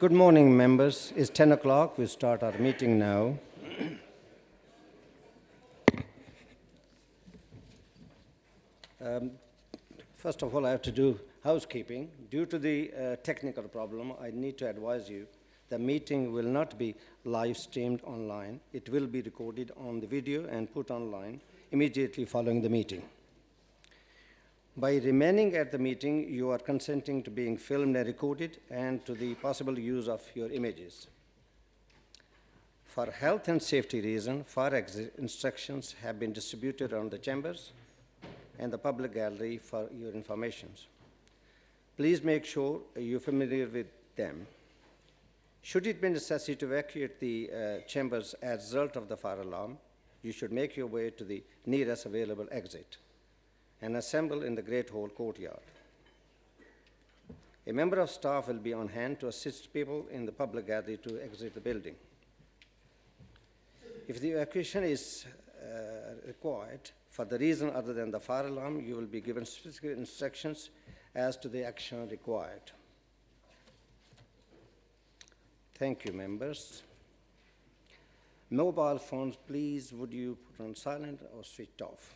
Good morning, members. It's 10 o'clock. We start our meeting now. First of all, I have to do housekeeping. Due to the technical problem, I need to advise you the meeting will not be live streamed online. It will be recorded on the video and put online immediately following the meeting. By remaining at the meeting, you are consenting to being filmed and recorded and to the possible use of your images. For health and safety reasons, fire exit instructions have been distributed around the chambers and the public gallery for your information. Please make sure you're familiar with them. Should it be necessary to evacuate the chambers as a result of the fire alarm, you should make your way to the nearest available exit and assemble in the Great Hall courtyard. A member of staff will be on hand to assist people in the public gallery to exit the building. If the evacuation is required for the reason other than the fire alarm, you will be given specific instructions as to the action required. Thank you, members. Mobile phones, please, would you put on silent or switched off?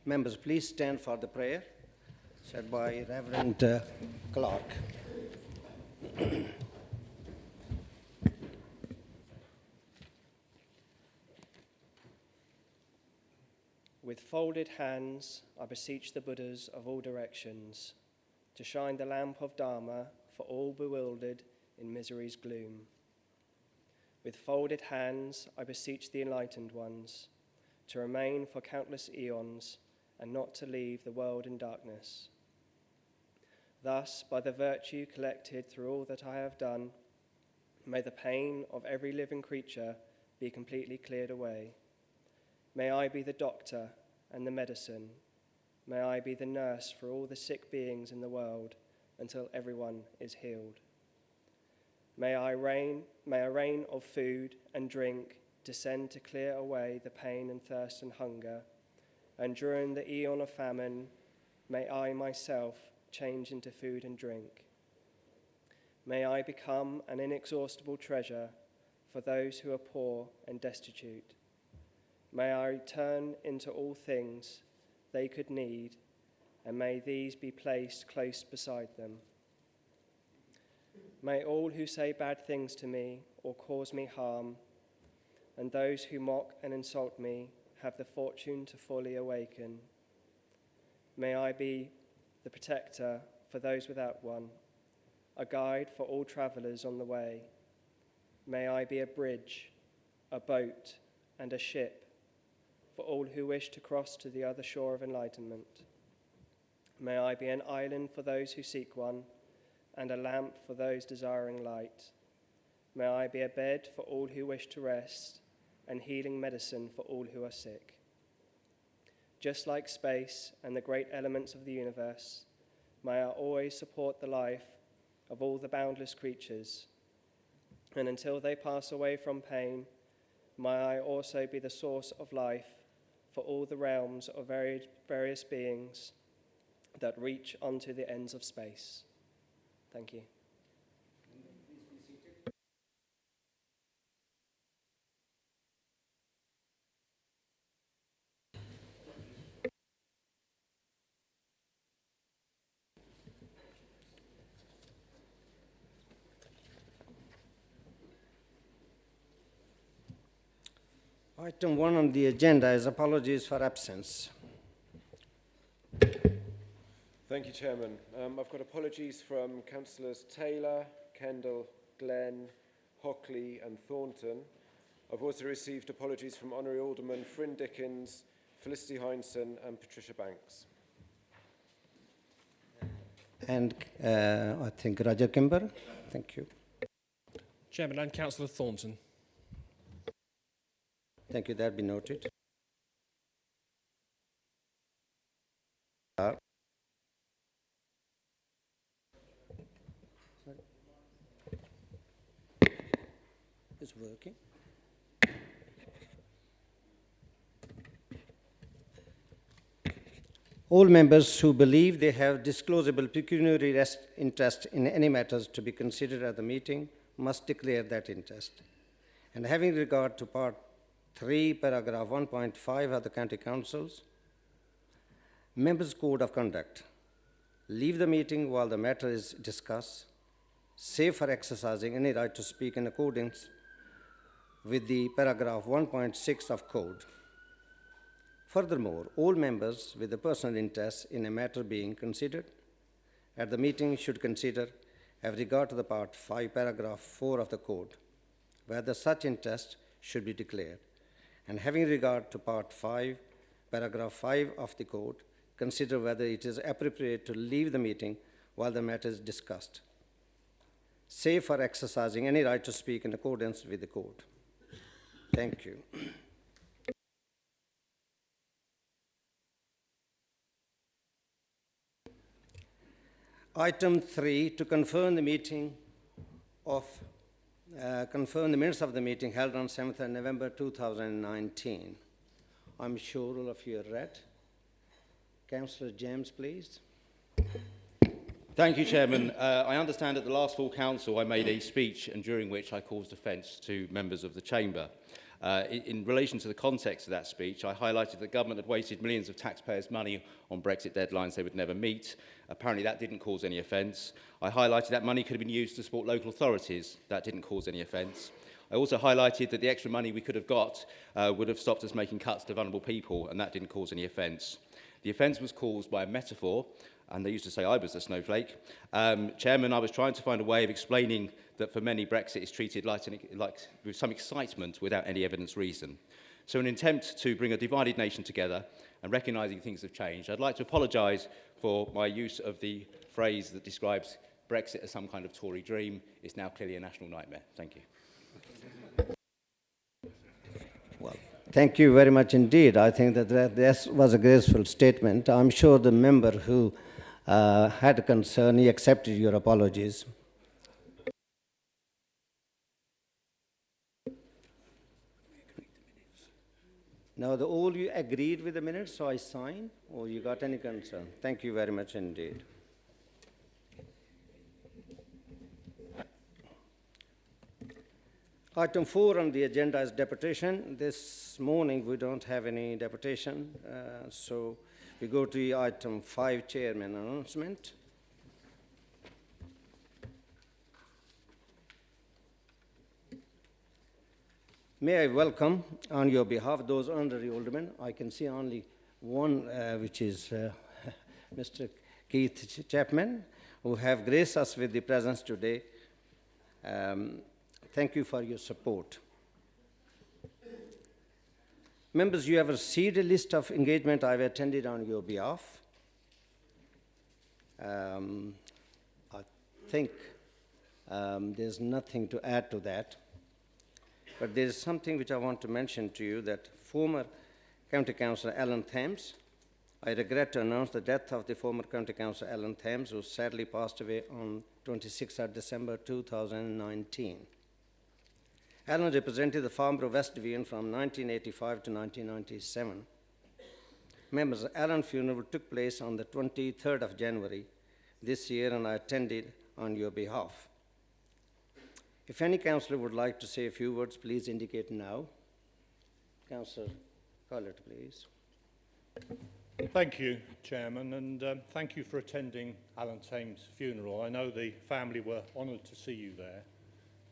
Members, please stand for the prayer said by Reverend Clark. With folded hands, I beseech the Buddhas of all directions to shine the lamp of Dharma for all bewildered in misery's gloom. With folded hands, I beseech the enlightened ones to remain for countless eons and not to leave the world in darkness. Thus, by the virtue collected through all that I have done, may the pain of every living creature be completely cleared away. May I be the doctor and the medicine. May I be the nurse for all the sick beings in the world until everyone is healed. May a rain of food and drink descend to clear away the pain and thirst and hunger. And during the eon of famine, may I myself change into food and drink. May I become an inexhaustible treasure for those who are poor and destitute. May I turn into all things they could need, and may these be placed close beside them. May all who say bad things to me or cause me harm, and those who mock and insult me, have the fortune to fully awaken. May I be the protector for those without one, a guide for all travelers on the way. May I be a bridge, a boat, and a ship for all who wish to cross to the other shore of enlightenment. May I be an island for those who seek one, and a lamp for those desiring light. May I be a bed for all who wish to rest, and healing medicine for all who are sick. Just like space and the great elements of the universe, may I always support the life of all the boundless creatures, and until they pass away from pain, may I also be the source of life for all the realms of various beings that reach onto the ends of space. Thank you. Item 1 on the agenda is apologies for absence. Thank you, Chairman. I've got apologies from Councillors Taylor, Kendall, Glenn, Hockley and Thornton. I've also received apologies from Honorary Alderman Fryn Dickens, Felicity Heinson and Patricia Banks. And I think Roger Kimber. Thank you. Chairman and Councillor Thornton. Thank you. That be noted. It's working. All members who believe they have disclosable pecuniary interest in any matters to be considered at the meeting must declare that interest. And having regard to Part 3, Paragraph 1.5 of the County Council's Members' Code of Conduct, leave the meeting while the matter is discussed, save for exercising any right to speak in accordance with the Paragraph 1.6 of Code. Furthermore, all members with a personal interest in a matter being considered at the meeting should consider, have regard to the Part 5, Paragraph 4 of the Code, whether such interest should be declared, and having regard to Part 5, Paragraph 5 of the Code, consider whether it is appropriate to leave the meeting while the matter is discussed, save for exercising any right to speak in accordance with the Code. Thank you. Item 3, to confirm the minutes of the meeting held on 7th of November 2019. I'm sure all of you have read. Councillor James, please. Thank you, Chairman. I understand at the last full council I made a speech and during which I caused offence to members of the Chamber. In relation to the context of that speech, I highlighted that the government had wasted millions of taxpayers' money on Brexit deadlines they would never meet. Apparently that didn't cause any offence. I highlighted that money could have been used to support local authorities. That didn't cause any offence. I also highlighted that the extra money we could have got would have stopped us making cuts to vulnerable people, and that didn't cause any offence. The offence was caused by a metaphor, and they used to say I was a snowflake. Chairman, I was trying to find a way of explaining that for many Brexit is treated like with some excitement without any evidence reason. So in an attempt to bring a divided nation together and recognising things have changed, I'd like to apologise for my use of the phrase that describes Brexit as some kind of Tory dream. It's now clearly a national nightmare. Thank you. Well, thank you very much indeed. I think that this was a graceful statement. I'm sure the member who had a concern, he accepted your apologies. Now, all you agreed with the minutes, so I sign, or you got any concern? Thank you very much indeed. Item 4 on the agenda is deputation. This morning we don't have any deputation, so we go to item 5, Chairman announcement. May I welcome on your behalf those honorary aldermen. I can see only one, which is Mr. Keith Chapman, who have graced us with the presence today. Thank you for your support. Members, you have received a list of engagement I've attended on your behalf. I think there's nothing to add to that. But there is something which I want to mention to you, that former County Councillor Alan Thames, I regret to announce the death of the former County Councillor Alan Thames, who sadly passed away on 26th of December 2019. Alan represented the Farnborough West Division from 1985 to 1997. Members, Alan's funeral took place on the 23rd of January this year, and I attended on your behalf. If any councillor would like to say a few words, please indicate now. Councillor Collett, please. Thank you, Chairman, and thank you for attending Alan Thames' funeral. I know the family were honoured to see you there,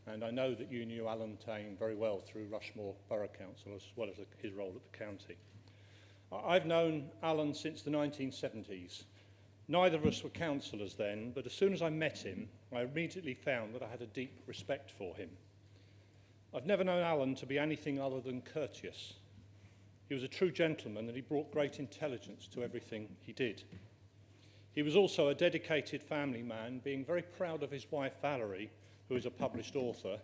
and I know that you knew Alan Thames very well through Rushmore Borough Council, as well as his role at the county. I've known Alan since the 1970s. Neither of us were councillors then, but as soon as I met him, I immediately found that I had a deep respect for him. I've never known Alan to be anything other than courteous. He was a true gentleman, and he brought great intelligence to everything he did. He was also a dedicated family man, being very proud of his wife Valerie, who is a published author,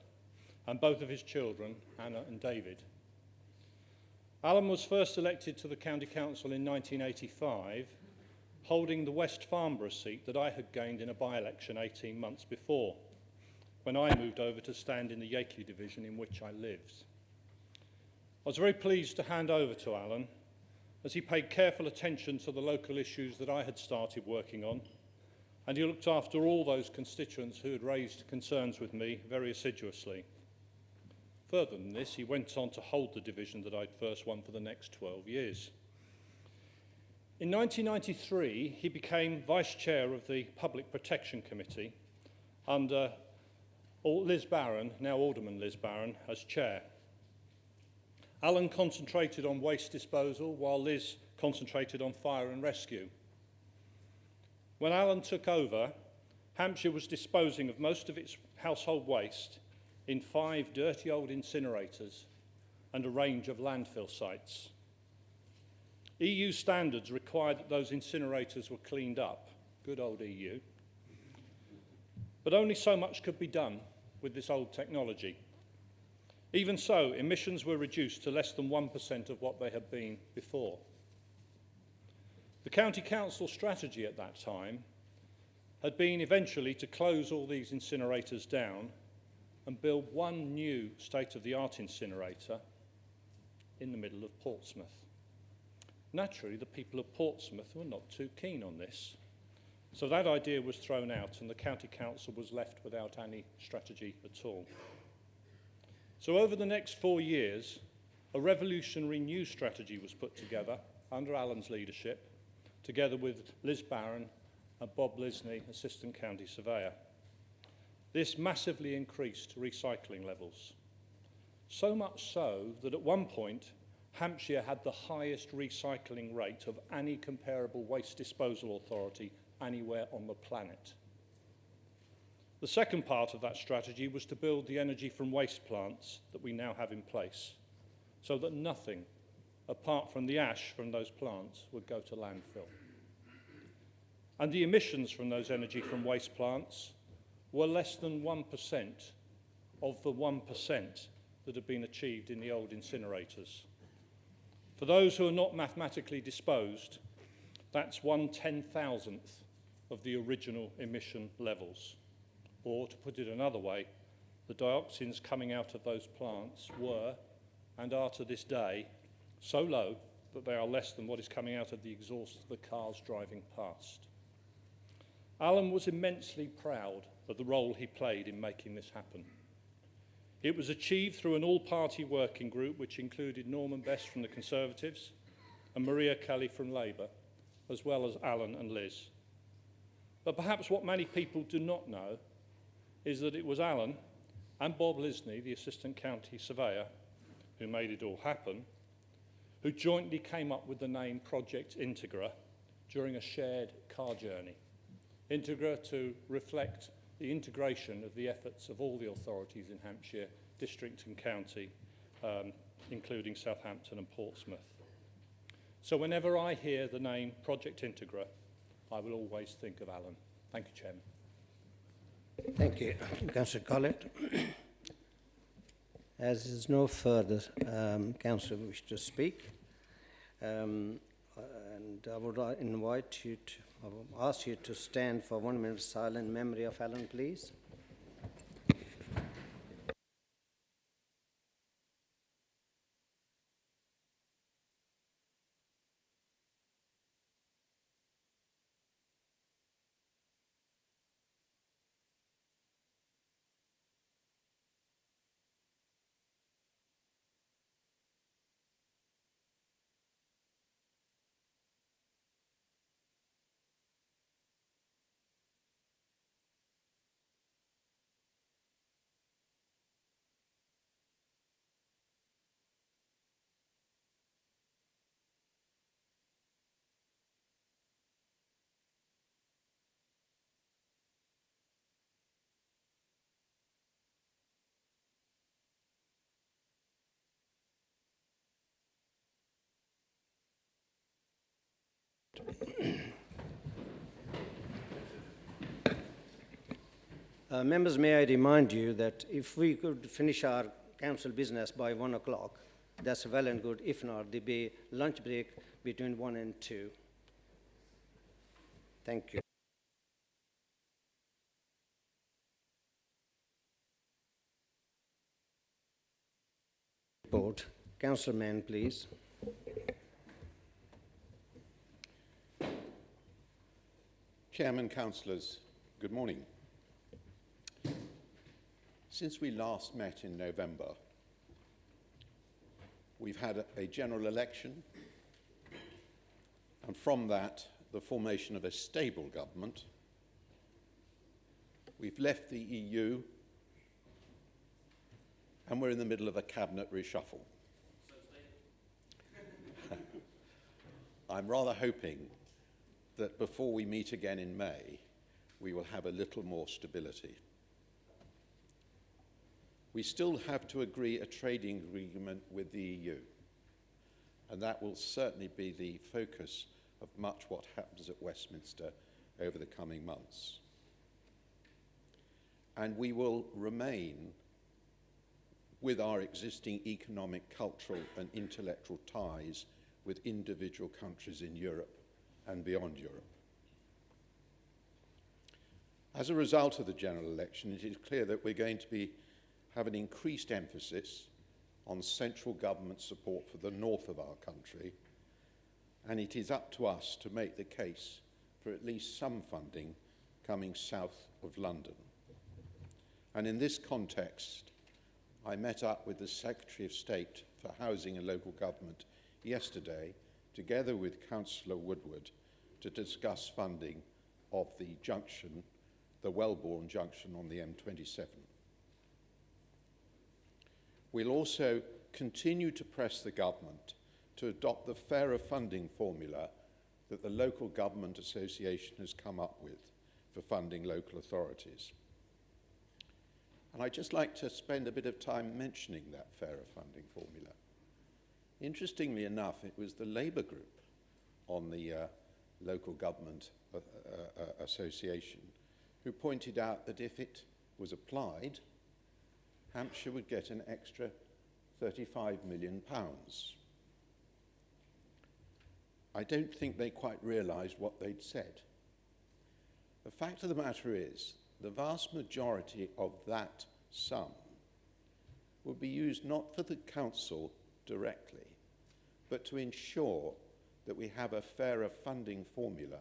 and both of his children, Anna and David. Alan was first elected to the County Council in 1985, holding the West Farnborough seat that I had gained in a by-election 18 months before, when I moved over to stand in the Yakeley division in which I lived. I was very pleased to hand over to Alan, as he paid careful attention to the local issues that I had started working on, and he looked after all those constituents who had raised concerns with me very assiduously. Further than this, he went on to hold the division that I'd first won for the next 12 years. In 1993, he became Vice Chair of the Public Protection Committee under Liz Barron, now Alderman Liz Barron, as Chair. Alan concentrated on waste disposal while Liz concentrated on fire and rescue. When Alan took over, Hampshire was disposing of most of its household waste in 5 dirty old incinerators and a range of landfill sites. EU standards required that those incinerators were cleaned up, good old EU, but only so much could be done with this old technology. Even so, emissions were reduced to less than 1% of what they had been before. The County Council strategy at that time had been eventually to close all these incinerators down and build one new state-of-the-art incinerator in the middle of Portsmouth. Naturally, the people of Portsmouth were not too keen on this, so that idea was thrown out and the County Council was left without any strategy at all. So over the next 4 years, a revolutionary new strategy was put together under Alan's leadership, together with Liz Barron and Bob Lisney, Assistant County Surveyor. This massively increased recycling levels. So much so that at one point, Hampshire had the highest recycling rate of any comparable waste disposal authority anywhere on the planet. The second part of that strategy was to build the energy from waste plants that we now have in place, so that nothing, apart from the ash from those plants, would go to landfill. And the emissions from those energy from waste plants were less than 1% of the 1% that had been achieved in the old incinerators. For those who are not mathematically disposed, that's 1/10,000th of the original emission levels. Or, to put it another way, the dioxins coming out of those plants were, and are to this day, so low that they are less than what is coming out of the exhaust of the cars driving past. Alan was immensely proud of the role he played in making this happen. It was achieved through an all-party working group which included Norman Best from the Conservatives and Maria Kelly from Labour, as well as Alan and Liz. But perhaps what many people do not know is that it was Alan and Bob Lisney, the Assistant County Surveyor, who made it all happen, who jointly came up with the name Project Integra during a shared car journey. Integra to reflect the integration of the efforts of all the authorities in Hampshire, district and county, including Southampton and Portsmouth. So whenever I hear the name Project Integra, I will always think of Alan. Thank you, Chairman. Thank you, Councillor Collett. As there is no further councillor wish to speak, and I would invite you to, I will ask you to stand for 1 minute silent memory of Alan, please. Members, may I remind you that if we could finish our council business by 1 o'clock, that's well and good. If not, there'll be lunch break between 1 and 2. Thank you. Report. Councillor Mann, please. Chairman, councillors, good morning. Since we last met in November, we've had a general election, and from that, the formation of a stable government. We've left the EU, and we're in the middle of a cabinet reshuffle. I'm rather hoping that before we meet again in May, we will have a little more stability. We still have to agree a trading agreement with the EU, and that will certainly be the focus of much what happens at Westminster over the coming months. And we will remain with our existing economic, cultural and intellectual ties with individual countries in Europe and beyond Europe. As a result of the general election, it is clear that we're going to have an increased emphasis on central government support for the north of our country, and it is up to us to make the case for at least some funding coming south of London. And in this context, I met up with the Secretary of State for Housing and Local Government yesterday, together with Councillor Woodward, to discuss funding of the junction, the Wellbourne junction on the M27. We'll also continue to press the government to adopt the fairer funding formula that the Local Government Association has come up with for funding local authorities. And I'd just like to spend a bit of time mentioning that fairer funding formula. Interestingly enough, it was the Labour group on the Local Government Association who pointed out that if it was applied, Hampshire would get an extra £35 million. I don't think they quite realised what they'd said. The fact of the matter is, the vast majority of that sum would be used not for the council directly, but to ensure that we have a fairer funding formula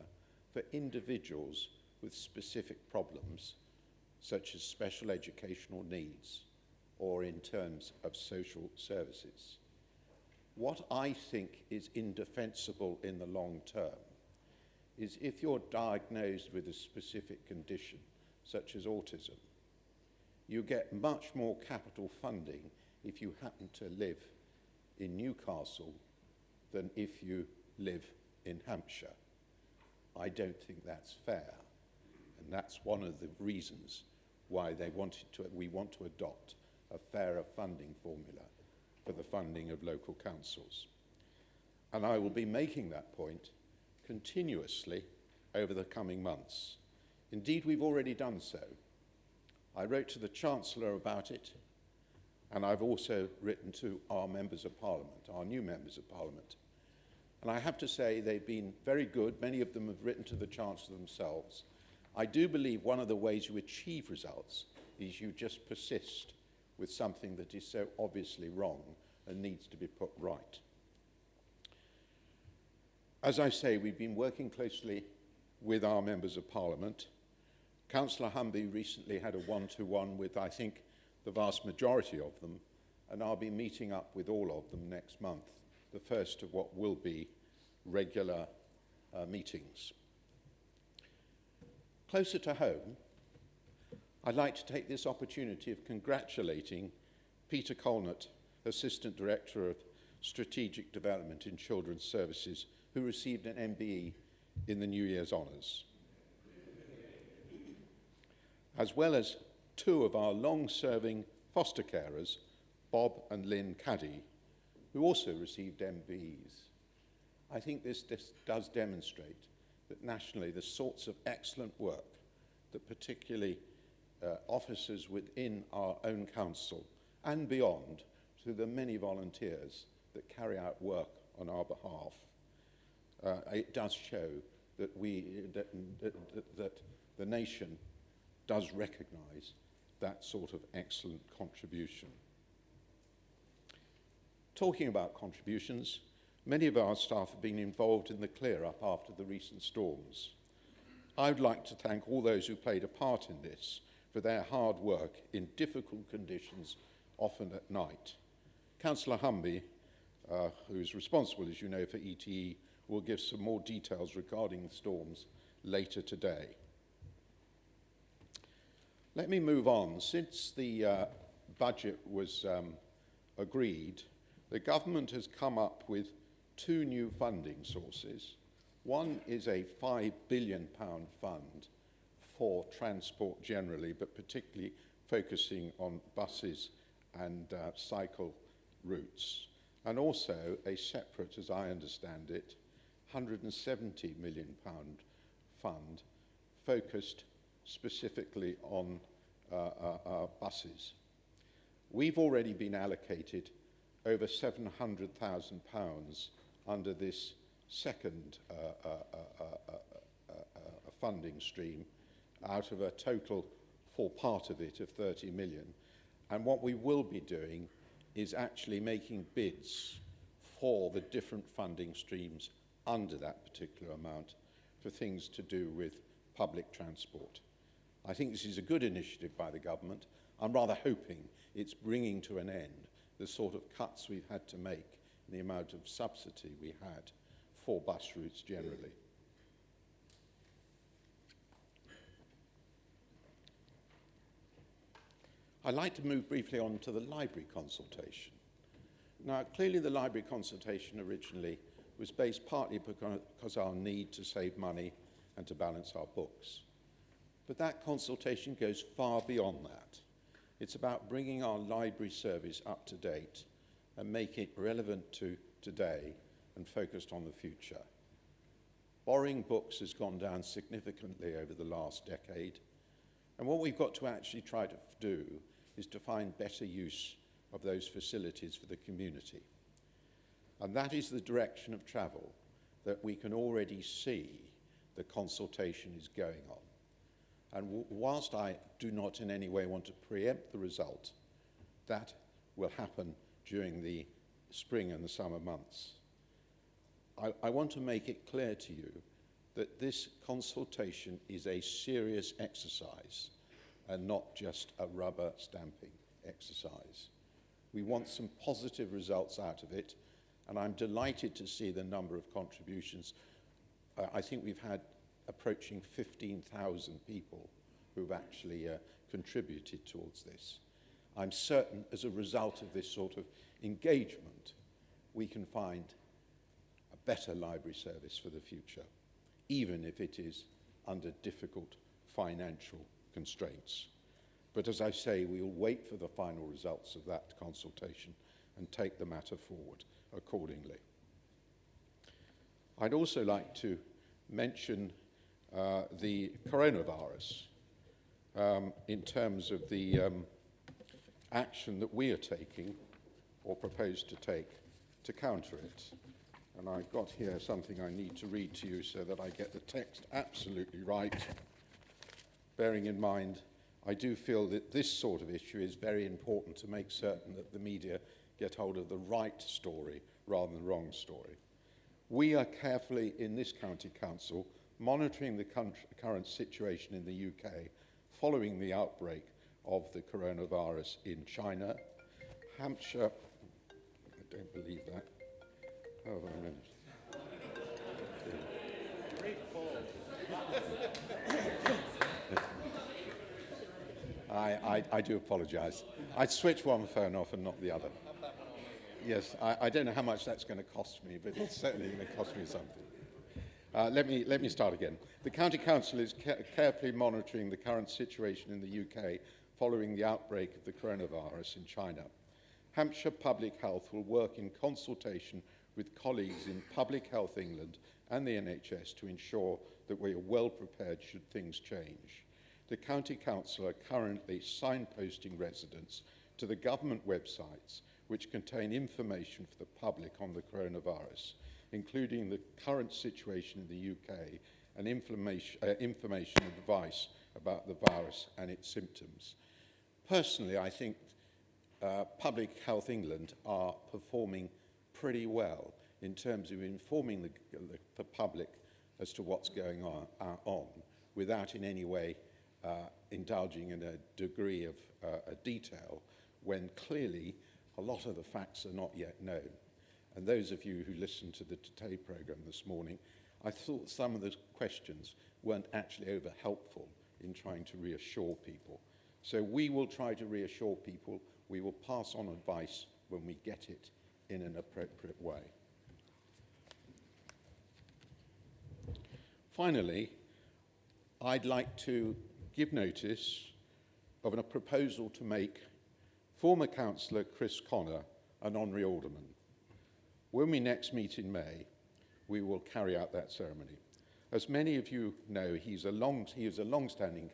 for individuals with specific problems, such as special educational needs, or in terms of social services. What I think is indefensible in the long term is if you're diagnosed with a specific condition, such as autism, you get much more capital funding if you happen to live in Newcastle than if you live in Hampshire. I don't think that's fair, and that's one of the reasons why we want to adopt a fairer funding formula for the funding of local councils. And I will be making that point continuously over the coming months. Indeed, we've already done so. I wrote to the Chancellor about it, and I've also written to our members of Parliament, our new members of Parliament. And I have to say they've been very good. Many of them have written to the Chancellor themselves. I do believe one of the ways you achieve results is you just persist with something that is so obviously wrong and needs to be put right. As I say, we've been working closely with our members of Parliament. Councillor Humby recently had a one-to-one with, I think, the vast majority of them, and I'll be meeting up with all of them next month, the first of what will be regular meetings. Closer to home, I'd like to take this opportunity of congratulating Peter Colnett, Assistant Director of Strategic Development in Children's Services, who received an MBE in the New Year's Honours, as well as two of our long-serving foster carers, Bob and Lynn Caddy, who also received MBEs. I think this does demonstrate that nationally the sorts of excellent work that particularly officers within our own council and beyond, to the many volunteers that carry out work on our behalf, it does show that that the nation does recognise that sort of excellent contribution. Talking about contributions, many of our staff have been involved in the clear-up after the recent storms. I would like to thank all those who played a part in this for their hard work in difficult conditions, often at night. Councillor Humby, who is responsible, as you know, for ETE, will give some more details regarding the storms later today. Let me move on. Since the budget was agreed, the government has come up with two new funding sources. One is a £5 billion fund for transport generally, but particularly focusing on buses and cycle routes. And also a separate, as I understand it, £170 million fund focused specifically on buses. We've already been allocated over £700,000 under this second funding stream out of a total for part of it of 30 million. And what we will be doing is actually making bids for the different funding streams under that particular amount for things to do with public transport. I think this is a good initiative by the government. I'm rather hoping it's bringing to an end the sort of cuts we've had to make in the amount of subsidy we had for bus routes generally. I'd like to move briefly on to the library consultation. Now, clearly the library consultation originally was based partly because our need to save money and to balance our books. But that consultation goes far beyond that. It's about bringing our library service up to date and making it relevant to today and focused on the future. Borrowing books has gone down significantly over the last decade, and what we've got to actually try to do is to find better use of those facilities for the community. And that is the direction of travel that we can already see the consultation is going on. And whilst I do not in any way want to preempt the result, that will happen during the spring and the summer months. I want to make it clear to you that this consultation is a serious exercise and not just a rubber stamping exercise. We want some positive results out of it, and I'm delighted to see the number of contributions. I think we've had approaching 15,000 people who've actually contributed towards this. I'm certain as a result of this sort of engagement, we can find a better library service for the future, even if it is under difficult financial constraints. But as I say, we will wait for the final results of that consultation and take the matter forward accordingly. I'd also like to mention the coronavirus in terms of the action that we are taking or propose to take to counter it. And I've got here something I need to read to you so that I get the text absolutely right, bearing in mind I do feel that this sort of issue is very important to make certain that the media get hold of the right story rather than the wrong story. We are carefully, in this county council, monitoring the current situation in the UK following the outbreak of the coronavirus in China. Hampshire, I don't believe that. Hold on a minute. I do apologise. I switched one phone off and not the other. Yes, I don't know how much that's going to cost me, but it's certainly going to cost me something. Let me start again. The County Council is carefully monitoring the current situation in the UK following the outbreak of the coronavirus in China. Hampshire Public Health will work in consultation with colleagues in Public Health England and the NHS to ensure that we are well prepared should things change. The County Council are currently signposting residents to the government websites which contain information for the public on the coronavirus, including the current situation in the UK and information and advice about the virus and its symptoms. Personally, I think Public Health England are performing pretty well in terms of informing the public as to what's going on. without in any way indulging in a degree of a detail when clearly a lot of the facts are not yet known. And those of you who listened to the Today programme this morning, I thought some of the questions weren't actually over helpful in trying to reassure people. So we will try to reassure people. We will pass on advice when we get it in an appropriate way. Finally, I'd like to give notice of a proposal to make former councillor Chris Connor an honorary alderman. When we next meet in May, we will carry out that ceremony. As many of you know, he is a long-standing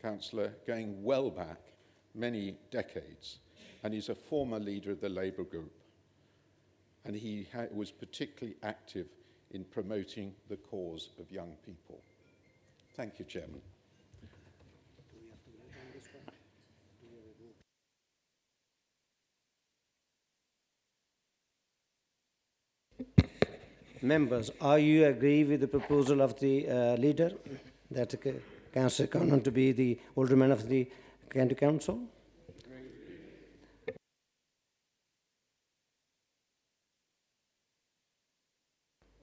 councillor going well back many decades, and he's a former leader of the Labour group. And he was particularly active in promoting the cause of young people. Thank you, Chairman. Members, are you agree with the proposal of the leader that Councillor Connon to be the alderman of the County Council?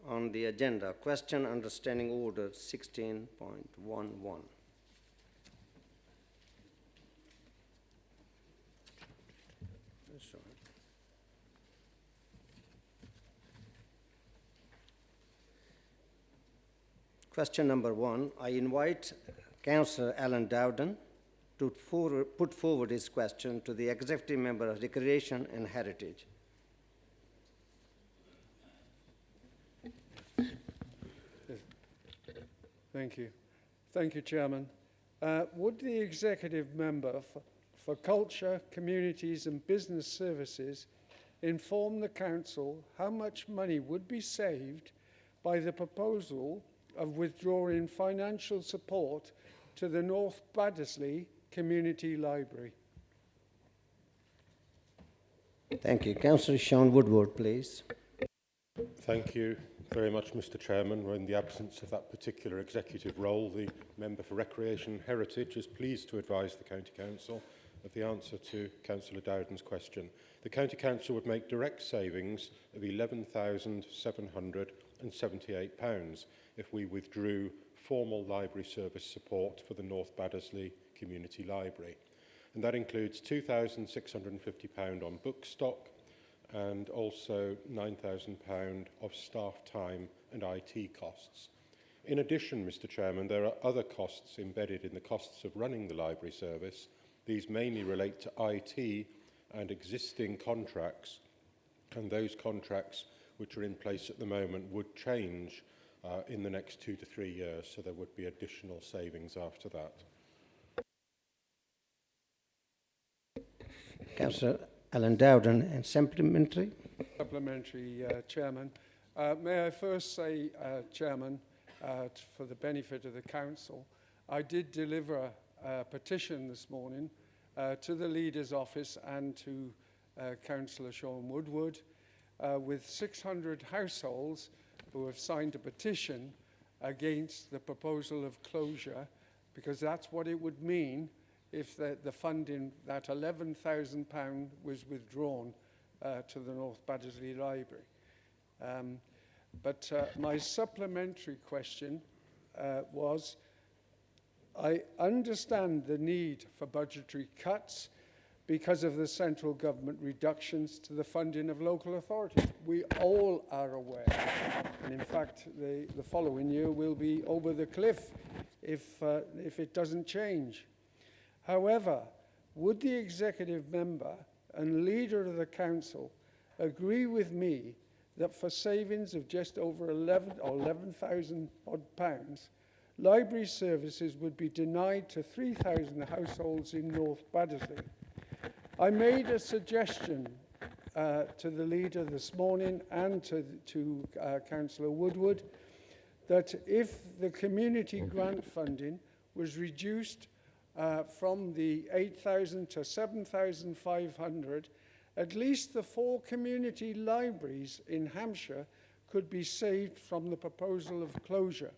On the agenda, question understanding order 16.11. Question number 1, I invite Councillor Alan Dowden to put forward his question to the Executive Member of Recreation and Heritage. Thank you. Thank you, Chairman. Would the Executive Member for Culture, Communities and Business Services inform the Council how much money would be saved by the proposal of withdrawing financial support to the North Baddesley Community Library? Thank you. Councillor Sean Woodward, please. Thank you very much, Mr. Chairman. In the absence of that particular executive role, the Member for Recreation and Heritage is pleased to advise the County Council of the answer to Councillor Dowden's question. The County Council would make direct savings of £11,778 if we withdrew formal library service support for the North Baddesley Community Library. And that includes £2,650 on book stock and also £9,000 of staff time and IT costs. In addition, Mr. Chairman, there are other costs embedded in the costs of running the library service. These mainly relate to IT and existing contracts, and those contracts which are in place at the moment would change in the next 2 to 3 years, so there would be additional savings after that. Councillor Alan Dowden, and supplementary. Supplementary, Chairman. May I first say, Chairman, for the benefit of the Council, I did deliver a petition this morning to the Leader's Office and to Councillor Sean Woodward with 600 households who have signed a petition against the proposal of closure, because that's what it would mean if the funding, that £11,000 was withdrawn to the North Baddesley Library. But my supplementary question was, I understand the need for budgetary cuts because of the central government reductions to the funding of local authorities. We all are aware. And in fact, the following year will be over the cliff if it doesn't change. However, would the executive member and leader of the council agree with me that for savings of just over 11,000 odd pounds, library services would be denied to 3,000 households in North Baddesley? I made a suggestion to the leader this morning and to Councillor Woodward that if the community grant funding was reduced from the 8,000 to 7,500, at least the 4 community libraries in Hampshire could be saved from the proposal of closure.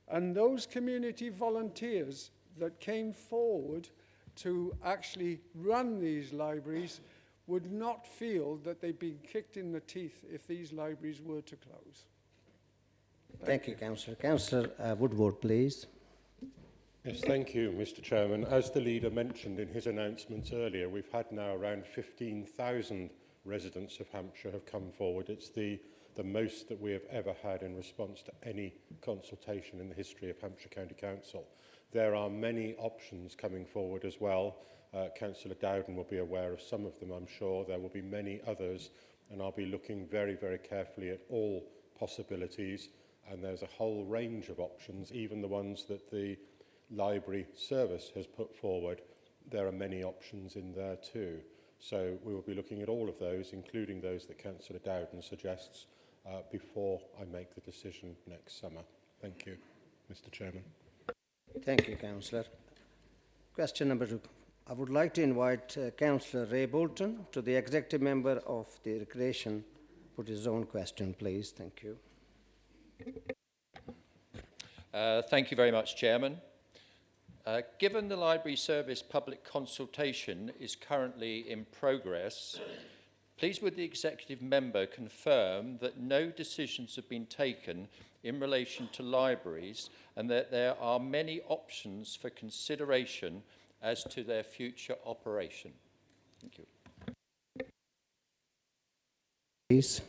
And those community volunteers that came forward to actually run these libraries would not feel that they'd been kicked in the teeth if these libraries were to close. Thank you, Councillor. Councillor Woodward, please. Yes, thank you, Mr. Chairman. As the leader mentioned in his announcements earlier, we've had now around 15,000 residents of Hampshire have come forward. It's the most that we have ever had in response to any consultation in the history of Hampshire County Council. There are many options coming forward as well. Councillor Dowden will be aware of some of them, I'm sure. There will be many others, and I'll be looking very, very carefully at all possibilities. And there's a whole range of options, even the ones that the library service has put forward. There are many options in there too. So we will be looking at all of those, including those that Councillor Dowden suggests, before I make the decision next summer. Thank you, Mr. Chairman. Thank you, Councillor. Question number 2. I would like to invite Councillor Ray Bolton to the executive member of the Recreation put his own question, please. Thank you. Thank you very much, Chairman. Given the library service public consultation is currently in progress, please would the executive member confirm that no decisions have been taken in relation to libraries and that there are many options for consideration as to their future operation? Thank you. Please.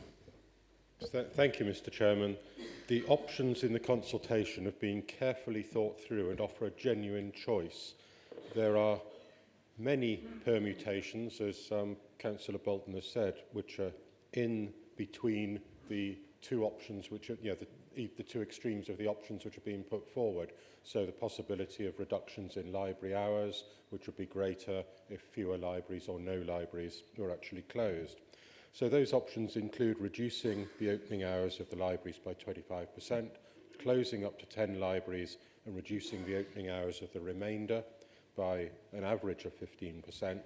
Thank you, Mr. Chairman. The options in the consultation have been carefully thought through and offer a genuine choice. There are many permutations, as Councillor Bolton has said, which are in between the two options, which are the two extremes of the options which are being put forward. So the possibility of reductions in library hours, which would be greater if fewer libraries or no libraries were actually closed. So those options include reducing the opening hours of the libraries by 25%, closing up to 10 libraries and reducing the opening hours of the remainder by an average of 15%.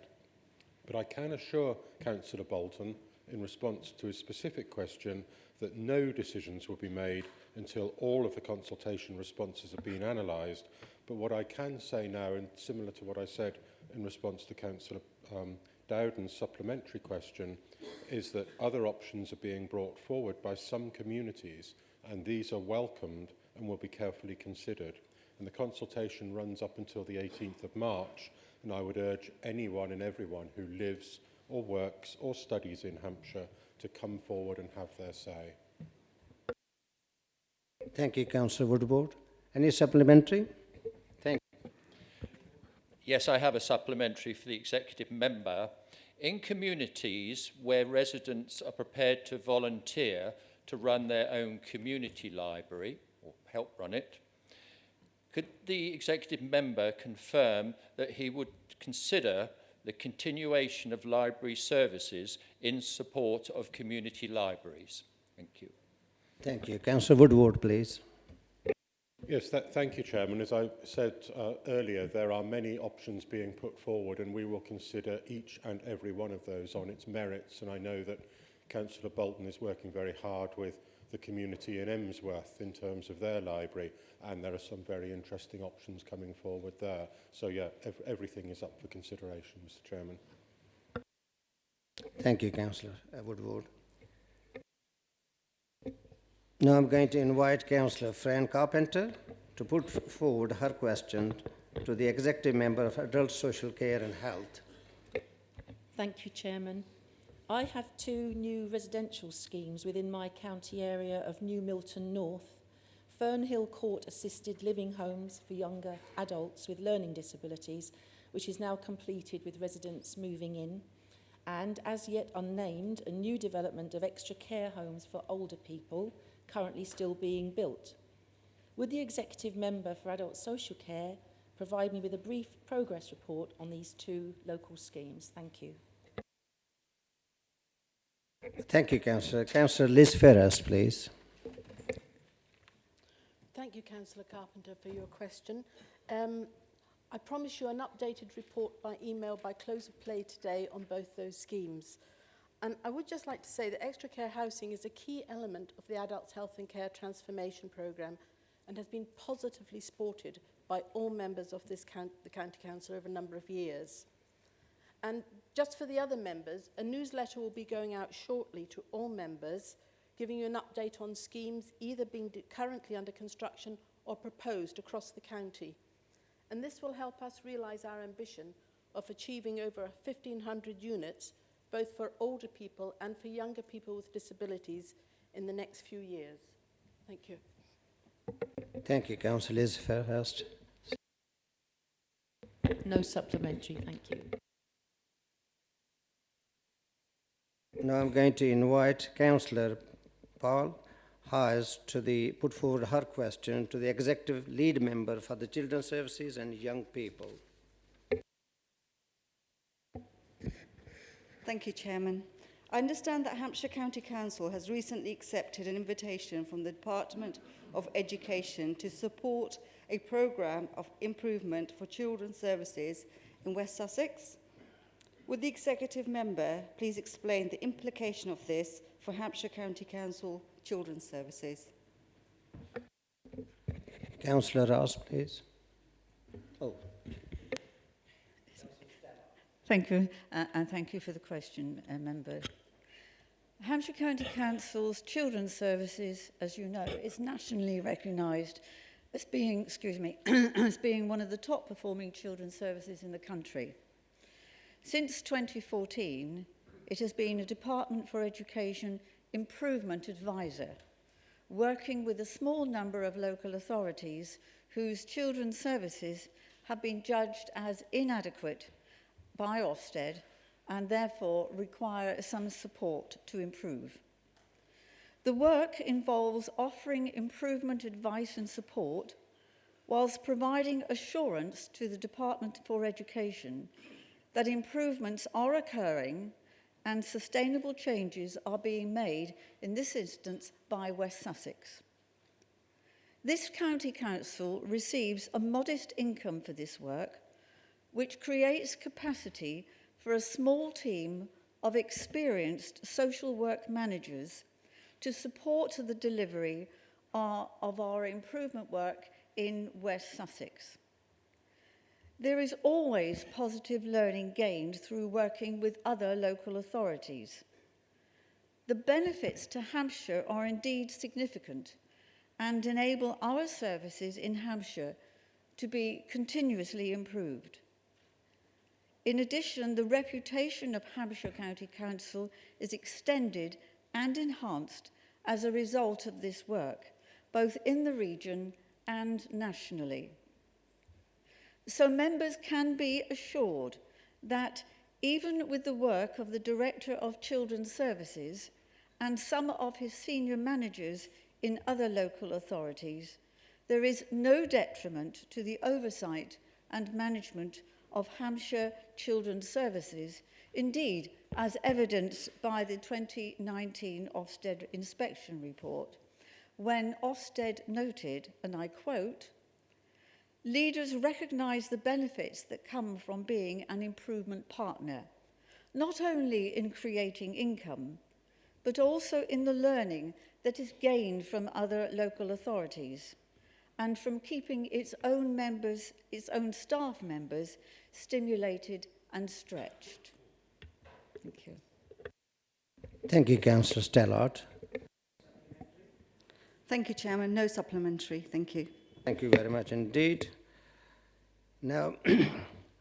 But I can assure Councillor Bolton, in response to his specific question, that no decisions will be made until all of the consultation responses have been analysed. But what I can say now, and similar to what I said in response to Councillor Dowden's supplementary question, is that other options are being brought forward by some communities, and these are welcomed and will be carefully considered. And the consultation runs up until the 18th of March, and I would urge anyone and everyone who lives or works or studies in Hampshire to come forward and have their say. Thank you, Councillor Woodward. Any supplementary? Thank you. Yes, I have a supplementary for the executive member. In communities where residents are prepared to volunteer to run their own community library or help run it, could the executive member confirm that he would consider the continuation of library services in support of community libraries? Thank you. Thank you. Councillor Woodward, please. Yes, thank you, Chairman. As I said earlier, there are many options being put forward, and we will consider each and every one of those on its merits. And I know that Councillor Bolton is working very hard with the community in Emsworth in terms of their library, and there are some very interesting options coming forward there. So, yeah, everything is up for consideration, Mr. Chairman. Thank you, Councillor Woodward. Now I'm going to invite Councillor Fran Carpenter to put forward her question to the Executive Member of Adult Social Care and Health. Thank you, Chairman. I have 2 new residential schemes within my county area of New Milton North, Fernhill Court Assisted Living Homes for younger adults with learning disabilities, which is now completed with residents moving in, and as yet unnamed, a new development of extra care homes for older people, currently still being built. Would the Executive Member for Adult Social Care provide me with a brief progress report on these 2 local schemes? Thank you. Thank you, Councillor. Councillor Liz Ferris, please. Thank you, Councillor Carpenter, for your question. I promise you an updated report by email by close of play today on both those schemes. And I would just like to say that extra care housing is a key element of the Adults Health and Care Transformation Programme and has been positively supported by all members of the County Council over a number of years. And just for the other members, a newsletter will be going out shortly to all members, giving you an update on schemes either being currently under construction or proposed across the county. And this will help us realise our ambition of achieving over 1,500 units, both for older people and for younger people with disabilities in the next few years. Thank you. Thank you, Councillor Liz Fairhurst. No supplementary, thank you. Now I'm going to invite Councillor Paul Hayes to put forward her question to the Executive Lead Member for the Children's Services and Young People. Thank you, Chairman. I understand that Hampshire County Council has recently accepted an invitation from the Department of Education to support a programme of improvement for children's services in West Sussex. Would the Executive Member please explain the implication of this for Hampshire County Council Children's Services? Councillor Ross, please. Oh. Thank you, and thank you for the question, Member. Hampshire County Council's Children's Services, as you know, is nationally recognised as being, as being one of the top performing children's services in the country. Since 2014, it has been a Department for Education Improvement Advisor, working with a small number of local authorities whose children's services have been judged as inadequate by Ofsted and therefore require some support to improve. The work involves offering improvement advice and support whilst providing assurance to the Department for Education that improvements are occurring and sustainable changes are being made, in this instance, by West Sussex. This county council receives a modest income for this work, which creates capacity for a small team of experienced social work managers to support the delivery of our improvement work in West Sussex. There is always positive learning gained through working with other local authorities. The benefits to Hampshire are indeed significant and enable our services in Hampshire to be continuously improved. In addition, the reputation of Hampshire County Council is extended and enhanced as a result of this work, both in the region and nationally. So members can be assured that even with the work of the Director of Children's Services and some of his senior managers in other local authorities, there is no detriment to the oversight and management of Hampshire Children's Services, indeed, as evidenced by the 2019 Ofsted inspection report, when Ofsted noted, and I quote, "Leaders recognise the benefits that come from being an improvement partner, not only in creating income, but also in the learning that is gained from other local authorities and from keeping its own members, its own staff members, stimulated and stretched." Thank you. Thank you, Councillor Stellart. Thank you, Chairman. No supplementary. Thank you. Thank you very much indeed. Now,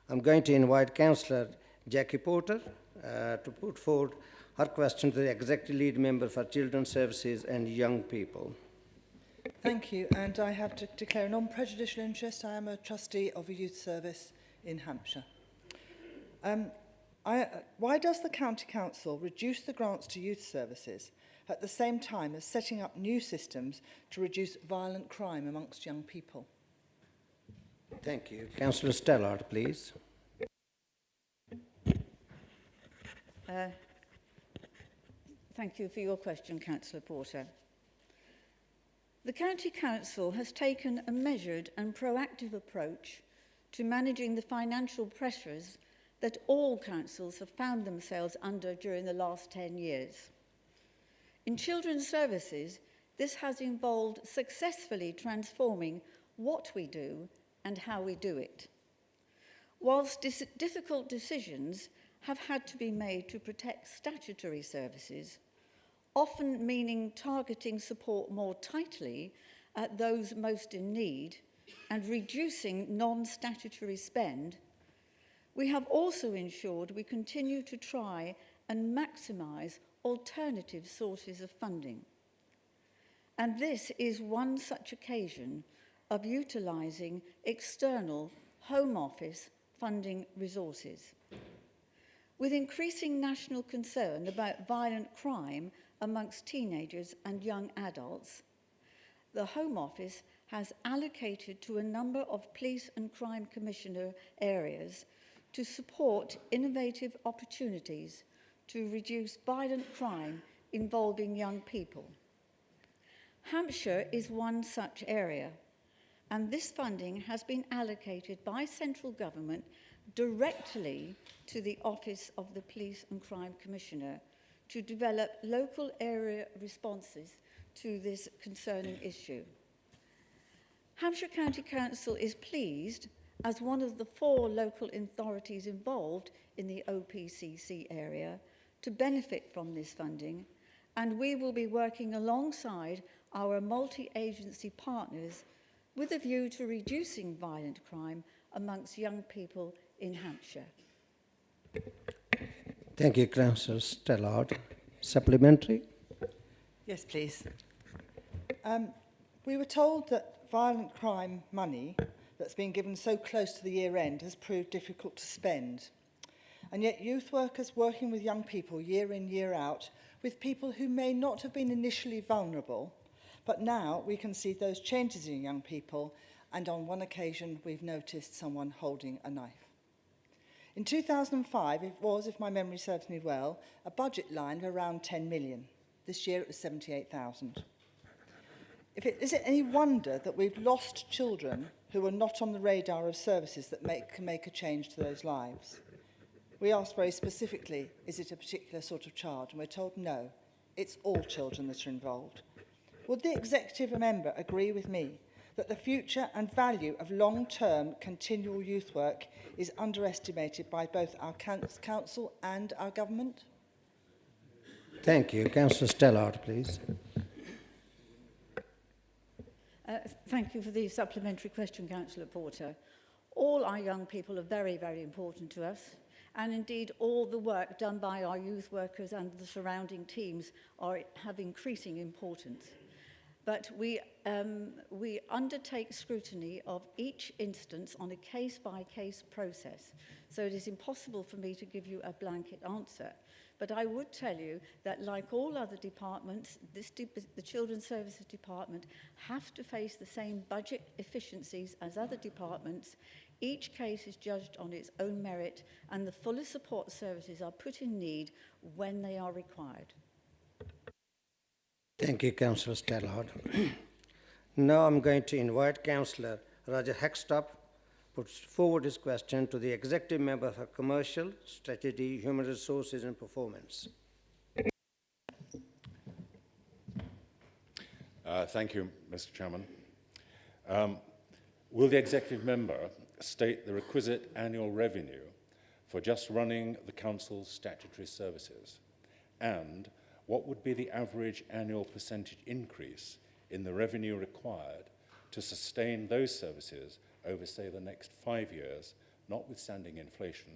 I'm going to invite Councillor Jackie Porter to put forward her question to the Executive Lead Member for Children's Services and Young People. Thank you, and I have to declare a non-prejudicial interest. I am a trustee of a youth service in Hampshire. Why does the County Council reduce the grants to youth services at the same time as setting up new systems to reduce violent crime amongst young people? Thank you. Councillor Stellart, please. Thank you for your question, Councillor Porter. The County Council has taken a measured and proactive approach to managing the financial pressures that all councils have found themselves under during the last 10 years. In children's services, this has involved successfully transforming what we do and how we do it. Whilst difficult decisions have had to be made to protect statutory services, often meaning targeting support more tightly at those most in need and reducing non-statutory spend, we have also ensured we continue to try and maximise alternative sources of funding. And this is one such occasion of utilising external Home Office funding resources. With increasing national concern about violent crime amongst teenagers and young adults, the Home Office has allocated to a number of Police and Crime Commissioner areas to support innovative opportunities to reduce violent crime involving young people. Hampshire is one such area, and this funding has been allocated by central government directly to the Office of the Police and Crime Commissioner to develop local area responses to this concerning issue. Hampshire County Council is pleased, as one of the 4 local authorities involved in the OPCC area, to benefit from this funding, and we will be working alongside our multi-agency partners with a view to reducing violent crime amongst young people in Hampshire. Thank you, Councillor Stellard. Supplementary? Yes, please. We were told that violent crime money that's been given so close to the year end has proved difficult to spend. And yet youth workers working with young people year in, year out, with people who may not have been initially vulnerable, but now we can see those changes in young people, and on one occasion we've noticed someone holding a knife. In 2005, it was, if my memory serves me well, a budget line of around 10 million. This year it was 78,000. Is it any wonder that we've lost children who are not on the radar of services that can make a change to those lives? We asked very specifically, is it a particular sort of child? And we're told no, it's all children that are involved. Would the executive member agree with me that the future and value of long-term continual youth work is underestimated by both our council and our government? Thank you. Councillor Stellard, please. Thank you for the supplementary question, Councillor Porter. All our young people are very, very important to us, and indeed all the work done by our youth workers and the surrounding teams have increasing importance. But we undertake scrutiny of each instance on a case-by-case process, so it is impossible for me to give you a blanket answer. But I would tell you that, like all other departments, the Children's Services Department have to face the same budget efficiencies as other departments. Each case is judged on its own merit, and the fullest support services are put in need when they are required. Thank you, Councillor Stellard. Now I'm going to invite Councillor Roger Hextop puts forward his question to the Executive Member for Commercial, Strategy, Human Resources and Performance. Thank you, Mr. Chairman. Will the Executive Member state the requisite annual revenue for just running the Council's statutory services? And what would be the average annual percentage increase in the revenue required to sustain those services over, say, the next 5 years, notwithstanding inflation,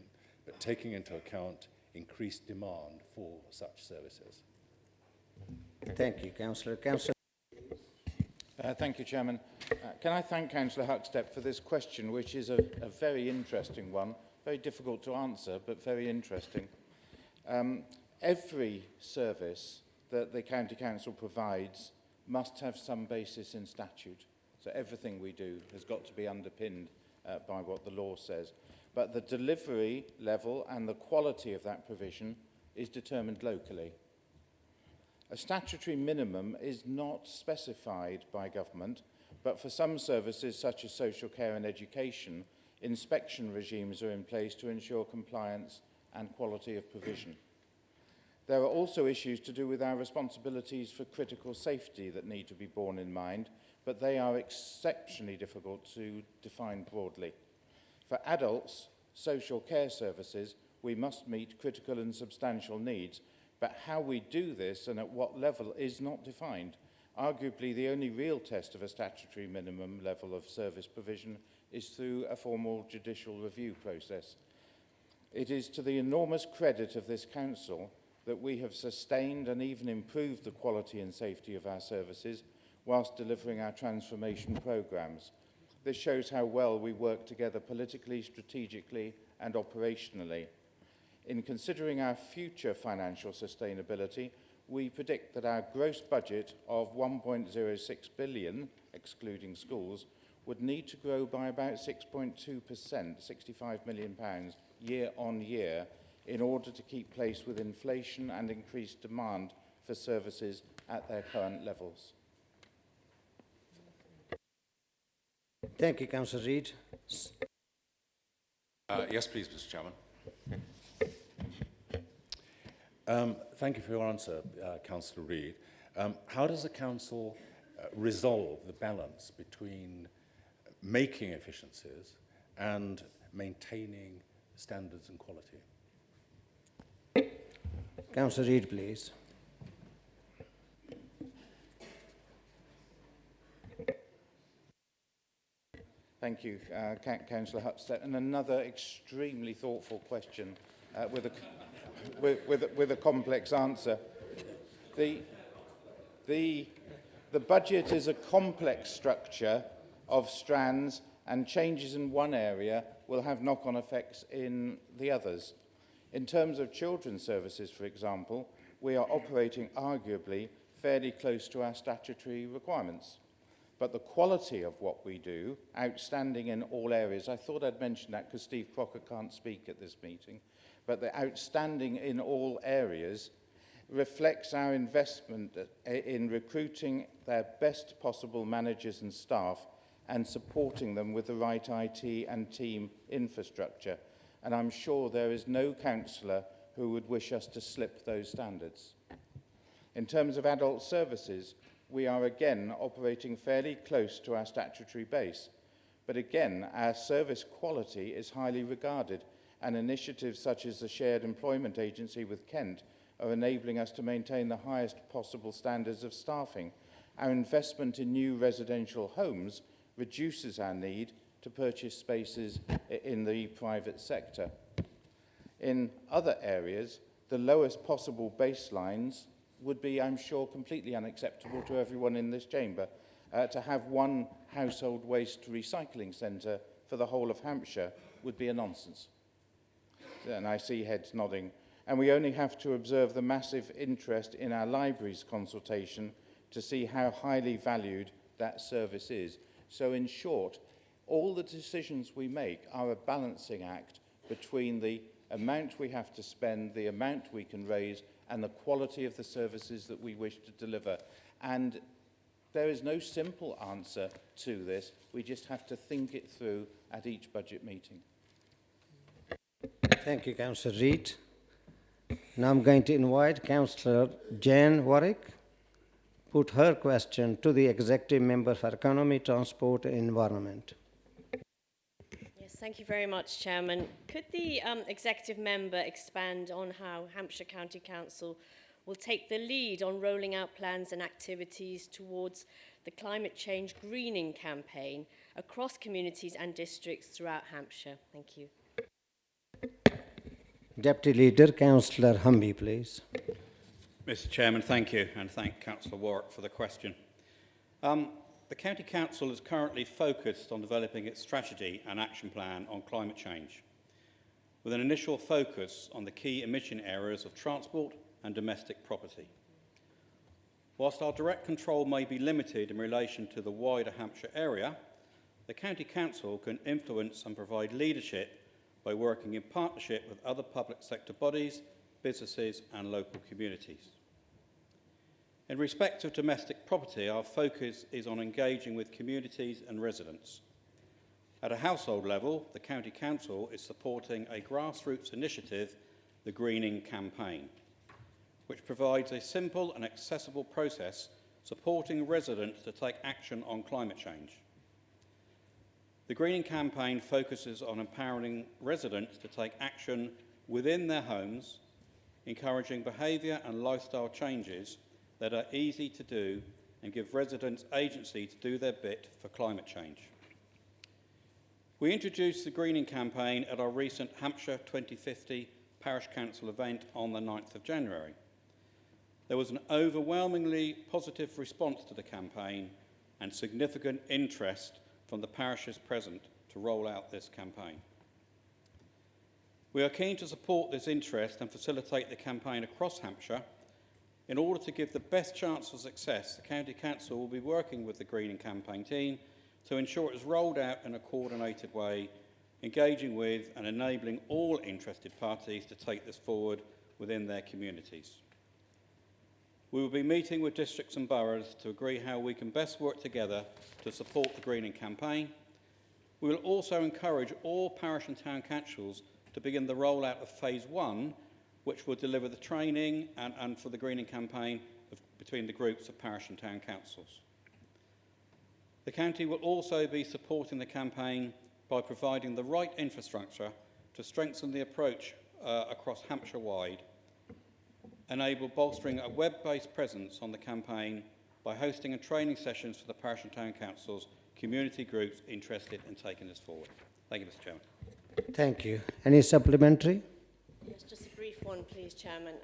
but taking into account increased demand for such services? Thank you, Councillor. Thank you, Chairman. Can I thank Councillor Huckstep for this question, which is a very interesting one, very difficult to answer, but very interesting. Every service that the County Council provides must have some basis in statute. So everything we do has got to be underpinned by what the law says. But the delivery level and the quality of that provision is determined locally. A statutory minimum is not specified by government, but for some services such as social care and education, inspection regimes are in place to ensure compliance and quality of provision. There are also issues to do with our responsibilities for critical safety that need to be borne in mind, but they are exceptionally difficult to define broadly. For adults, social care services, we must meet critical and substantial needs, but how we do this and at what level is not defined. Arguably, the only real test of a statutory minimum level of service provision is through a formal judicial review process. It is to the enormous credit of this Council that we have sustained and even improved the quality and safety of our services whilst delivering our transformation programmes. This shows how well we work together politically, strategically and operationally. In considering our future financial sustainability, we predict that our gross budget of 1.06 billion, excluding schools, would need to grow by about 6.2%, £65 million, year on year, in order to keep pace with inflation and increased demand for services at their current levels. Thank you, Councillor Reid. Yes, please, Mr. Chairman. Thank you for your answer, Councillor Reid. How does the Council resolve the balance between making efficiencies and maintaining standards and quality? Councillor Reid, please. Thank you, Councillor Hupstead. And another extremely thoughtful question with a complex answer. The budget is a complex structure of strands, and changes in one area will have knock-on effects in the others. In terms of children's services, for example, we are operating arguably fairly close to our statutory requirements. But the quality of what we do, outstanding in all areas, I thought I'd mention that because Steve Crocker can't speak at this meeting, but the outstanding in all areas reflects our investment in recruiting their best possible managers and staff and supporting them with the right IT and team infrastructure. And I'm sure there is no councillor who would wish us to slip those standards. In terms of adult services, we are again operating fairly close to our statutory base. But again, our service quality is highly regarded, and initiatives such as the Shared Employment Agency with Kent are enabling us to maintain the highest possible standards of staffing. Our investment in new residential homes reduces our need to purchase spaces in the private sector. In other areas, the lowest possible baselines would be, I'm sure, completely unacceptable to everyone in this chamber. To have one household waste recycling centre for the whole of Hampshire would be a nonsense. And I see heads nodding. And we only have to observe the massive interest in our libraries consultation to see how highly valued that service is. So in short, all the decisions we make are a balancing act between the amount we have to spend, the amount we can raise, and the quality of the services that we wish to deliver. And there is no simple answer to this. We just have to think it through at each budget meeting. Thank you, Councillor Reid. Now I'm going to invite Councillor Jane Warwick put her question to the Executive Member for Economy, Transport and Environment. Yes, thank you very much, Chairman. Could the Executive Member expand on how Hampshire County Council will take the lead on rolling out plans and activities towards the climate change greening campaign across communities and districts throughout Hampshire? Thank you. Deputy Leader, Councillor Humby, please. Mr. Chairman, thank you, and thank Councillor Warwick for the question. The County Council is currently focused on developing its strategy and action plan on climate change, with an initial focus on the key emission areas of transport and domestic property. Whilst our direct control may be limited in relation to the wider Hampshire area, the County Council can influence and provide leadership by working in partnership with other public sector bodies, businesses and local communities. In respect of domestic property, our focus is on engaging with communities and residents. At a household level, the County Council is supporting a grassroots initiative, the Greening Campaign. which provides a simple and accessible process supporting residents to take action on climate change. The Greening campaign focuses on empowering residents to take action within their homes, encouraging behaviour and lifestyle changes that are easy to do and give residents agency to do their bit for climate change. We introduced the Greening campaign at our recent Hampshire 2050 Parish Council event on the 9th of January. There was an overwhelmingly positive response to the campaign and significant interest from the parishes present to roll out this campaign. We are keen to support this interest and facilitate the campaign across Hampshire. In order to give the best chance of success, the County Council will be working with the Greening campaign team to ensure it is rolled out in a coordinated way, engaging with and enabling all interested parties to take this forward within their communities. We will be meeting with districts and boroughs to agree how we can best work together to support the Greening campaign. We will also encourage all parish and town councils to begin the rollout of Phase 1, which will deliver the training and for the Greening campaign between the groups of parish and town councils. The county will also be supporting the campaign by providing the right infrastructure to strengthen the approach across Hampshire-wide, enable bolstering a web-based presence on the campaign by hosting and training sessions for the parish and town councils, community groups interested in taking this forward. Thank you, Mr. Chairman. Thank you. Any supplementary? Yes, just a brief one, please, Chairman.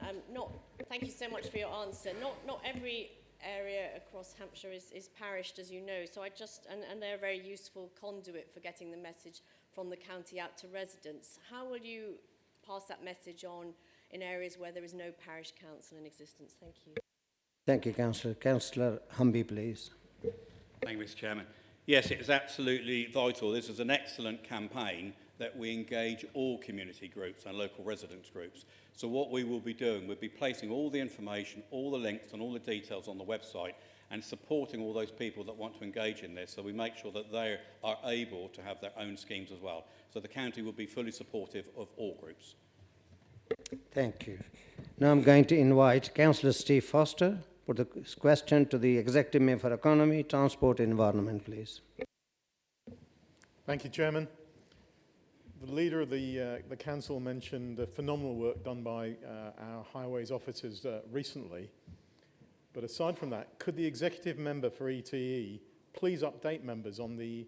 Thank you so much for your answer. Not every area across Hampshire is parished, as you know, so and they're a very useful conduit for getting the message from the county out to residents. How will you pass that message on in areas where there is no parish council in existence? Thank you. Thank you, Councillor. Councillor Humby, please. Thank you, Mr. Chairman. Yes, it is absolutely vital. This is an excellent campaign that we engage all community groups and local residents groups. So what we will be doing, we'll be placing all the information, all the links and all the details on the website and supporting all those people that want to engage in this, so we make sure that they are able to have their own schemes as well. So the county will be fully supportive of all groups. Thank you. Now I'm going to invite Councillor Steve Foster for the question to the Executive Member for Economy, Transport and Environment, please. Thank you, Chairman. The leader of the council mentioned the phenomenal work done by our highways officers recently. But aside from that, could the executive member for ETE please update members on the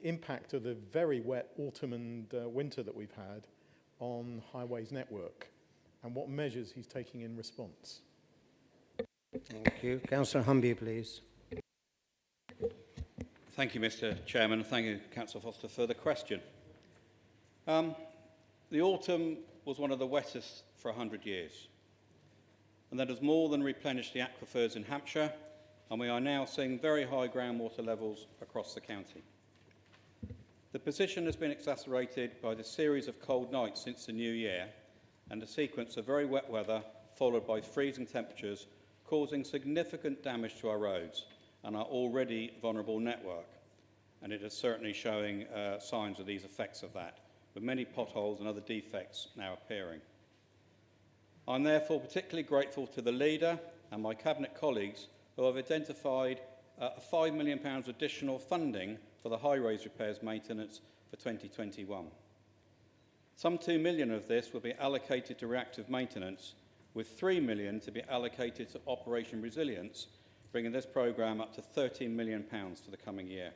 impact of the very wet autumn and winter that we've had on highways network and what measures he's taking in response? Thank you. Councillor Humby, please. Thank you, Mr. Chairman. Thank you, Councillor Foster, for the question. The autumn was one of the wettest for 100 years, and that has more than replenished the aquifers in Hampshire, and we are now seeing very high groundwater levels across the county. The position has been exacerbated by the series of cold nights since the new year and a sequence of very wet weather followed by freezing temperatures, causing significant damage to our roads and our already vulnerable network. And it is certainly showing signs of these effects of that, with many potholes and other defects now appearing. I'm therefore particularly grateful to the leader and my Cabinet colleagues who have identified £5 million additional funding for the highways repairs maintenance for 2021. Some £2 million of this will be allocated to reactive maintenance, with £3 million to be allocated to Operation Resilience, bringing this programme up to £13 million for the coming year.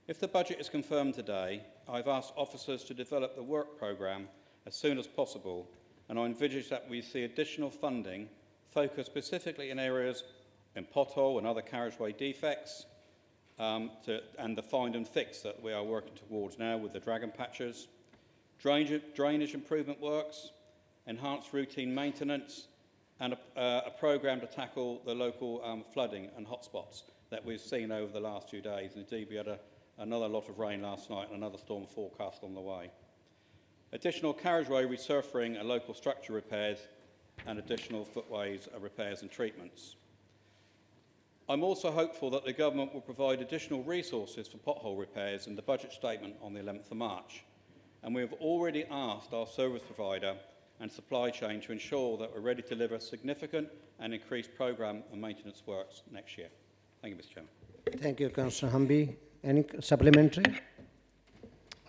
If the budget is confirmed today, I've asked officers to develop the work programme as soon as possible, and I envisage that we see additional funding focused specifically in areas in pothole and other carriageway defects, and the find and fix that we are working towards now with the dragon patches, drainage improvement works, enhanced routine maintenance, and a programme to tackle the local flooding and hotspots that we've seen over the last few days. Indeed, we had another lot of rain last night and another storm forecast on the way. Additional carriageway resurfacing and local structure repairs, and additional footways repairs and treatments. I'm also hopeful that the government will provide additional resources for pothole repairs in the budget statement on the 11th of March. And we have already asked our service provider and supply chain to ensure that we're ready to deliver significant and increased programme and maintenance works next year. Thank you, Mr. Chairman. Thank you, Councillor Humby. Any supplementary?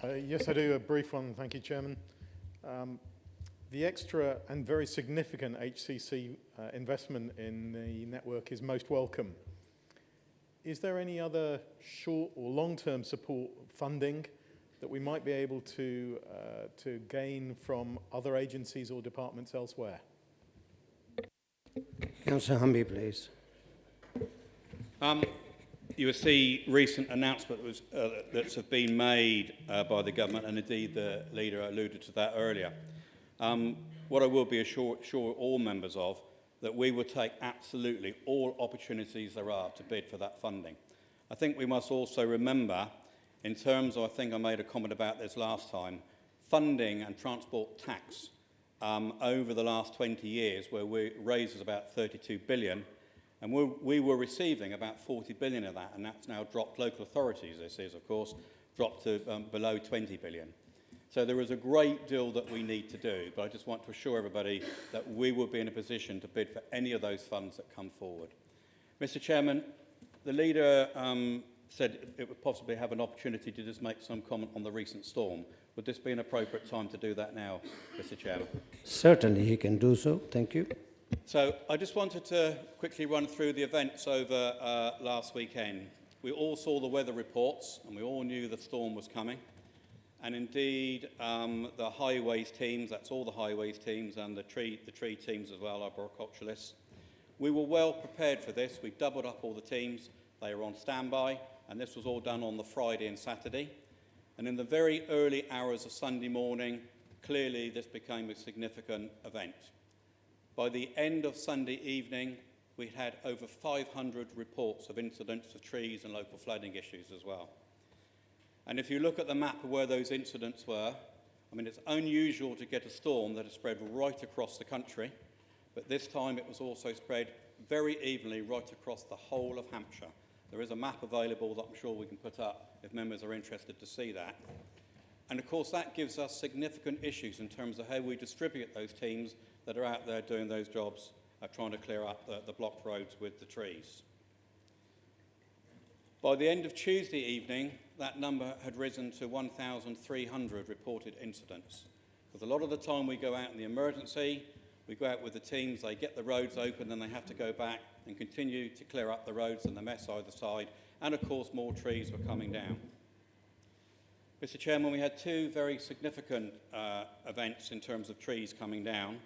Yes, I do. A brief one. Thank you, Chairman. The extra and very significant HCC investment in the network is most welcome. Is there any other short or long-term support funding that we might be able to gain from other agencies or departments elsewhere? Councillor Humby, please. You will see recent announcements that have been made by the government, and indeed the leader alluded to that earlier. What I will be assure all members of, that we will take absolutely all opportunities there are to bid for that funding. I think we must also remember, in terms of, I think I made a comment about this last time, funding and transport tax over the last 20 years, where we raised about 32 billion, and we were receiving about 40 billion of that, and that's now dropped. Local authorities, this is, of course, dropped to below 20 billion. So there is a great deal that we need to do, but I just want to assure everybody that we will be in a position to bid for any of those funds that come forward. Mr. Chairman, the leader said it would possibly have an opportunity to just make some comment on the recent storm. Would this be an appropriate time to do that now, Mr. Chairman? Certainly, he can do so. Thank you. So I just wanted to quickly run through the events over last weekend. We all saw the weather reports, and we all knew the storm was coming. And indeed, the highways teams, that's all the highways teams, and the tree teams as well, our horticulturalists. We were well prepared for this. We doubled up all the teams. They were on standby, and this was all done on the Friday and Saturday. And in the very early hours of Sunday morning, clearly this became a significant event. By the end of Sunday evening, we had over 500 reports of incidents of trees and local flooding issues as well. And if you look at the map of where those incidents were, I mean, it's unusual to get a storm that is spread right across the country, but this time it was also spread very evenly right across the whole of Hampshire. There is a map available that I'm sure we can put up if members are interested to see that. And of course, that gives us significant issues in terms of how we distribute those teams that are out there doing those jobs, trying to clear up the blocked roads with the trees. By the end of Tuesday evening, that number had risen to 1,300 reported incidents. Because a lot of the time we go out in the emergency, we go out with the teams, they get the roads open, then they have to go back and continue to clear up the roads and the mess either side. And of course, more trees were coming down. Mr. Chairman, we had two very significant events in terms of trees coming down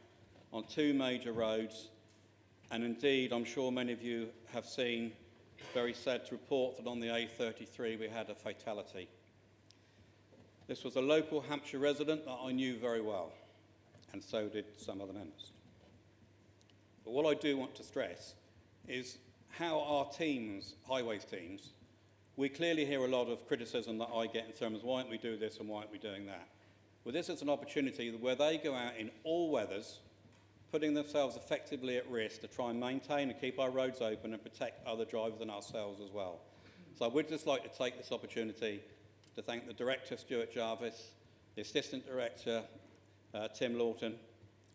on two major roads. And indeed, I'm sure many of you have seen, very sad to report that on the A33 we had a fatality. This was a local Hampshire resident that I knew very well, and so did some other members. But what I do want to stress is how our teams, highways teams, we clearly hear a lot of criticism that I get in terms of why don't we do this and why aren't we doing that. Well, this is an opportunity where they go out in all weathers, putting themselves effectively at risk to try and maintain and keep our roads open and protect other drivers and ourselves as well. So I would just like to take this opportunity to thank the Director, Stuart Jarvis, the Assistant Director, Tim Lawton,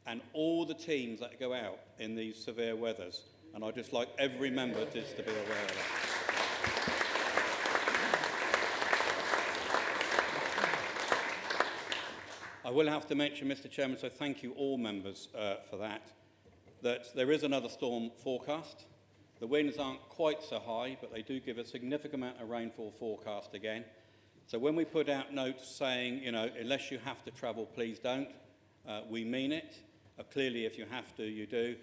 and all the teams that go out in these severe weathers. And I'd just like every member just to be aware of that. I will have to mention, Mr. Chairman, so thank you all members for that there is another storm forecast. The winds aren't quite so high, but they do give a significant amount of rainfall forecast again. So when we put out notes saying, you know, unless you have to travel, please don't, we mean it. Clearly, if you have to, you do.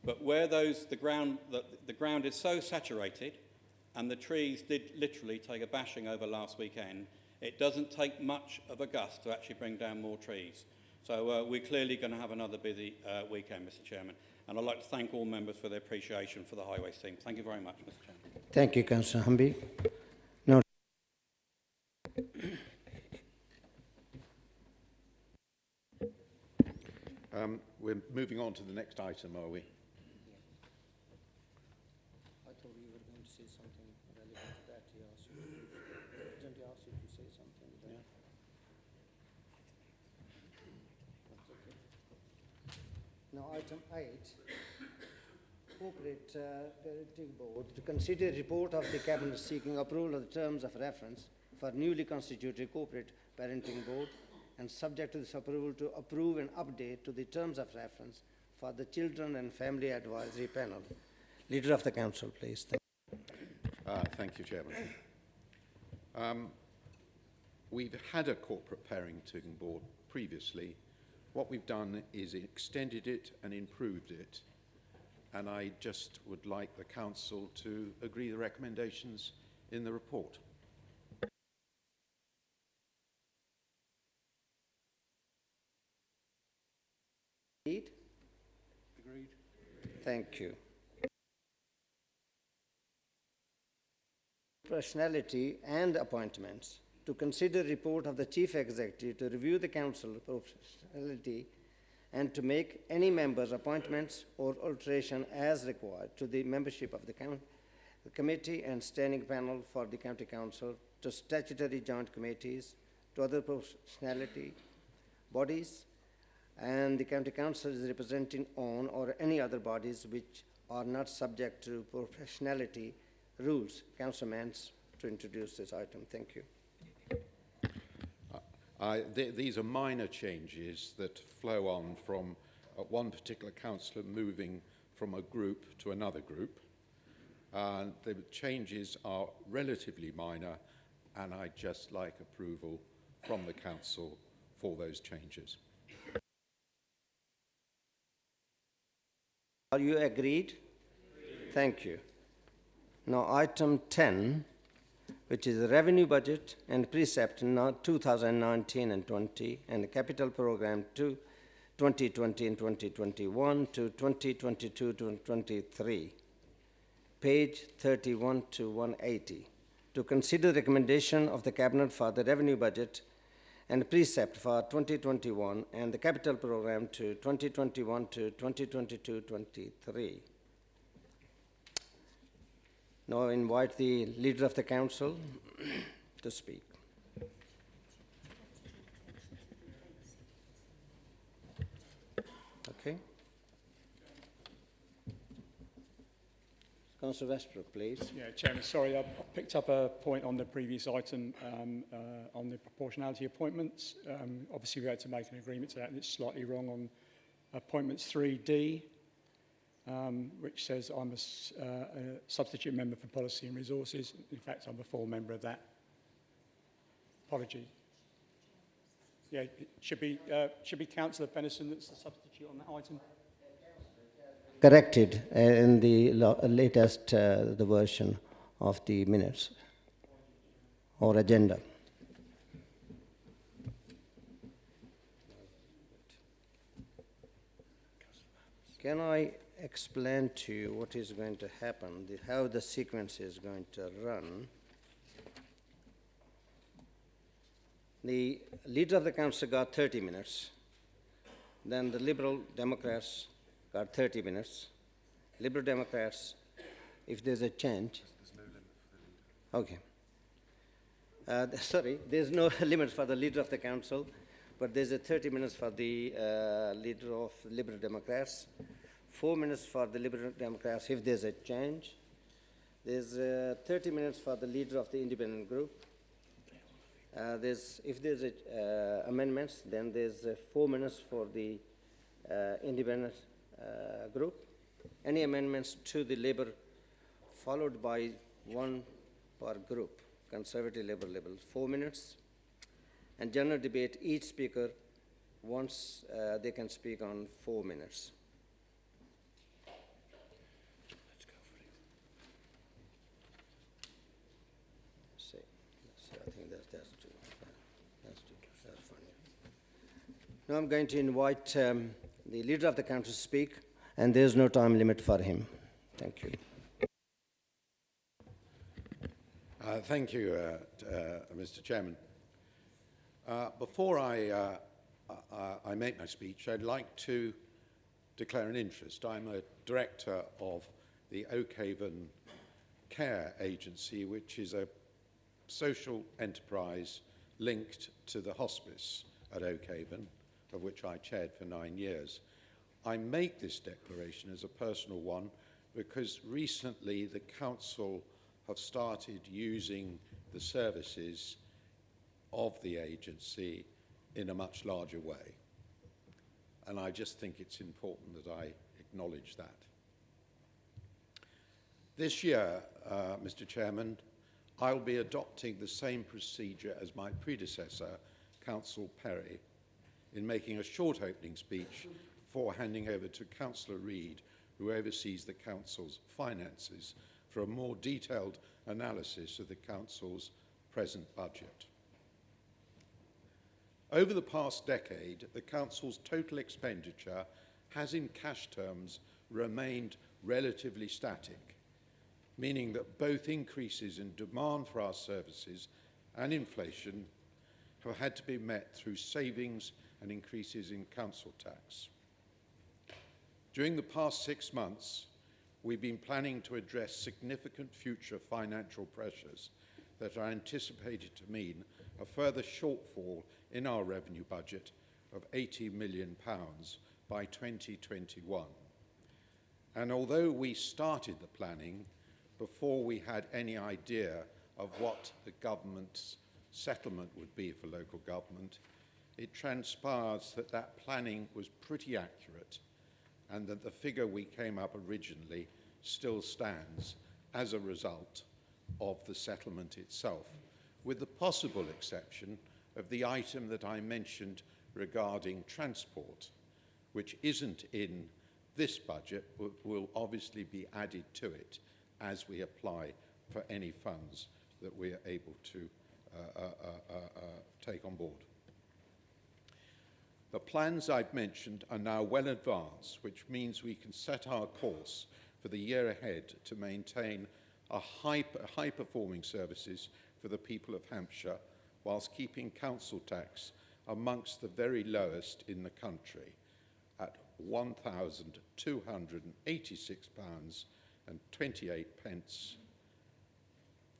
But where the ground is so saturated, and the trees did literally take a bashing over last weekend, it doesn't take much of a gust to actually bring down more trees. So we're clearly going to have another busy weekend, Mr. Chairman. And I'd like to thank all members for their appreciation for the highways team. Thank you very much, Mr. Chairman. Thank you, Councillor Humby. Now, we're moving on to the next item, are we? I thought you were going to say something relevant to that. He asked you. Didn't he ask you to say something? Yeah. That's okay. Now, item 8, Corporate Parenting Board to consider report of the Cabinet seeking approval of the terms of reference for newly constituted Corporate Parenting Board and subject to this approval to approve and update to the terms of reference for the Children and Family Advisory Panel. Leader of the Council, please. Thank you, Chairman. We've had a corporate parenting board previously. What we've done is extended it and improved it. And I just would like the Council to agree the recommendations in the report. Agreed? Agreed. Thank you. Personality and appointments. To consider report of the Chief Executive to review the Council personality and to make any members' appointments or alteration as required to the membership of the committee and standing panel for the County Council, to statutory joint committees, to other personality bodies, and the County Council is representing on or any other bodies which are not subject to professionality rules. Councillor Mance to introduce this item. Thank you. These are minor changes that flow on from one particular councillor moving from a group to another group. The changes are relatively minor, and I'd just like approval from the council for those changes. Are you agreed? Thank you. Now, item 10, which is the revenue budget and precept 2019 and 20, and the capital program 2020 and 2021 to 2022 to 23, page 31 to 180, to consider recommendation of the Cabinet for the revenue budget and precept for 2021 and the capital program to 2021 to 2022-23. Now I invite the Leader of the Council to speak. Okay. Councillor Westbrook, please. Yeah, Chairman, sorry, I picked up a point on the previous item on the proportionality appointments. Obviously, we had to make an agreement to that, and it's slightly wrong on appointments 3D, which says I'm a substitute member for policy and resources. In fact, I'm a full member of that. Apologies. Yeah, it should be Councillor Benison that's the substitute on that item. Corrected in the latest the version of the minutes or agenda. Can I explain to you what is going to happen, how the sequence is going to run? The Leader of the Council got 30 minutes. Then the Liberal Democrats got 30 minutes. Liberal Democrats, if there's a change. There's no limit for the leader. Okay. Sorry, there's no limit for the Leader of the Council, but there's a 30 minutes for the Leader of Liberal Democrats, 4 minutes for the Liberal Democrats if there's a change. There's 30 minutes for the Leader of the Independent Group. If there's amendments, then there's 4 minutes for the Independent group. Any amendments to the Labour, followed by one per group, Conservative, Labour, Liberal, 4 minutes. And general debate, each speaker, once they can speak on 4 minutes. Let's go for it. I think that's two. That's fine. Now I'm going to invite the Leader of the Council to speak, and there's no time limit for him. Thank you. Thank you, Mr. Chairman. Before I make my speech, I'd like to declare an interest. I'm a director of the Oakhaven Care Agency, which is a social enterprise linked to the hospice at Oakhaven, of which I chaired for 9 years. I make this declaration as a personal one because recently the Council have started using the services of the agency in a much larger way. And I just think it's important that I acknowledge that. This year, Mr. Chairman, I'll be adopting the same procedure as my predecessor, Councillor Perry, in making a short opening speech before handing over to Councillor Reid, who oversees the Council's finances, for a more detailed analysis of the Council's present budget. Over the past decade, the Council's total expenditure has in cash terms remained relatively static, meaning that both increases in demand for our services and inflation have had to be met through savings and increases in council tax. During the past 6 months, we've been planning to address significant future financial pressures that are anticipated to mean a further shortfall in our revenue budget of £80 million by 2021. And although we started the planning before we had any idea of what the government's settlement would be for local government, it transpires that that planning was pretty accurate and that the figure we came up originally still stands as a result of the settlement itself, with the possible exception of the item that I mentioned regarding transport, which isn't in this budget, but will obviously be added to it as we apply for any funds that we are able to take on board. The plans I've mentioned are now well advanced, which means we can set our course for the year ahead to maintain a high-performing services for the people of Hampshire, whilst keeping council tax amongst the very lowest in the country at £1,286.28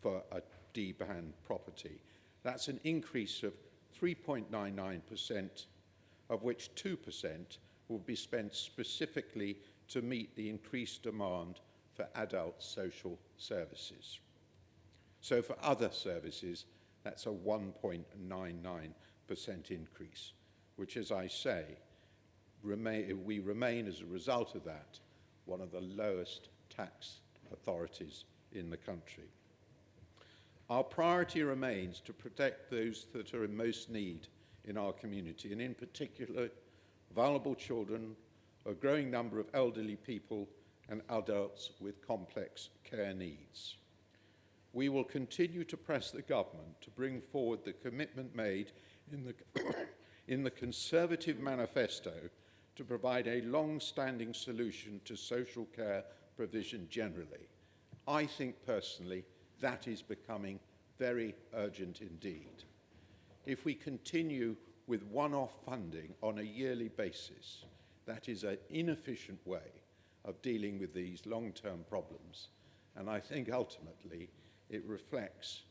for a D-band property. That's an increase of 3.99%, of which 2% will be spent specifically to meet the increased demand for adult social services. So for other services, that's a 1.99% increase, which, as I say, we remain, as a result of that, one of the lowest tax authorities in the country. Our priority remains to protect those that are in most need in our community, and in particular, vulnerable children, a growing number of elderly people, and adults with complex care needs. We will continue to press the government to bring forward the commitment made in the Conservative manifesto to provide a long-standing solution to social care provision generally. I think personally that is becoming very urgent indeed. If we continue with one-off funding on a yearly basis, that is an inefficient way of dealing with these long-term problems. And I think ultimately it reflects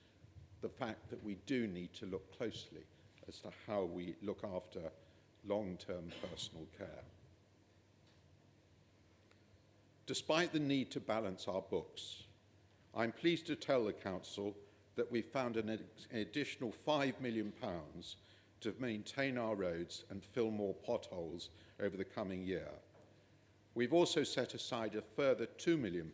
the fact that we do need to look closely as to how we look after long-term personal care. Despite the need to balance our books, I'm pleased to tell the Council that we found an additional £5 million to maintain our roads and fill more potholes over the coming year. We've also set aside a further £2 million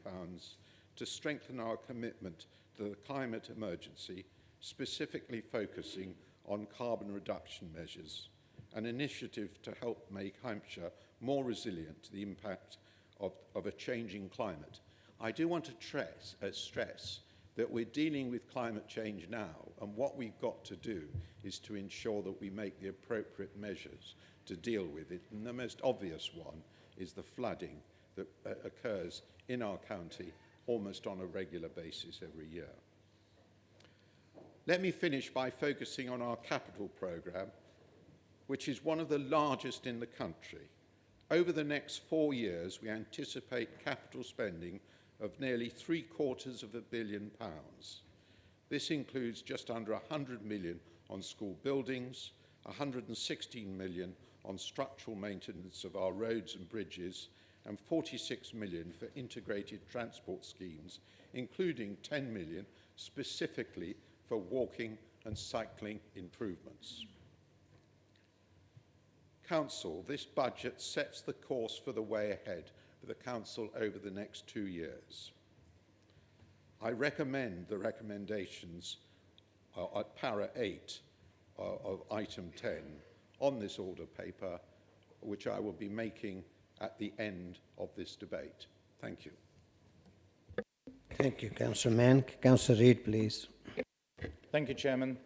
to strengthen our commitment to the climate emergency, specifically focusing on carbon reduction measures, an initiative to help make Hampshire more resilient to the impact of a changing climate. I do want to stress that we're dealing with climate change now, and what we've got to do is to ensure that we make the appropriate measures to deal with it. And the most obvious one is the flooding that occurs in our county almost on a regular basis every year. Let me finish by focusing on our capital programme, which is one of the largest in the country. Over the next 4 years, we anticipate capital spending of nearly £750 million. This includes just under £100 million on school buildings, £116 million on structural maintenance of our roads and bridges, and 46 million for integrated transport schemes, including 10 million specifically for walking and cycling improvements. Council, this budget sets the course for the way ahead for the Council over the next 2 years. I recommend the recommendations at para 8 of item 10 on this order paper, which I will be making at the end of this debate. Thank you. Thank you, Councillor Mann. Councillor Reid, please. Thank you, Chairman.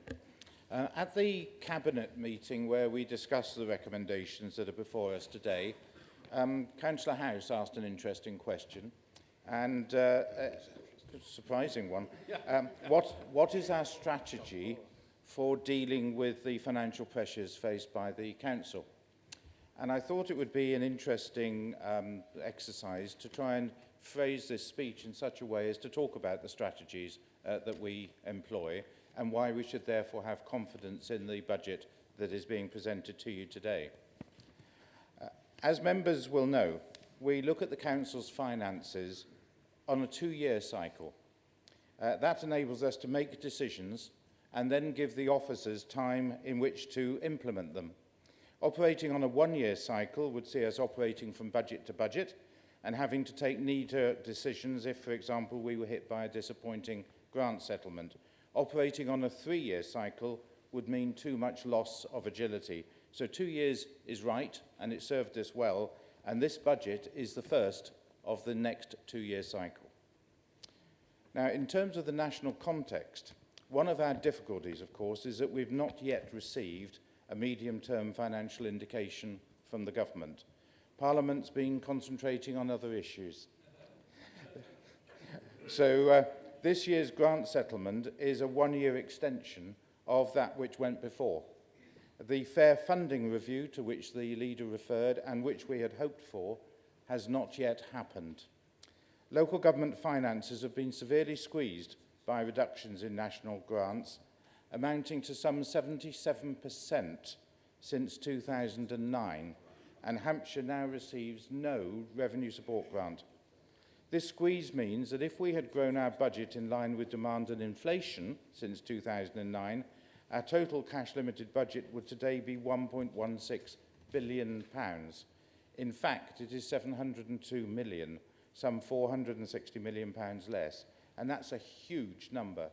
At the Cabinet meeting where we discussed the recommendations that are before us today, Councillor House asked an interesting question, and a surprising one. What is our strategy for dealing with the financial pressures faced by the Council? And I thought it would be an interesting exercise to try and phrase this speech in such a way as to talk about the strategies that we employ and why we should therefore have confidence in the budget that is being presented to you today. As members will know, we look at the Council's finances on a 2-year cycle. That enables us to make decisions and then give the officers time in which to implement them. Operating on a 1-year cycle would see us operating from budget to budget and having to take knee-jerk decisions if, for example, we were hit by a disappointing grant settlement. Operating on a 3-year cycle would mean too much loss of agility. So 2 years is right, and it served us well, and this budget is the first of the next 2-year cycle. Now, in terms of the national context, one of our difficulties, of course, is that we've not yet received a medium-term financial indication from the government. Parliament's been concentrating on other issues. So this year's grant settlement is a 1-year extension of that which went before. The fair funding review to which the leader referred and which we had hoped for has not yet happened. Local government finances have been severely squeezed by reductions in national grants, amounting to some 77% since 2009, and Hampshire now receives no revenue support grant. This squeeze means that if we had grown our budget in line with demand and inflation since 2009, our total cash limited budget would today be £1.16 billion. In fact, it is 702 million, some £460 million less, and that's a huge number.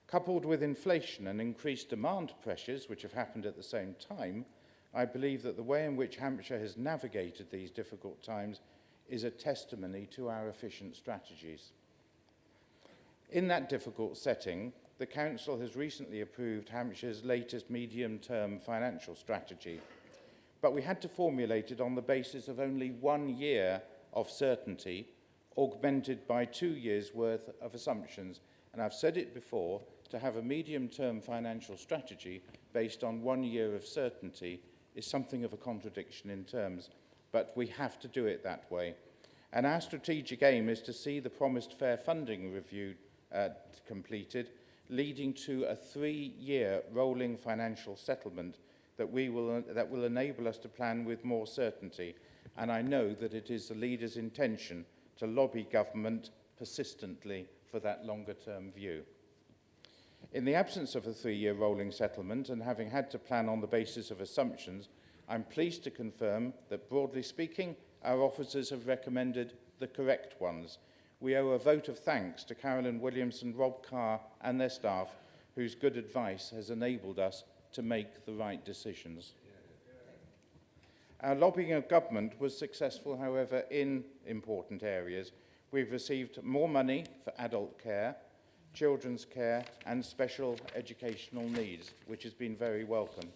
Coupled with inflation and increased demand pressures, which have happened at the same time, I believe that the way in which Hampshire has navigated these difficult times is a testimony to our efficient strategies. In that difficult setting, the Council has recently approved Hampshire's latest medium-term financial strategy, but we had to formulate it on the basis of only 1 year of certainty, augmented by 2 years' worth of assumptions. And I've said it before, to have a medium-term financial strategy based on 1 year of certainty is something of a contradiction in terms, but we have to do it that way. And our strategic aim is to see the promised fair funding review completed, leading to a 3-year rolling financial settlement that will enable us to plan with more certainty. And I know that it is the leader's intention to lobby government persistently for that longer-term view. In the absence of a 3-year rolling settlement and having had to plan on the basis of assumptions, I'm pleased to confirm that, broadly speaking, our officers have recommended the correct ones. We owe a vote of thanks to Carolyn Williamson, Rob Carr and their staff, whose good advice has enabled us to make the right decisions. Our lobbying of government was successful, however, in important areas. We've received more money for adult care, children's care and special educational needs, which has been very welcome.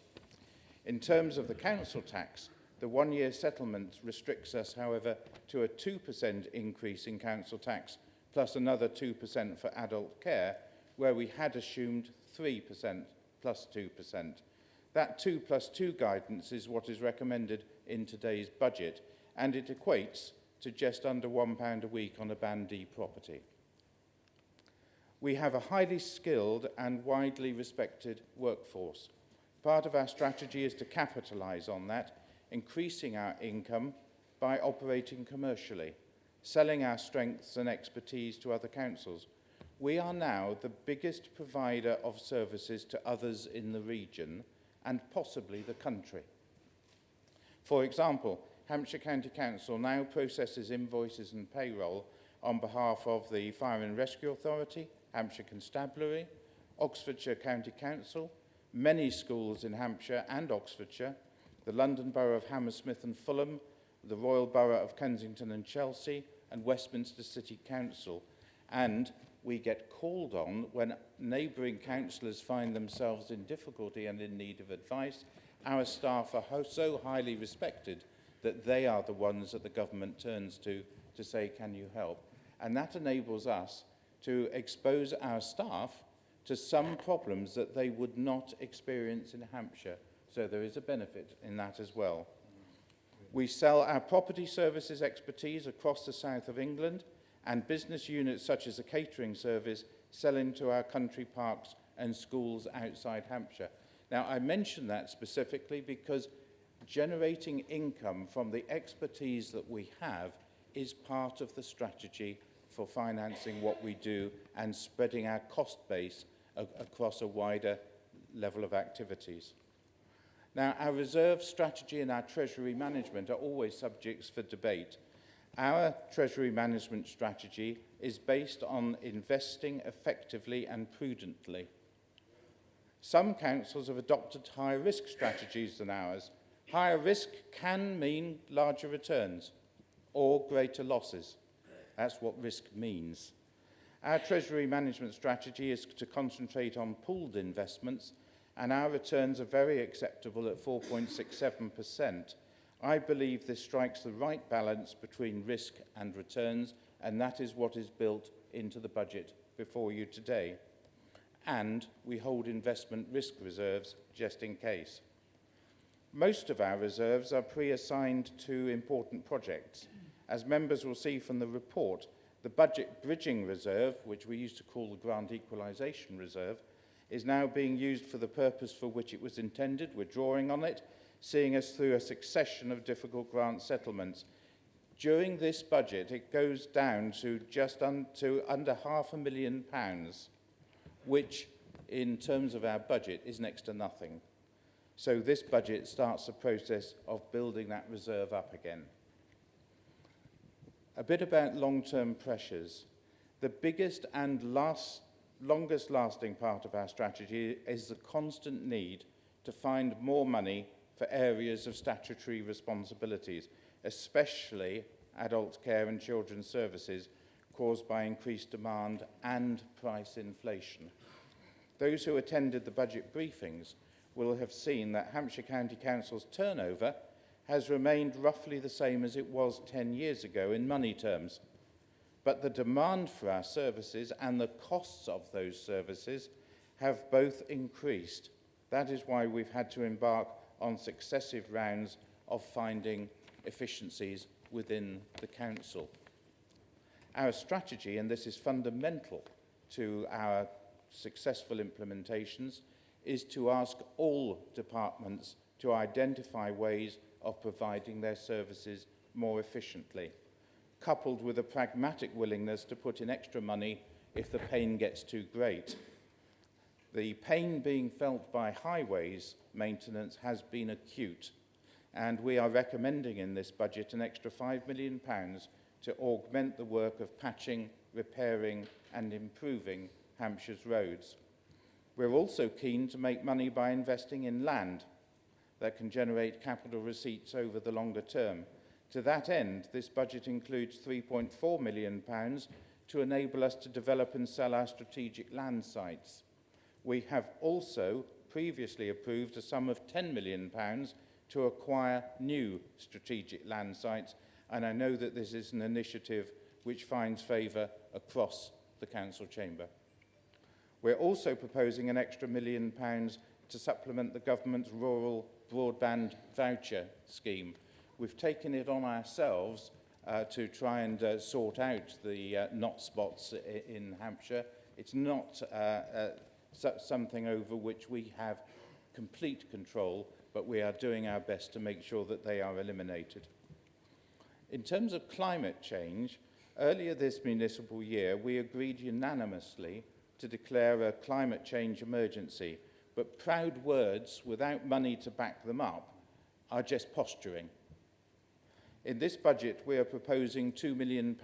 In terms of the council tax, the 1-year settlement restricts us, however, to a 2% increase in council tax, plus another 2% for adult care, where we had assumed 3% plus 2%. That 2 plus 2 guidance is what is recommended in today's budget, and it equates to just under £1 a week on a Band D property. We have a highly skilled and widely respected workforce. Part of our strategy is to capitalise on that, increasing our income by operating commercially, selling our strengths and expertise to other councils. We are now the biggest provider of services to others in the region and possibly the country. For example, Hampshire County Council now processes invoices and payroll on behalf of the Fire and Rescue Authority, Hampshire Constabulary, Oxfordshire County Council, many schools in Hampshire and Oxfordshire, the London Borough of Hammersmith and Fulham, the Royal Borough of Kensington and Chelsea, and Westminster City Council. And we get called on when neighbouring councillors find themselves in difficulty and in need of advice. Our staff are so highly respected that they are the ones that the government turns to say, can you help? And that enables us to expose our staff to some problems that they would not experience in Hampshire. So there is a benefit in that as well. We sell our property services expertise across the south of England, and business units such as a catering service selling to our country parks and schools outside Hampshire. Now, I mention that specifically because generating income from the expertise that we have is part of the strategy for financing what we do and spreading our cost base across a wider level of activities. Now, our reserve strategy and our treasury management are always subjects for debate. Our treasury management strategy is based on investing effectively and prudently. Some councils have adopted higher risk strategies than ours. Higher risk can mean larger returns or greater losses. That's what risk means. Our treasury management strategy is to concentrate on pooled investments, and our returns are very acceptable at 4.67%. I believe this strikes the right balance between risk and returns, and that is what is built into the budget before you today. And we hold investment risk reserves just in case. Most of our reserves are pre-assigned to important projects. As members will see from the report, the budget bridging reserve, which we used to call the grant equalisation reserve, is now being used for the purpose for which it was intended. We're drawing on it, seeing us through a succession of difficult grant settlements. During this budget, it goes down to just under £500,000, which in terms of our budget is next to nothing. So this budget starts the process of building that reserve up again. A bit about long-term pressures. The biggest and longest lasting part of our strategy is the constant need to find more money for areas of statutory responsibilities, especially adult care and children's services caused by increased demand and price inflation. Those who attended the budget briefings will have seen that Hampshire County Council's turnover has remained roughly the same as it was 10 years ago in money terms. But the demand for our services and the costs of those services have both increased. That is why we've had to embark on successive rounds of finding efficiencies within the council. Our strategy, and this is fundamental to our successful implementations, is to ask all departments to identify ways of providing their services more efficiently, coupled with a pragmatic willingness to put in extra money if the pain gets too great. The pain being felt by highways maintenance has been acute, and we are recommending in this budget an extra £5 million to augment the work of patching, repairing and improving Hampshire's roads. We're also keen to make money by investing in land that can generate capital receipts over the longer term. To that end, this budget includes £3.4 million to enable us to develop and sell our strategic land sites. We have also previously approved a sum of £10 million to acquire new strategic land sites, and I know that this is an initiative which finds favour across the council chamber. We're also proposing an extra £1 million to supplement the government's rural broadband voucher scheme. We've taken it on ourselves to try and sort out the not spots in Hampshire. It's not something over which we have complete control, but we are doing our best to make sure that they are eliminated. In terms of climate change, earlier this municipal year, we agreed unanimously to declare a climate change emergency, but proud words without money to back them up are just posturing. In this budget, we are proposing £2 million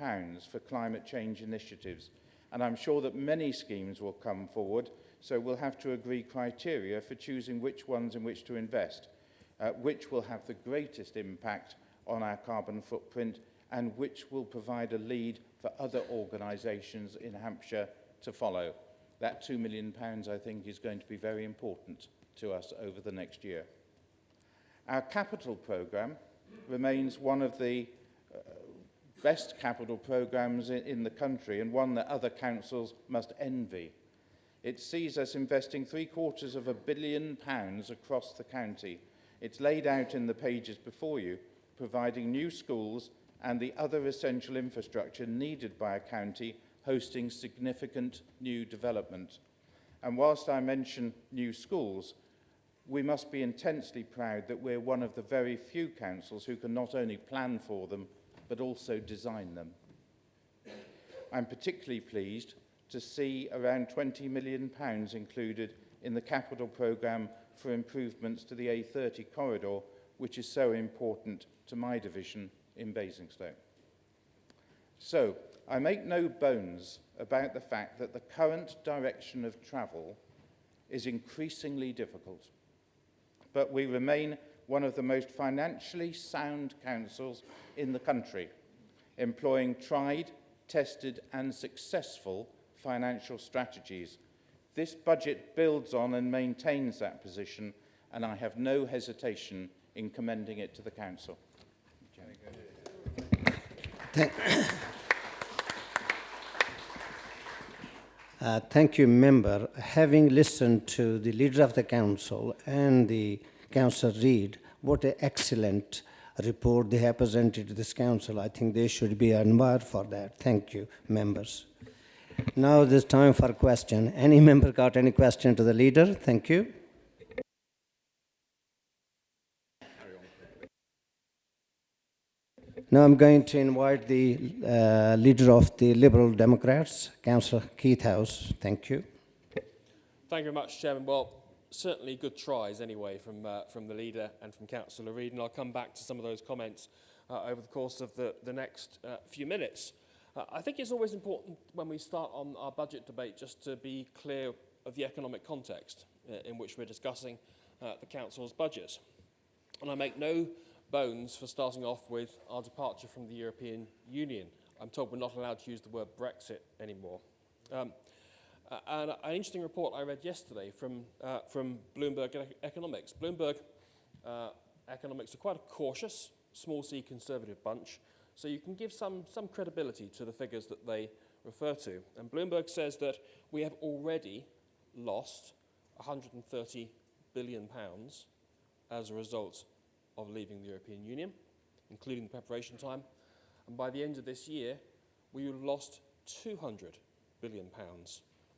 for climate change initiatives, and I'm sure that many schemes will come forward, so we'll have to agree criteria for choosing which ones in which to invest, which will have the greatest impact on our carbon footprint, and which will provide a lead for other organisations in Hampshire to follow. That £2 million, I think, is going to be very important to us over the next year. Our capital programme remains one of the best capital programmes in the country, and one that other councils must envy. It sees us investing £750 million across the county. It's laid out in the pages before you, providing new schools and the other essential infrastructure needed by a county hosting significant new development. And whilst I mention new schools, we must be intensely proud that we're one of the very few councils who can not only plan for them, but also design them. I'm particularly pleased to see around £20 million included in the capital programme for improvements to the A30 corridor, which is so important to my division in Basingstoke. So, I make no bones about the fact that the current direction of travel is increasingly difficult, but we remain one of the most financially sound councils in the country, employing tried, tested and successful financial strategies. This budget builds on and maintains that position, and I have no hesitation in commending it to the council. Thank you, Member. Having listened to the Leader of the Council and the Councillor Reid, what an excellent report they have presented to this Council. I think they should be admired for that. Thank you, members. Now there's time for a question. Any member got any question to the Leader? Thank you. Now I'm going to invite the Leader of the Liberal Democrats, Councillor Keith House. Thank you. Thank you very much, Chairman. Well, certainly good tries anyway from the Leader and from Councillor Reid, and I'll come back to some of those comments over the course of the next few minutes. I think it's always important when we start on our budget debate just to be clear of the economic context in which we're discussing the Council's budget. And I make no bones for starting off with our departure from the European Union. I'm told we're not allowed to use the word Brexit anymore. And an interesting report I read yesterday from Bloomberg Economics. Bloomberg Economics are quite a cautious, small c conservative bunch, so you can give some credibility to the figures that they refer to. And Bloomberg says that we have already lost £130 billion as a result of leaving the European Union, including the preparation time. And by the end of this year, we will have lost £200 billion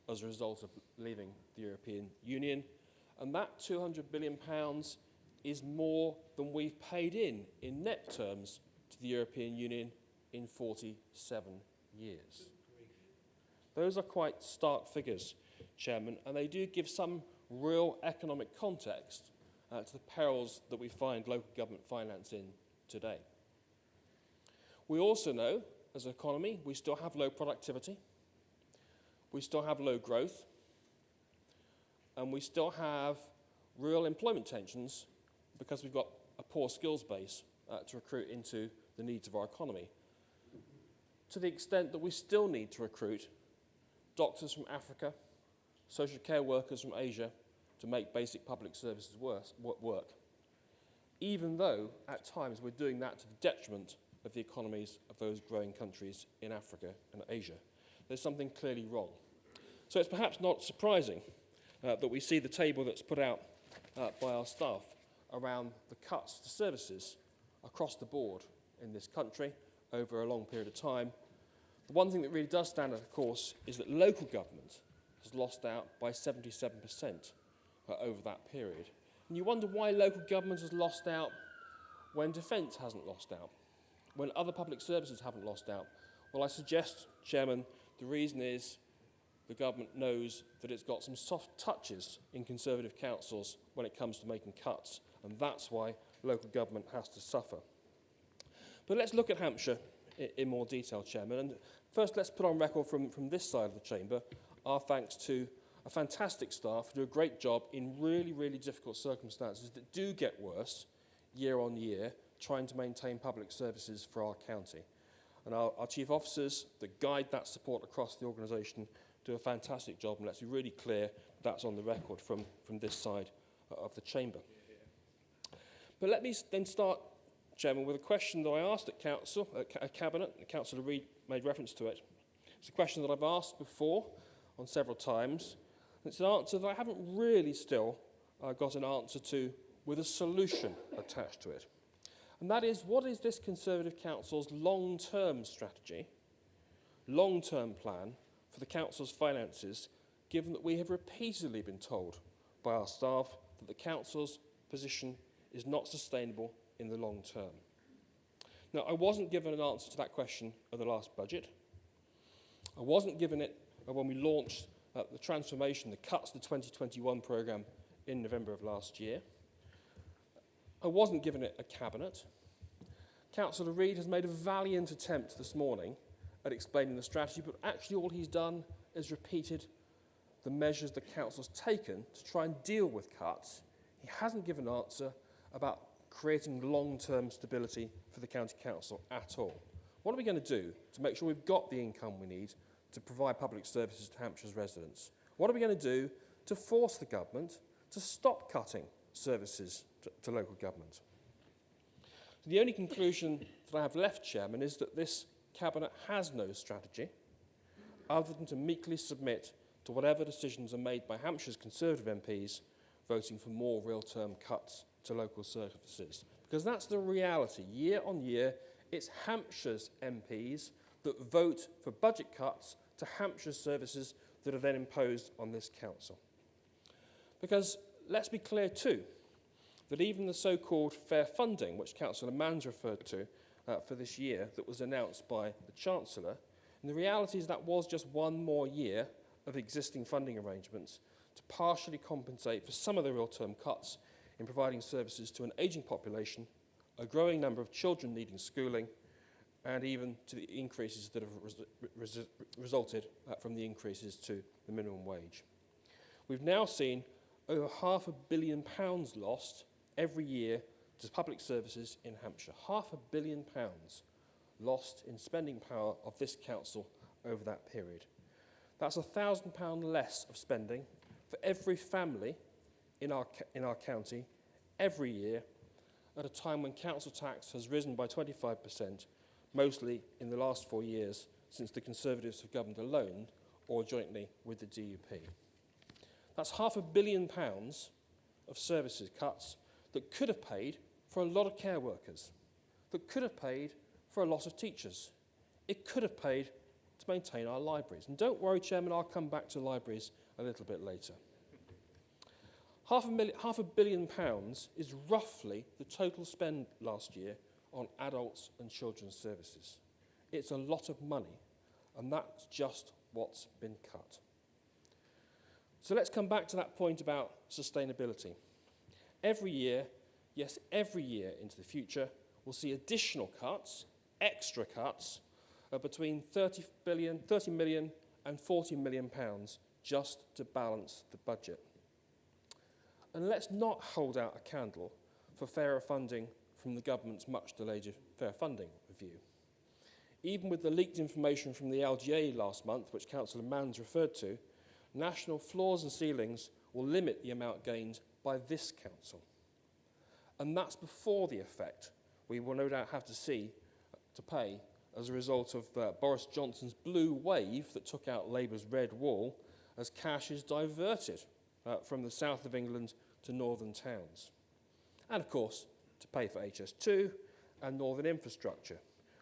as a result of leaving the European Union. And that £200 billion is more than we've paid in net terms to the European Union in 47 years. Those are quite stark figures, Chairman, and they do give some real economic context to the perils that we find local government finance in today. We also know, as an economy, we still have low productivity, we still have low growth, and we still have real employment tensions because we've got a poor skills base to recruit into the needs of our economy. To the extent that we still need to recruit doctors from Africa, social care workers from Asia, to make basic public services work, even though at times we're doing that to the detriment of the economies of those growing countries in Africa and Asia. There's something clearly wrong. So it's perhaps not surprising that we see the table that's put out by our staff around the cuts to services across the board in this country over a long period of time. The one thing that really does stand out, of course, is that local government has lost out by 77% over that period. And you wonder why local government has lost out when defence hasn't lost out, when other public services haven't lost out. Well, I suggest, Chairman, the reason is the government knows that it's got some soft touches in Conservative councils when it comes to making cuts, and that's why local government has to suffer. But let's look at Hampshire in more detail, Chairman. And first, let's put on record from this side of the chamber our thanks to a fantastic staff who do a great job in really, really difficult circumstances that do get worse year on year, trying to maintain public services for our county. And our chief officers that guide that support across the organisation do a fantastic job, and let's be really clear that's on the record from this side of the chamber. But let me then start, Chairman, with a question that I asked at Council, at Cabinet, and Councillor Reid made reference to it. It's a question that I've asked before on several times, and it's an answer that I haven't really still got an answer to with a solution attached to it. And that is, what is this Conservative Council's long-term strategy, long-term plan for the Council's finances, given that we have repeatedly been told by our staff that the Council's position is not sustainable in the long term? Now, I wasn't given an answer to that question at the last budget. I wasn't given it when we launched the transformation, the cuts to the 2021 programme in November of last year. I wasn't given it a cabinet. Councillor Reid has made a valiant attempt this morning at explaining the strategy, but actually all he's done is repeated the measures the council's taken to try and deal with cuts. He hasn't given an answer about creating long-term stability for the county council at all. What are we going to do to make sure we've got the income we need to provide public services to Hampshire's residents? What are we going to do to force the government to stop cutting services to local government? So the only conclusion that I have left, Chairman, is that this Cabinet has no strategy other than to meekly submit to whatever decisions are made by Hampshire's Conservative MPs voting for more real-term cuts to local services. Because that's the reality. Year on year, it's Hampshire's MPs that vote for budget cuts to Hampshire's services that are then imposed on this council. Because let's be clear too, that even the so-called fair funding, which Councillor Manns referred to for this year, that was announced by the Chancellor, and the reality is that was just one more year of existing funding arrangements to partially compensate for some of the real-term cuts in providing services to an ageing population, a growing number of children needing schooling, and even to the increases that have resulted from the increases to the minimum wage. We've now seen over £500 million lost every year to public services in Hampshire. £500 million lost in spending power of this council over that period. That's £1,000 less of spending for every family in our county every year at a time when council tax has risen by 25%, mostly in the last 4 years since the Conservatives have governed alone or jointly with the DUP. That's £500 million of services cuts that could have paid for a lot of care workers, that could have paid for a lot of teachers. It could have paid to maintain our libraries. And don't worry, Chairman, I'll come back to libraries a little bit later. £500 million is roughly the total spend last year on adults and children's services. It's a lot of money, and that's just what's been cut. So let's come back to that point about sustainability. Every year, yes, every year into the future, we'll see additional cuts, extra cuts, of between 30 million and £40 million just to balance the budget. And let's not hold out a candle for fairer funding from the government's much-delayed fair funding review. Even with the leaked information from the LGA last month, which Councillor Manns referred to, national floors and ceilings will limit the amount gained by this council. And that's before the effect we will no doubt have to pay as a result of Boris Johnson's blue wave that took out Labour's red wall as cash is diverted from the south of England to northern towns. And of course, to pay for HS2 and northern infrastructure,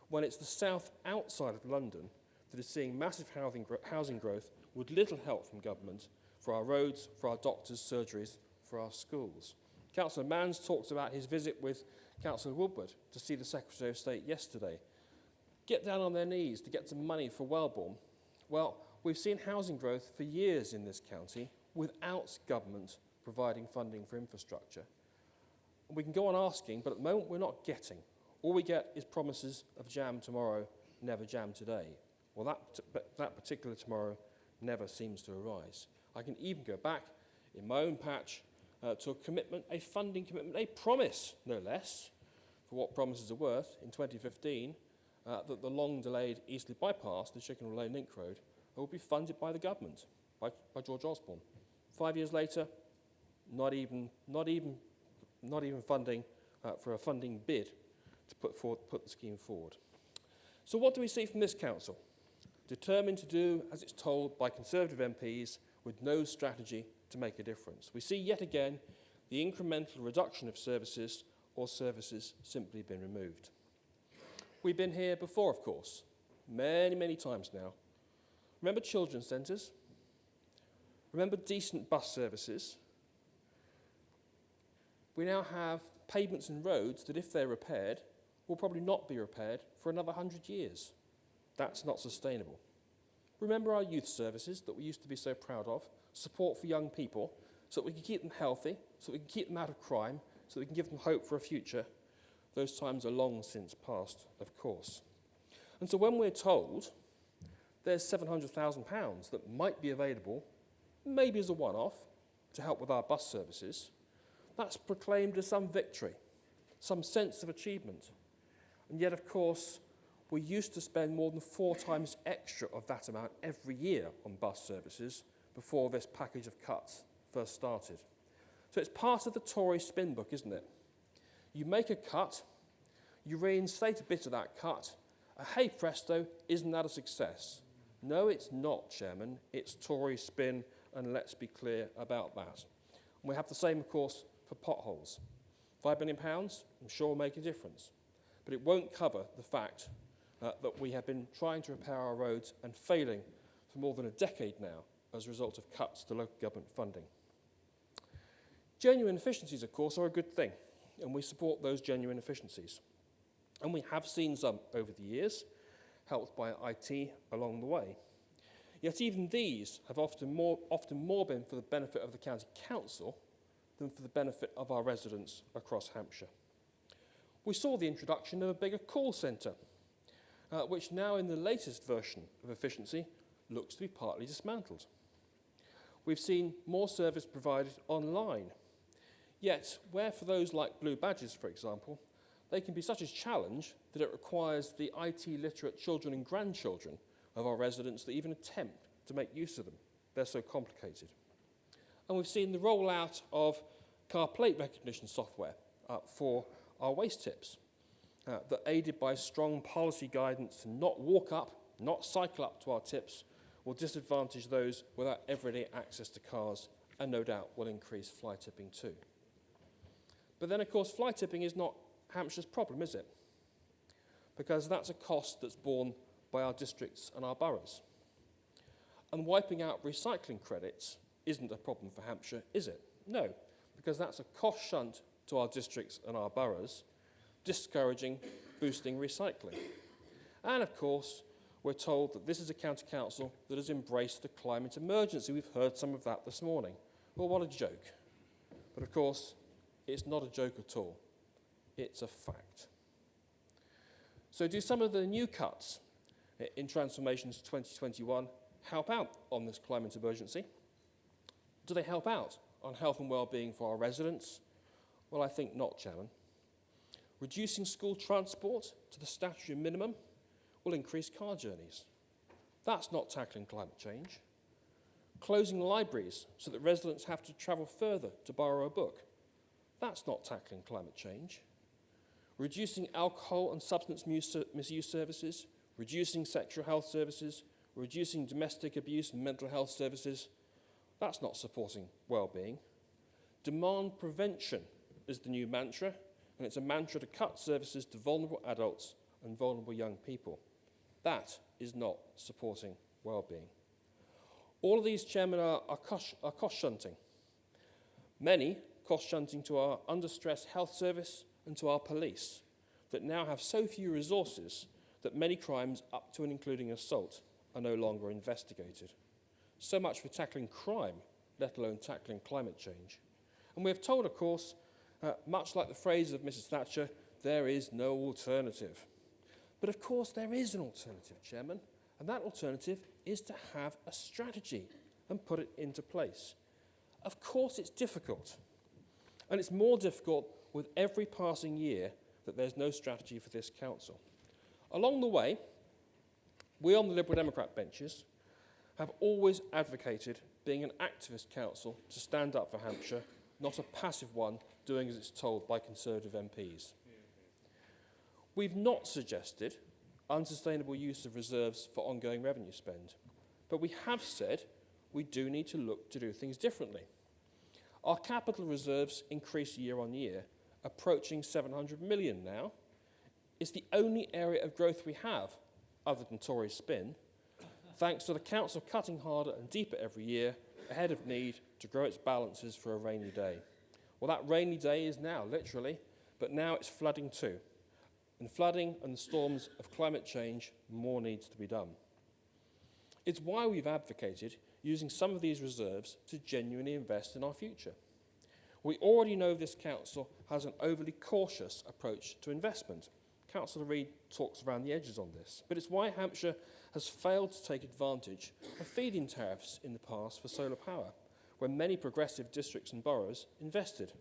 when it's the south outside of London that is seeing massive housing growth with little help from government for our roads, for our doctors' surgeries, for our schools. Councillor Manns talked about his visit with Councillor Woodward to see the Secretary of State yesterday. Get down on their knees to get some money for Wellbourne. Well, we've seen housing growth for years in this county without government providing funding for infrastructure. We can go on asking, but at the moment we're not getting. All we get is promises of jam tomorrow, never jam today. Well, that particular tomorrow never seems to arise. I can even go back in my own patch to a commitment, a funding commitment, a promise, no less, for what promises are worth in 2015, that the long-delayed Eastleigh bypass, the Chickenham Lane Link Road, will be funded by the government, by George Osborne. 5 years later, not even funding for a funding bid to put the scheme forward. So what do we see from this council? Determined to do as it's told by Conservative MPs with no strategy to make a difference. We see yet again the incremental reduction of services or services simply been removed. We've been here before, of course, many, many times now. Remember children's centres? Remember decent bus services? We now have pavements and roads that, if they're repaired, will probably not be repaired for another 100 years. That's not sustainable. Remember our youth services that we used to be so proud of, support for young people, so that we can keep them healthy, so that we can keep them out of crime, so that we can give them hope for a future. Those times are long since past, of course. And so when we're told there's £700,000 that might be available, maybe as a one-off, to help with our bus services, that's proclaimed as some victory, some sense of achievement. And yet, of course, we used to spend more than 4 times extra of that amount every year on bus services before this package of cuts first started. So it's part of the Tory spin book, isn't it? You make a cut, you reinstate a bit of that cut, and hey presto, isn't that a success? No, it's not, Chairman. It's Tory spin, and let's be clear about that. And we have the same, of course, for potholes. £5 million, I'm sure, will make a difference. But it won't cover the fact that we have been trying to repair our roads and failing for more than a decade now as a result of cuts to local government funding. Genuine efficiencies, of course, are a good thing, and we support those genuine efficiencies. And we have seen some over the years, helped by IT along the way. Yet even these have often more been for the benefit of the county council than for the benefit of our residents across Hampshire. We saw the introduction of a bigger call centre, which now in the latest version of efficiency looks to be partly dismantled. We've seen more service provided online, yet where for those like blue badges, for example, they can be such a challenge that it requires the IT literate children and grandchildren of our residents to even attempt to make use of them. They're so complicated. And we've seen the rollout of car plate recognition software for our waste tips, that aided by strong policy guidance to not walk up, not cycle up to our tips, will disadvantage those without everyday access to cars, and no doubt will increase fly tipping too. But then, of course, fly tipping is not Hampshire's problem, is it? Because that's a cost that's borne by our districts and our boroughs. And wiping out recycling credits isn't a problem for Hampshire, is it? No, because that's a cost shunt to our districts and our boroughs, discouraging boosting recycling. And of course, we're told that this is a county council that has embraced the climate emergency. We've heard some of that this morning. Well, what a joke. But of course, it's not a joke at all. It's a fact. So do some of the new cuts in Transformations 2021 help out on this climate emergency? Do they help out on health and well-being for our residents? Well, I think not, Chairman. Reducing school transport to the statutory minimum will increase car journeys. That's not tackling climate change. Closing libraries so that residents have to travel further to borrow a book. That's not tackling climate change. Reducing alcohol and substance misuse services, reducing sexual health services, reducing domestic abuse and mental health services, that's not supporting well-being. Demand prevention is the new mantra, and it's a mantra to cut services to vulnerable adults and vulnerable young people. That is not supporting well-being. All of these, Chairman, are cost shunting. Many cost shunting to our under-stressed health service and to our police that now have so few resources that many crimes up to and including assault are no longer investigated. So much for tackling crime, let alone tackling climate change. And we have told, of course, much like the phrase of Mrs. Thatcher, there is no alternative. But of course there is an alternative, Chairman, and that alternative is to have a strategy and put it into place. Of course it's difficult, and it's more difficult with every passing year that there's no strategy for this council. Along the way, we on the Liberal Democrat benches have always advocated being an activist council to stand up for Hampshire, not a passive one doing as it's told by Conservative MPs. We've not suggested unsustainable use of reserves for ongoing revenue spend, but we have said we do need to look to do things differently. Our capital reserves increase year on year, approaching 700 million now. It's the only area of growth we have, other than Tory spin, thanks to the council cutting harder and deeper every year, ahead of need to grow its balances for a rainy day. Well, that rainy day is now, literally, but now it's flooding too. And flooding and the storms of climate change, more needs to be done. It's why we've advocated using some of these reserves to genuinely invest in our future. We already know this council has an overly cautious approach to investment. Councillor Reid talks around the edges on this, but it's why Hampshire has failed to take advantage of feed-in tariffs in the past for solar power, when many progressive districts and boroughs invested.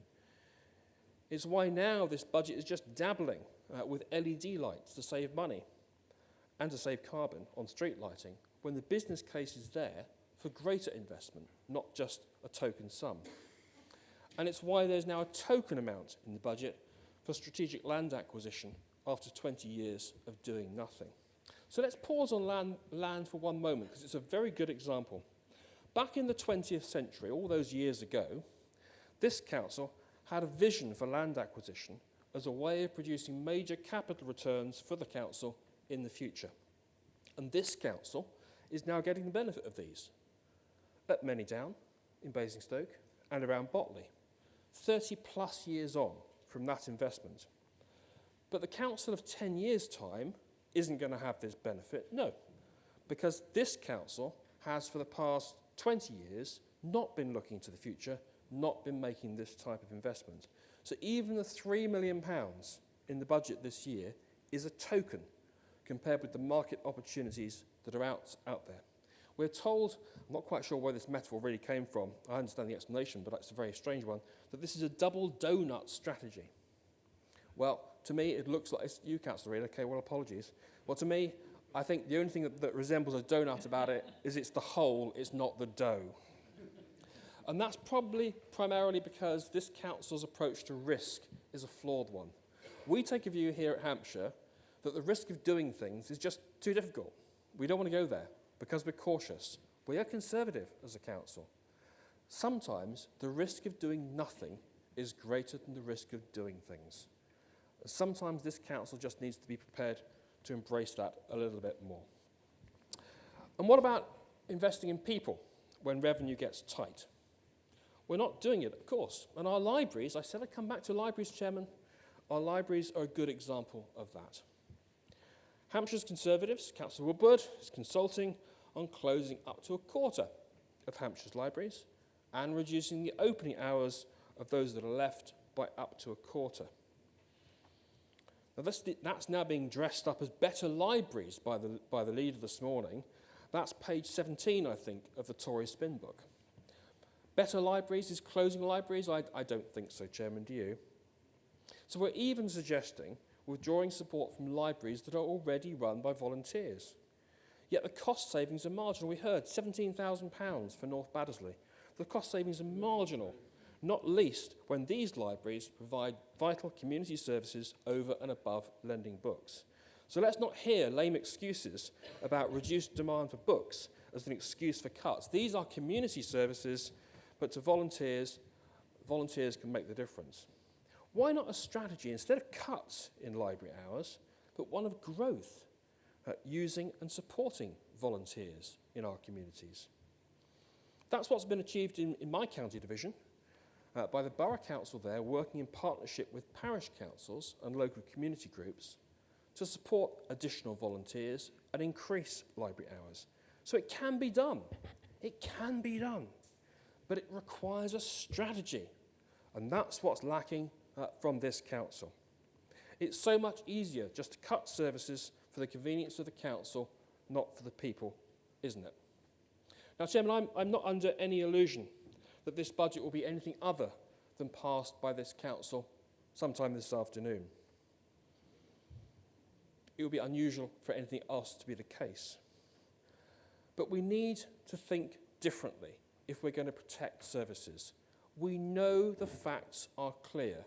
It's why now this budget is just dabbling with LED lights to save money and to save carbon on street lighting, when the business case is there for greater investment, not just a token sum. And it's why there's now a token amount in the budget for strategic land acquisition after 20 years of doing nothing. So let's pause on land for one moment, because it's a very good example. Back in the 20th century, all those years ago, this council had a vision for land acquisition as a way of producing major capital returns for the council in the future. And this council is now getting the benefit of these. At Manydown, in Basingstoke, and around Botley, 30 plus years on from that investment. But the council of 10 years' time isn't going to have this benefit, no, because this council has for the past 20 years not been looking to the future, not been making this type of investment. So even the £3 million in the budget this year is a token compared with the market opportunities that are out there. We're told, I'm not quite sure where this metaphor really came from, I understand the explanation, but it's a very strange one, that this is a double donut strategy. Well, to me, it looks like, it's you, Councillor Reid, okay, well, apologies. Well, to me, I think the only thing that resembles a donut about it is it's the hole, it's not the dough. And that's probably primarily because this council's approach to risk is a flawed one. We take a view here at Hampshire that the risk of doing things is just too difficult. We don't want to go there because we're cautious. We are conservative as a council. Sometimes the risk of doing nothing is greater than the risk of doing things. Sometimes this council just needs to be prepared to embrace that a little bit more. And what about investing in people when revenue gets tight? We're not doing it, of course. And our libraries, I said I'd come back to libraries, Chairman, our libraries are a good example of that. Hampshire's Conservatives, Councillor Woodward, is consulting on closing up to a quarter of Hampshire's libraries and reducing the opening hours of those that are left by up to a quarter. Now that's now being dressed up as better libraries by the leader this morning. That's page 17, I think, of the Tory spin book. Better libraries is closing libraries? I don't think so, Chairman, do you? So we're even suggesting withdrawing support from libraries that are already run by volunteers. Yet the cost savings are marginal. We heard £17,000 for North Baddesley. The cost savings are marginal, not least when these libraries provide vital community services over and above lending books. So let's not hear lame excuses about reduced demand for books as an excuse for cuts. These are community services, but to volunteers can make the difference. Why not a strategy, instead of cuts in library hours, but one of growth, using and supporting volunteers in our communities? That's what's been achieved in my county division. by the Borough Council there, working in partnership with parish councils and local community groups to support additional volunteers and increase library hours. So it can be done. It can be done. But it requires a strategy. And that's what's lacking from this council. It's so much easier just to cut services for the convenience of the council, not for the people, isn't it? Now, Chairman, I'm not under any illusion that this budget will be anything other than passed by this council sometime this afternoon. It would be unusual for anything else to be the case. But we need to think differently if we're going to protect services. We know the facts are clear.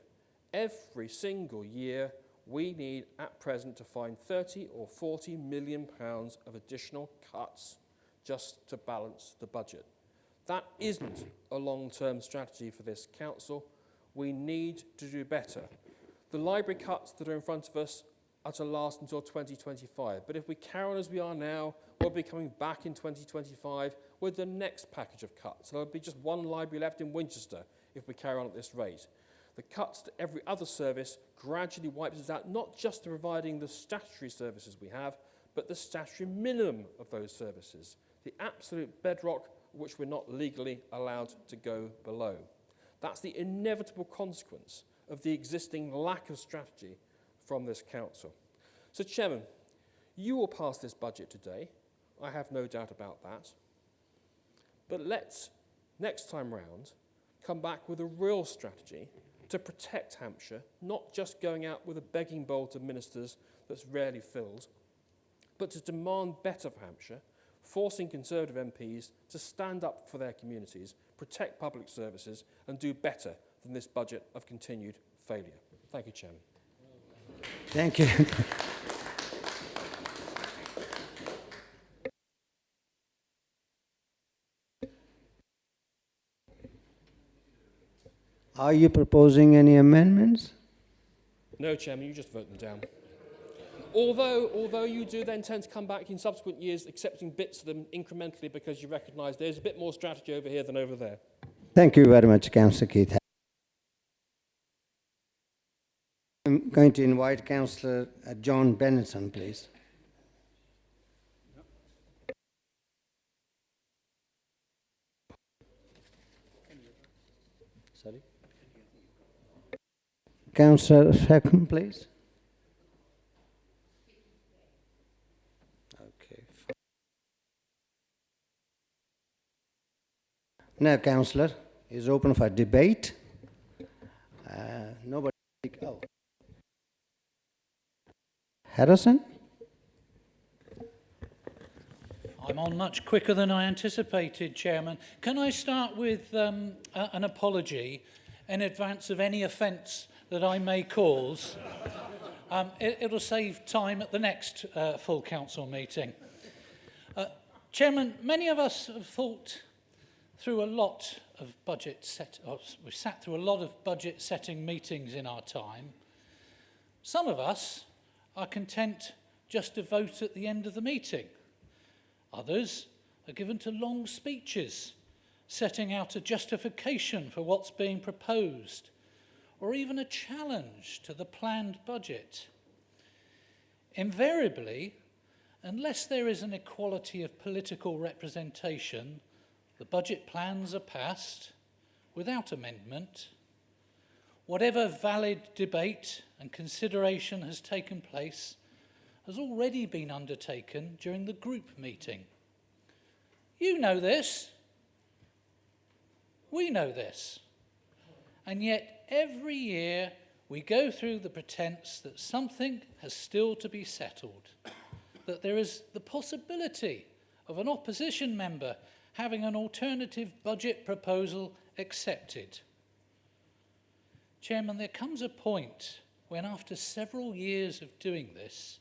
Every single year, we need at present to find 30 or 40 million pounds of additional cuts just to balance the budget. That isn't a long-term strategy for this council. We need to do better. The library cuts that are in front of us are to last until 2025. But if we carry on as we are now, we'll be coming back in 2025 with the next package of cuts. There'll be just one library left in Winchester if we carry on at this rate. The cuts to every other service gradually wipes us out, not just to providing the statutory services we have, but the statutory minimum of those services, the absolute bedrock which we're not legally allowed to go below. That's the inevitable consequence of the existing lack of strategy from this council. So, Chairman, you will pass this budget today. I have no doubt about that. But let's, next time round, come back with a real strategy to protect Hampshire, not just going out with a begging bowl to ministers that's rarely filled, but to demand better for Hampshire, forcing Conservative MPs to stand up for their communities, protect public services, and do better than this budget of continued failure. Thank you, Chairman. Thank you. Are you proposing any amendments? No, Chairman, you just vote them down. Although you do then tend to come back in subsequent years accepting bits of them incrementally because you recognise there's a bit more strategy over here than over there. Thank you very much, Councillor Keith. I'm going to invite Councillor John Benenson, please. Sorry? Councillor Shackham, please. Okay. Now, Councillor, is open for debate. Nobody. Oh. Harrison? I'm on much quicker than I anticipated, Chairman. Can I start with an apology in advance of any offence that I may cause? It'll save time at the next full council meeting. Chairman, many of us have thought through a lot of we've sat through a lot of budget setting meetings in our time. Some of us are content just to vote at the end of the meeting. Others are given to long speeches, setting out a justification for what's being proposed, or even a challenge to the planned budget. Invariably, unless there is an equality of political representation, the budget plans are passed without amendment. Whatever valid debate and consideration has taken place has already been undertaken during the group meeting. You know this. We know this. And yet every year we go through the pretense that something has still to be settled, that there is the possibility of an opposition member having an alternative budget proposal accepted. Chairman, there comes a point when after several years of doing this,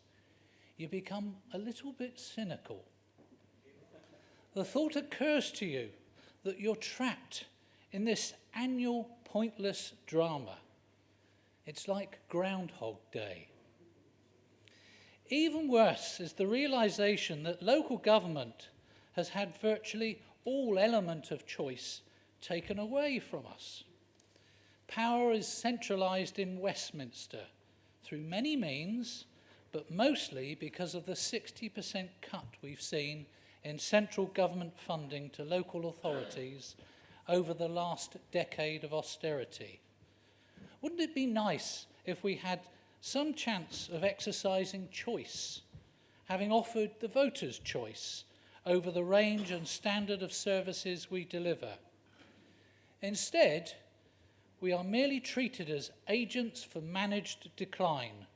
you become a little bit cynical. The thought occurs to you that you're trapped in this annual pointless drama. It's like Groundhog Day. Even worse is the realization that local government has had virtually all element of choice taken away from us. power is centralised in Westminster through many means, but mostly because of the 60% cut we've seen in central government funding to local authorities over the last decade of austerity. Wouldn't it be nice if we had some chance of exercising choice, having offered the voters choice over the range and standard of services we deliver? Instead, we are merely treated as agents for managed decline,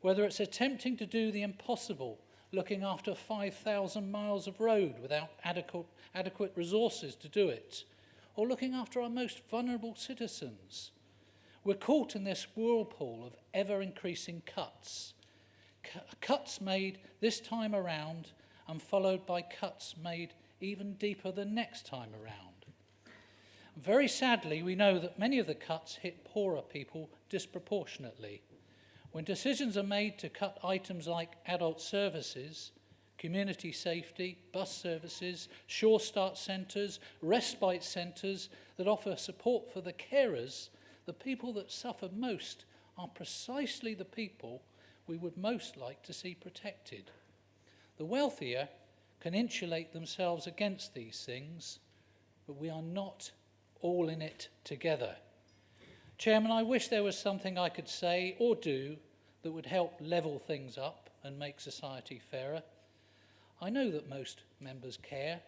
whether it's attempting to do the impossible, looking after 5,000 miles of road without adequate resources to do it, or looking after our most vulnerable citizens. We're caught in this whirlpool of ever-increasing cuts. Cuts made this time around and followed by cuts made even deeper the next time around. Very sadly, we know that many of the cuts hit poorer people disproportionately. When decisions are made to cut items like adult services, community safety, bus services, Sure Start centres, respite centres that offer support for the carers, the people that suffer most are precisely the people we would most like to see protected. The wealthier can insulate themselves against these things, but we are not all in it together. Chairman, I wish there was something I could say or do that would help level things up and make society fairer. I know that most members care.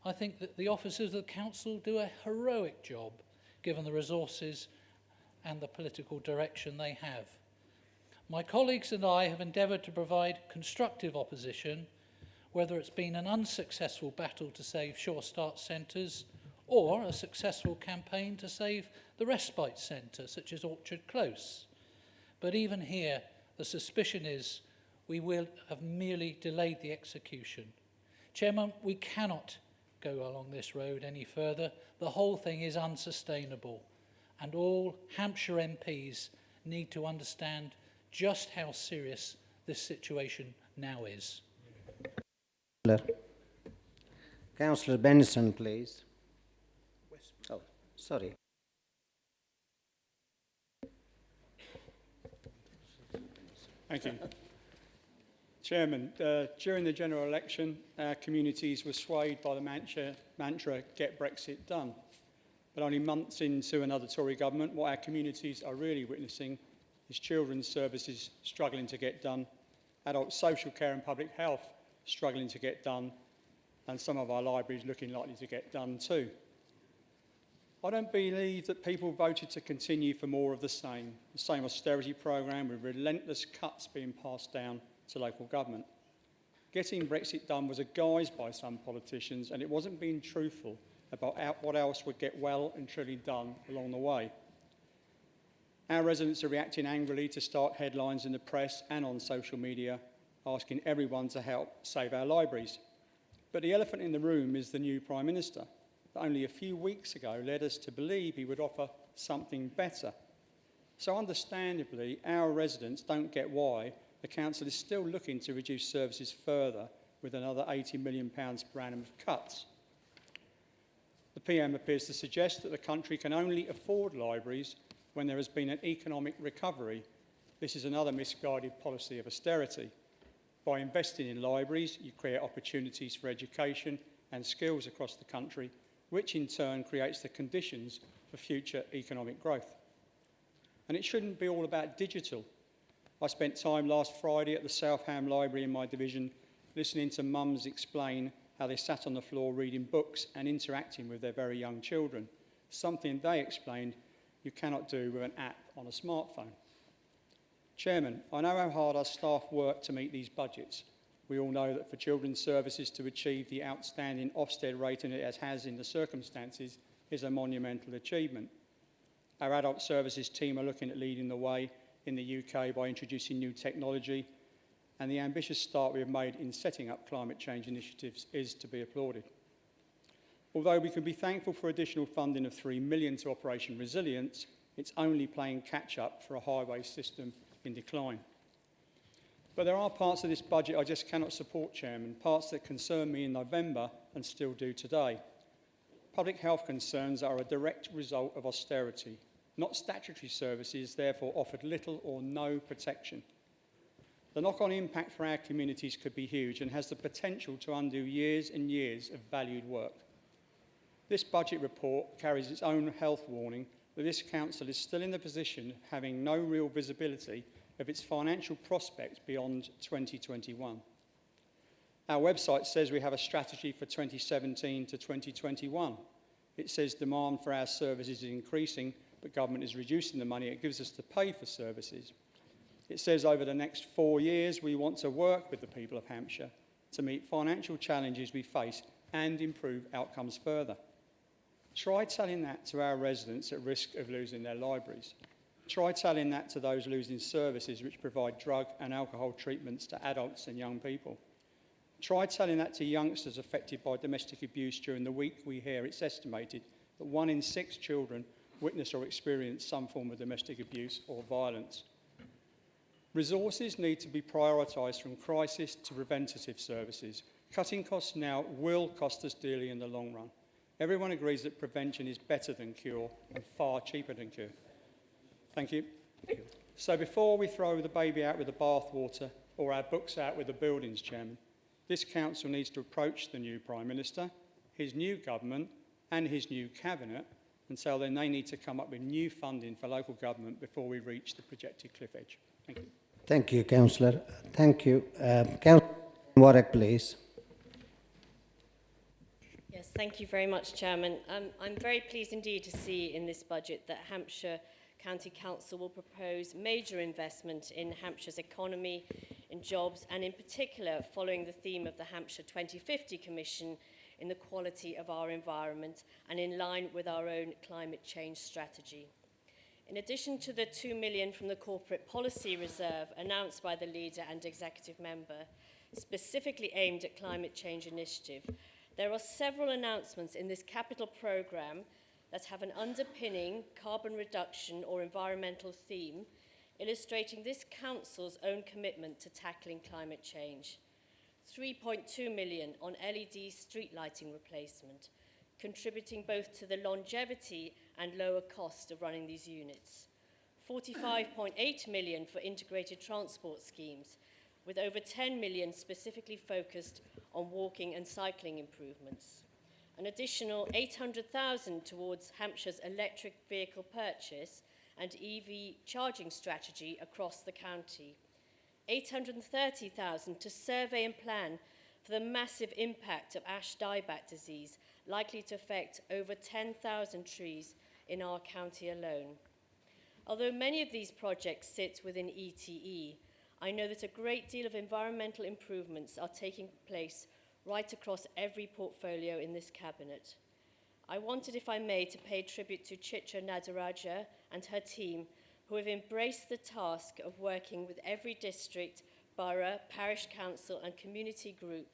I think that the officers of the council do a heroic job given the resources and the political direction they have. My colleagues and I have endeavoured to provide constructive opposition, whether it's been an unsuccessful battle to save Sure Start centres or a successful campaign to save the respite centre, such as Orchard Close. But even here, the suspicion is we will have merely delayed the execution. Chairman, we cannot go along this road any further. The whole thing is unsustainable, and all Hampshire MPs need to understand just how serious this situation now is. Councillor Benson, please. Oh, sorry. Thank you. Chairman, during the general election, our communities were swayed by the mantra, get Brexit done. But only months into another Tory government, what our communities are really witnessing is children's services struggling to get done, adult social care and public health struggling to get done, and some of our libraries looking likely to get done too. I don't believe that people voted to continue for more of the same austerity programme with relentless cuts being passed down to local government. Getting Brexit done was a guise by some politicians, and it wasn't being truthful about what else would get well and truly done along the way. Our residents are reacting angrily to stark headlines in the press and on social media, asking everyone to help save our libraries. But the elephant in the room is the new Prime Minister, that only a few weeks ago led us to believe he would offer something better. So understandably, our residents don't get why the council is still looking to reduce services further with another £80 million per annum of cuts. The PM appears to suggest that the country can only afford libraries when there has been an economic recovery. This is another misguided policy of austerity. By investing in libraries, you create opportunities for education and skills across the country, which in turn creates the conditions for future economic growth. And it shouldn't be all about digital. I spent time last Friday at the Southam Library in my division listening to mums explain how they sat on the floor reading books and interacting with their very young children, something they explained you cannot do with an app on a smartphone. Chairman, I know how hard our staff work to meet these budgets. We all know that for children's services to achieve the outstanding Ofsted rating it has in the circumstances is a monumental achievement. Our adult services team are looking at leading the way in the UK by introducing new technology, and the ambitious start we have made in setting up climate change initiatives is to be applauded. Although we can be thankful for additional funding of £3 million to Operation Resilience, it's only playing catch-up for a highway system in decline. But there are parts of this budget I just cannot support, Chairman, parts that concerned me in November and still do today. Public health concerns are a direct result of austerity. not statutory services, therefore offered little or no protection. The knock-on impact for our communities could be huge and has the potential to undo years and years of valued work. This budget report carries its own health warning that this council is still in the position of having no real visibility of its financial prospects beyond 2021. Our website says we have a strategy for 2017 to 2021. It says demand for our services is increasing, but government is reducing the money it gives us to pay for services. It says over the next 4 years we want to work with the people of Hampshire to meet financial challenges we face and improve outcomes further. Try telling that to our residents at risk of losing their libraries. Try telling that to those losing services which provide drug and alcohol treatments to adults and young people. Try telling that to youngsters affected by domestic abuse during the week we hear it's estimated that 1 in 6 children witness or experience some form of domestic abuse or violence. Resources need to be prioritised from crisis to preventative services. Cutting costs now will cost us dearly in the long run. Everyone agrees that prevention is better than cure and far cheaper than cure. Thank you. So before we throw the baby out with the bathwater or our books out with the buildings, Chairman, this council needs to approach the new Prime Minister, his new government and his new cabinet and tell them they need to come up with new funding for local government before we reach the projected cliff edge. Thank you. Thank you, Councillor. Thank you. Councillor Warwick, please. Yes, thank you very much, Chairman. I'm very pleased indeed to see in this budget that Hampshire County Council will propose major investment in Hampshire's economy, in jobs, and in particular following the theme of the Hampshire 2050 Commission in the quality of our environment and in line with our own climate change strategy. In addition to the 2 million from the Corporate Policy Reserve announced by the leader and executive member, specifically aimed at climate change initiative, there are several announcements in this capital programme that have an underpinning carbon reduction or environmental theme, illustrating this council's own commitment to tackling climate change. 3.2 million on LED street lighting replacement, contributing both to the longevity and lower cost of running these units. 45.8 million for integrated transport schemes, with over 10 million specifically focused on walking and cycling improvements. An additional 800,000 towards Hampshire's electric vehicle purchase and EV charging strategy across the county. 830,000 to survey and plan for the massive impact of ash dieback disease, likely to affect over 10,000 trees in our county alone. Although many of these projects sit within ETE, I know that a great deal of environmental improvements are taking place right across every portfolio in this cabinet. I wanted, if I may, to pay tribute to Chitra Nadaraja and her team, who have embraced the task of working with every district, borough, parish council and community group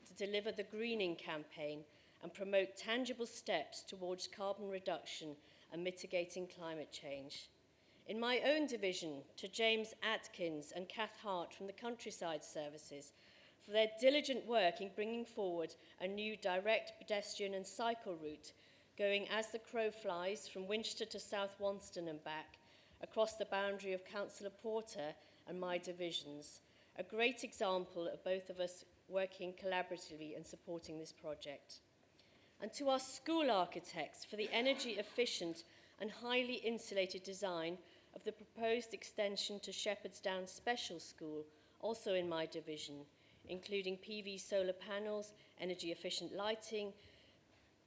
to deliver the greening campaign and promote tangible steps towards carbon reduction and mitigating climate change. In my own division, to James Atkins and Kath Hart from the Countryside Services, for their diligent work in bringing forward a new direct pedestrian and cycle route going as the crow flies from Winchester to South Wonston and back, across the boundary of Councillor Porter and my divisions. A great example of both of us working collaboratively and supporting this project. And to our school architects for the energy efficient and highly insulated design of the proposed extension to Shepherdsdown Special School, also in my division, including PV solar panels, energy efficient lighting,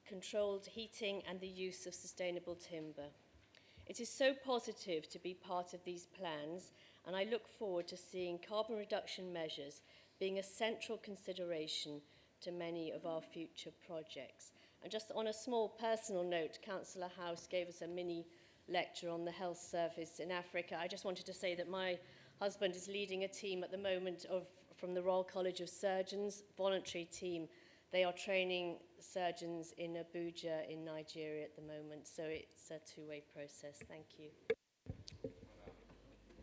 controlled heating and the use of sustainable timber. It is so positive to be part of these plans, and I look forward to seeing carbon reduction measures being a central consideration to many of our future projects. And just on a small personal note, Councillor House gave us a mini lecture on the health service in Africa. I just wanted to say that my husband is leading a team at the moment from the Royal College of Surgeons, voluntary team. They are training surgeons in Abuja in Nigeria at the moment, so it's a two-way process. Thank you.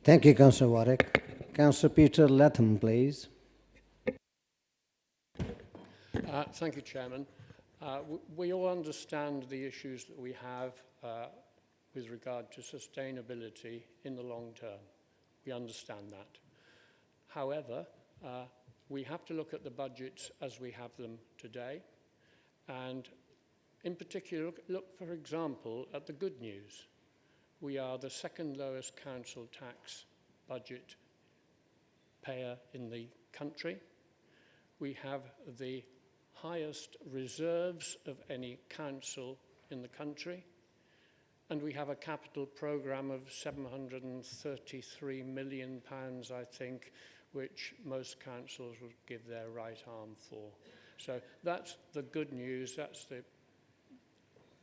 Thank you, Councillor Warwick. Councillor Peter Latham, please. Thank you, Chairman. We all understand the issues that we have with regard to sustainability in the long term. We understand that. However, we have to look at the budgets as we have them today, and in particular, look for example, at the good news. We are the second lowest council tax budget payer in the country. We have the highest reserves of any council in the country, and we have a capital programme of £733 million, I think, which most councils would give their right arm for. So that's the good news, that's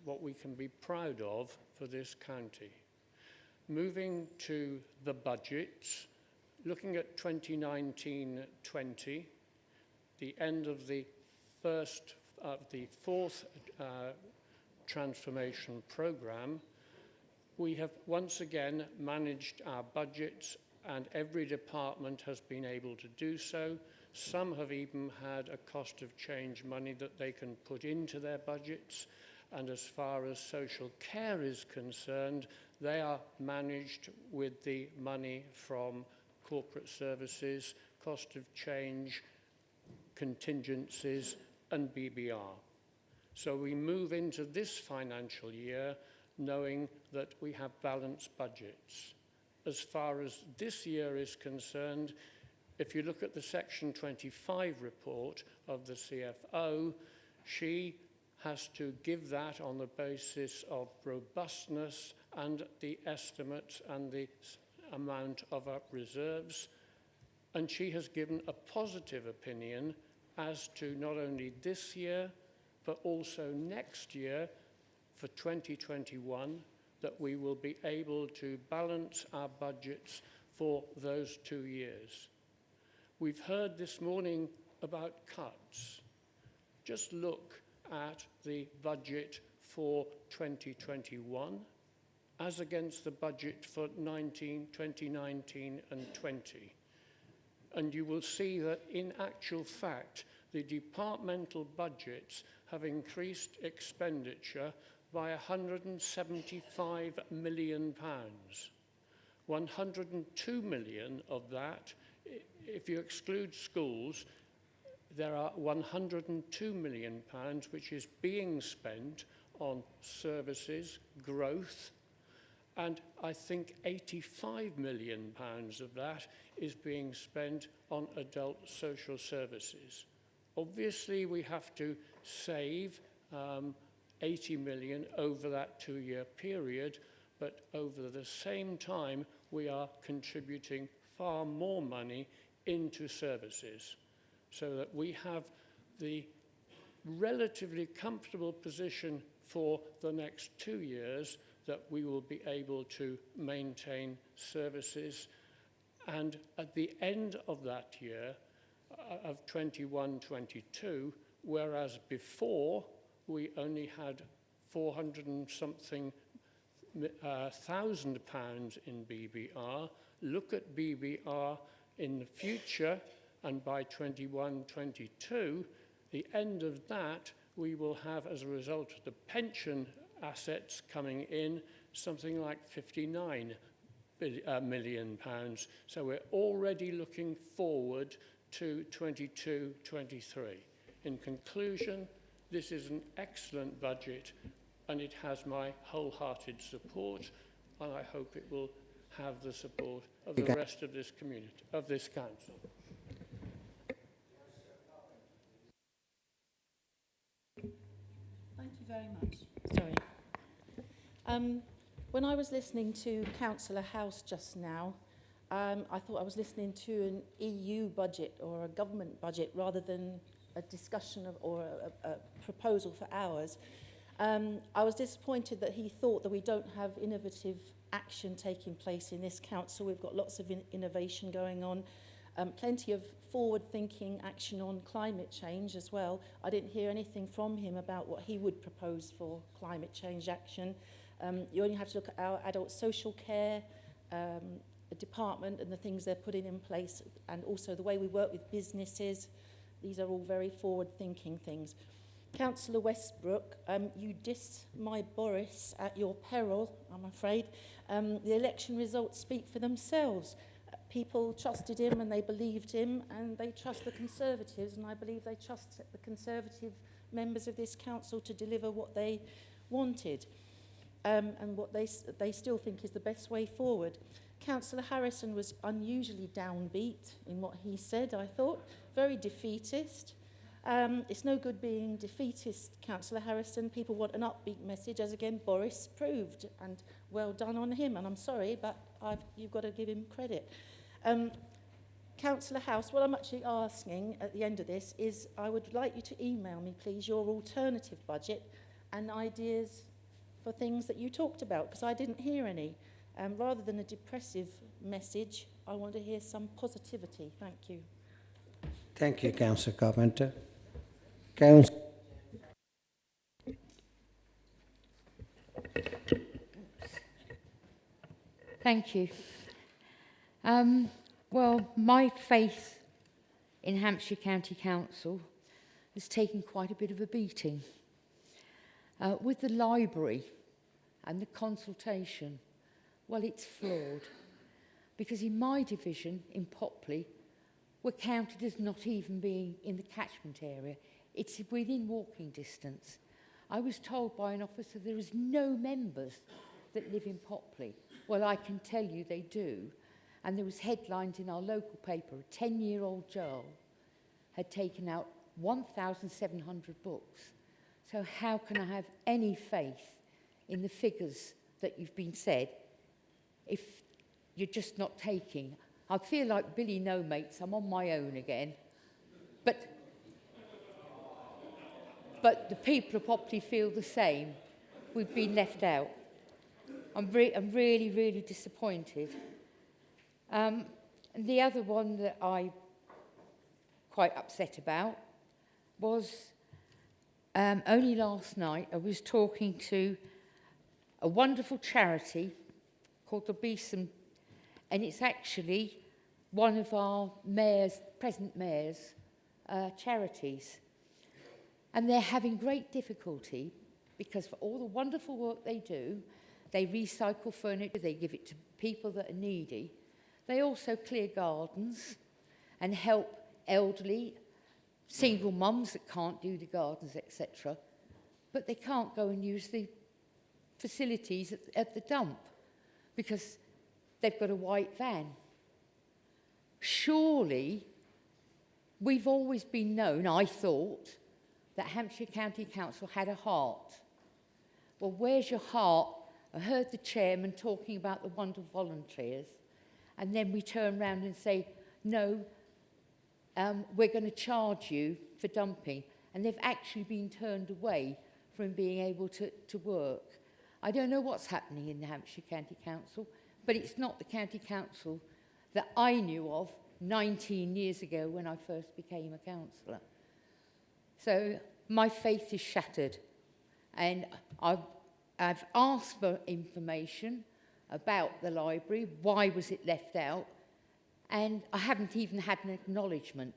what we can be proud of for this county. Moving to the budgets, looking at 2019-20, the end of the fourth transformation programme, we have once again managed our budgets, and every department has been able to do so. Some have even had a cost of change money that they can put into their budgets, and as far as social care is concerned, they are managed with the money from corporate services, cost of change, contingencies, and BBR. So we move into this financial year knowing that we have balanced budgets. As far as this year is concerned, if you look at the Section 25 report of the CFO, she has to give that on the basis of robustness and the estimates and the amount of our reserves. And she has given a positive opinion as to not only this year, but also next year for 2021, that we will be able to balance our budgets for those 2 years. We've heard this morning about cuts. Just look at the budget for 2021 as against the budget for 2019 and 20. And you will see that in actual fact, the departmental budgets have increased expenditure by £175 million. 102 million of that, if you exclude schools, there are £102 million which is being spent on services, growth, and I think £85 million of that is being spent on adult social services. Obviously, we have to save 80 million over that 2-year period, but over the same time, we are contributing far more money into services, so that we have the relatively comfortable position for the next 2 years that we will be able to maintain services. And at the end of that year, of 21-22, whereas before we only had 400 and something thousand pounds in BBR, look at BBR in the future, and by 21-22, the end of that, we will have, as a result of the pension assets coming in, something like 59 million pounds. So we're already looking forward to 22-23. In conclusion, this is an excellent budget, and it has my wholehearted support, and I hope it will have the support of the rest of this community, of this council. Thank you very much. Sorry. When I was listening to Councillor House just now, I thought I was listening to an EU budget or a government budget rather than a discussion of, or a proposal for ours. I was disappointed that he thought that we don't have innovative action taking place in this council. We've got lots of innovation going on, plenty of forward-thinking action on climate change as well. I didn't hear anything from him about what he would propose for climate change action. You only have to look at our adult social care department and the things they're putting in place, and also the way we work with businesses. These are all very forward-thinking things. Councillor Westbrook, you diss my Boris at your peril, I'm afraid. The election results speak for themselves. People trusted him and they believed him, and they trust the Conservatives, and I believe they trust the Conservative members of this council to deliver what they wanted, and what they still think is the best way forward. Councillor Harrison was unusually downbeat in what he said, I thought, very defeatist. It's no good being defeatist, Councillor Harrison. People want an upbeat message, as again Boris proved, and well done on him. And I'm sorry, but you've got to give him credit. Councillor House, what I'm actually asking at the end of this is I would like you to email me, please, your alternative budget and ideas for things that you talked about, because I didn't hear any. Rather than a depressive message, I want to hear some positivity. Thank you. Thank you, Councillor Carpenter. Thank you. Well, my faith in Hampshire County Council has taken quite a bit of a beating. With the library and the consultation, well, it's flawed. Because in my division, in Popley, we're counted as not even being in the catchment area. It's within walking distance. I was told by an officer there is no members that live in Popley. Well, I can tell you they do. And there was headlines in our local paper. A 10-year-old girl had taken out 1,700 books. So how can I have any faith in the figures that you've been said if you're just not taking? I feel like Billy No Mates, I'm on my own again. But the people of Popley feel the same. We've been left out. I'm really, really disappointed. And the other one that I'm quite upset about was only last night I was talking to a wonderful charity called the Beeson, and it's actually one of our present mayor's charities. And they're having great difficulty because for all the wonderful work they do, they recycle furniture, they give it to people that are needy. They also clear gardens and help elderly, single mums that can't do the gardens, etc. But they can't go and use the facilities at the dump because they've got a white van. Surely, we've always been known, I thought, that Hampshire County Council had a heart. Well, where's your heart? I heard the chairman talking about the wonderful volunteers, and then we turn around and say, no, we're going to charge you for dumping. And they've actually been turned away from being able to work. I don't know what's happening in the Hampshire County Council, but it's not the county council that I knew of 19 years ago when I first became a councillor. So my faith is shattered, and I've asked for information about the library, why was it left out, and I haven't even had an acknowledgement.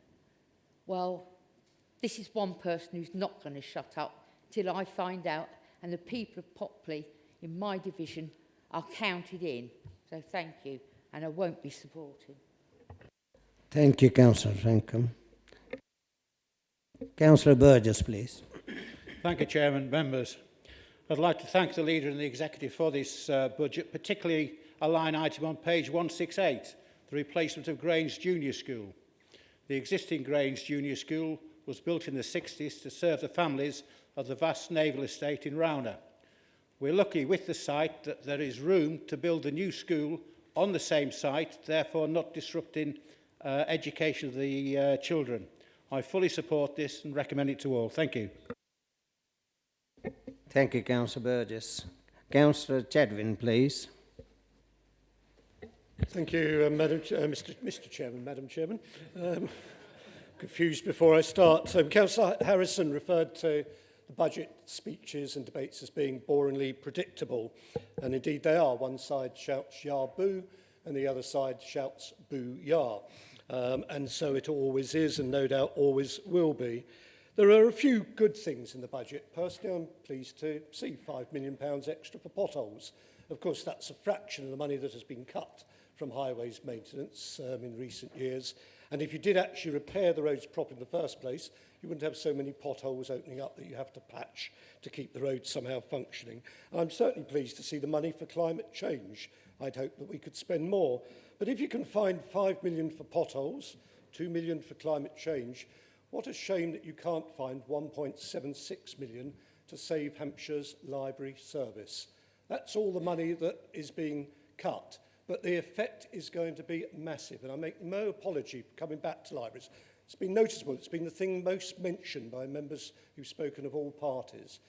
Well, this is one person who's not going to shut up till I find out, and the people of Popley in my division are counted in. So thank you, and I won't be supporting. Thank you, Councillor Rankham. Councillor Burgess, please. Thank you, Chairman. Members, I'd like to thank the Leader and the Executive for this budget, particularly a line item on page 168, the replacement of Grange Junior School. The existing Grange Junior School was built in the 60s to serve the families of the vast naval estate in Rowner. We're lucky with the site that there is room to build a new school on the same site, therefore not disrupting education of the children. I fully support this and recommend it to all. Thank you. Thank you, Councillor Burgess. Councillor Chadwin, please. Thank you, Mr. Chairman, Madam Chairman. Confused before I start. Councillor Harrison referred to the budget speeches and debates as being boringly predictable, and indeed they are. One side shouts "Yah boo," and the other side shouts "Boo yah," and so it always is, and no doubt always will be. There are a few good things in the budget. Personally, I'm pleased to see £5 million extra for potholes. Of course, that's a fraction of the money that has been cut from highways maintenance in recent years. And if you did actually repair the roads properly in the first place, you wouldn't have so many potholes opening up that you have to patch to keep the roads somehow functioning. And I'm certainly pleased to see the money for climate change. I'd hope that we could spend more. But if you can find £5 million for potholes, £2 million for climate change, what a shame that you can't find 1.76 million to save Hampshire's library service. That's all the money that is being cut, but the effect is going to be massive. And I make no apology for coming back to libraries. It's been noticeable. It's been the thing most mentioned by members who've spoken of all parties.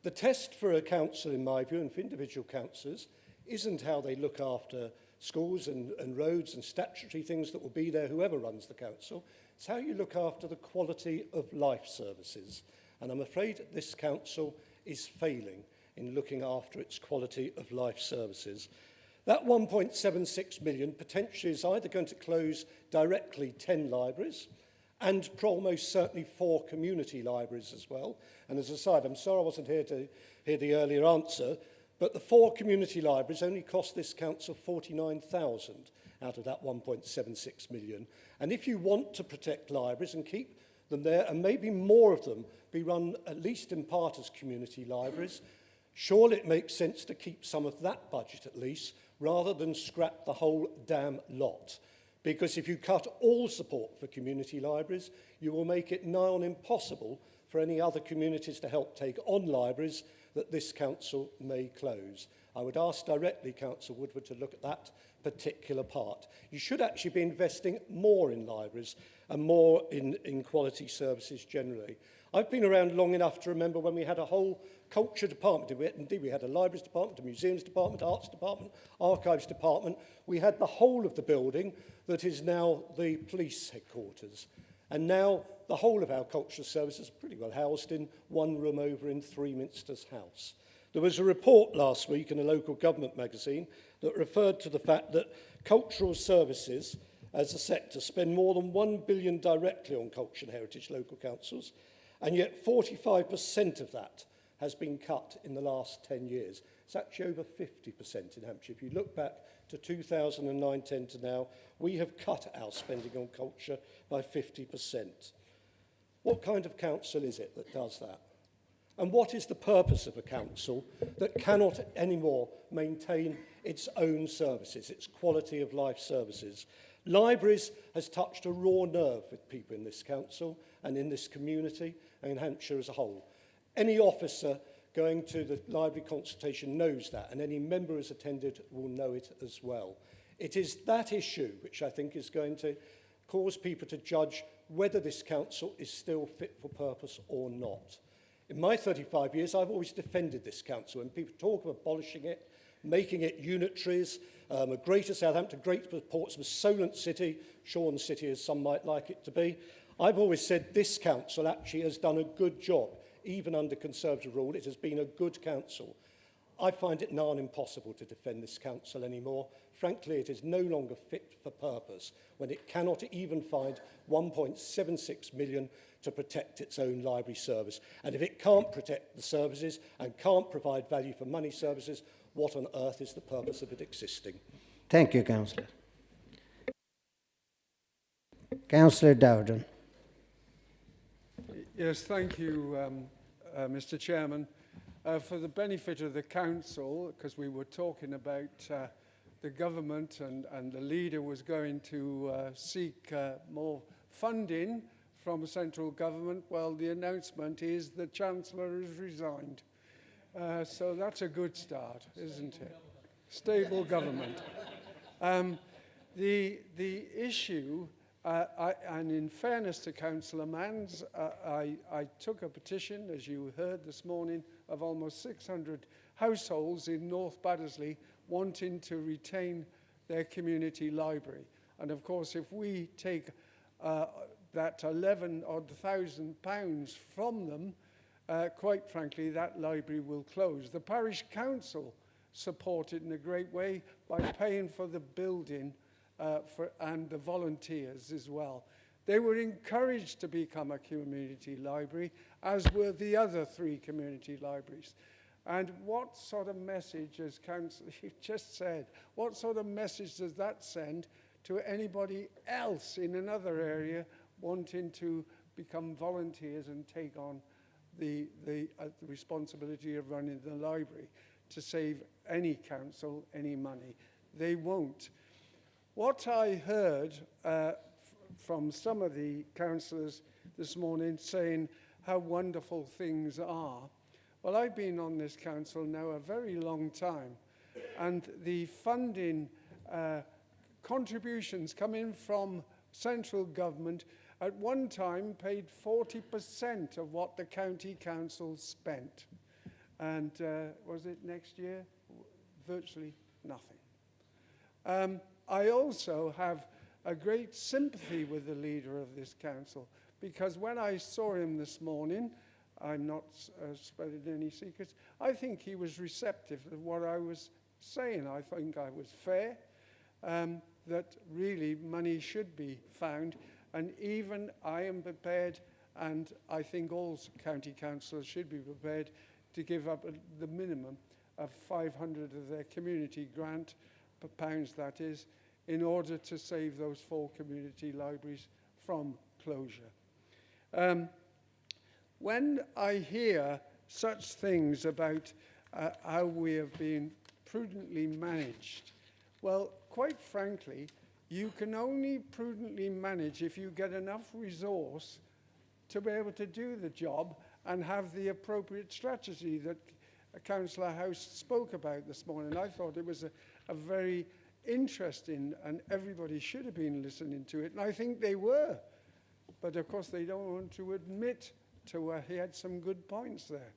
The test for a council, in my view, and for individual councillors, isn't how they look after schools and roads and statutory things that will be there, whoever runs the council. It's how you look after the quality of life services. And I'm afraid this council is failing in looking after its quality of life services. That 1.76 million potentially is either going to close directly 10 libraries and almost certainly 4 community libraries as well. And as a side, I'm sorry I wasn't here to hear the earlier answer, but the 4 community libraries only cost this council 49,000 out of that 1.76 million. And if you want to protect libraries and keep them there, and maybe more of them be run at least in part as community libraries, surely it makes sense to keep some of that budget at least, rather than scrap the whole damn lot. Because if you cut all support for community libraries, you will make it nigh on impossible for any other communities to help take on libraries that this council may close. I would ask directly Councillor Woodward to look at that particular part. You should actually be investing more in libraries and more in quality services generally. I've been around long enough to remember when we had a whole culture department. Indeed, we had a libraries department, a museums department, arts department, archives department. We had the whole of the building that is now the police headquarters. And now the whole of our cultural services are pretty well housed in one room over in Three Minsters House. There was a report last week in a local government magazine that referred to the fact that cultural services as a sector spend more than 1 billion directly on culture and heritage local councils, and yet 45% of that has been cut in the last 10 years. It's actually over 50% in Hampshire. If you look back to 2009-10 to now, we have cut our spending on culture by 50%. What kind of council is it that does that? And what is the purpose of a council that cannot anymore maintain its own services, its quality of life services? Libraries has touched a raw nerve with people in this council and in this community and in Hampshire as a whole. Any officer going to the library consultation knows that, and any member who has attended will know it as well. It is that issue which I think is going to cause people to judge whether this council is still fit for purpose or not. In my 35 years, I've always defended this council. When people talk of abolishing it, making it unitaries, a greater Southampton, greater Portsmouth, Solent City, Shorn City as some might like it to be, I've always said this council actually has done a good job. Even under Conservative rule, it has been a good council. I find it nigh on impossible to defend this council anymore. Frankly, it is no longer fit for purpose when it cannot even find 1.76 million to protect its own library service. And if it can't protect the services and can't provide value for money services, what on earth is the purpose of it existing? Thank you, Councillor. Councillor Dowden. Yes, thank you, Mr. Chairman. For the benefit of the council, because we were talking about the government and the leader was going to seek more funding from central government, well, the announcement is the Chancellor has resigned. So that's a good start, isn't it? Stable government. The issue, and in fairness to Councillor Manns, I took a petition, as you heard this morning, of almost 600 households in North Baddesley wanting to retain their community library. And of course, if we take that 11,000 pounds from them, quite frankly, that library will close. The parish council supported in a great way by paying for the building and the volunteers as well. They were encouraged to become a community library, as were the other 3 community libraries. And what sort of message, as Councillor you've just said, what sort of message does that send to anybody else in another area wanting to become volunteers and take on the responsibility of running the library to save any council any money? They won't. What I heard from some of the councillors this morning saying how wonderful things are. Well, I've been on this council now a very long time, and the funding contributions coming from central government at one time paid 40% of what the county council spent. And was it next year? Virtually nothing. I also have a great sympathy with the leader of this council, because when I saw him this morning, I'm not spreading any secrets, I think he was receptive to what I was saying. I think I was fair, that really money should be found, and even I am prepared, and I think all county councillors should be prepared to give up the minimum of 500 of their community grant, pounds that is, in order to save those 4 community libraries from closure. When I hear such things about how we have been prudently managed, well, quite frankly, you can only prudently manage if you get enough resource to be able to do the job and have the appropriate strategy that Councillor House spoke about this morning. I thought it was a very interesting, and everybody should have been listening to it, and I think they were. But of course they don't want to admit to he had some good points there.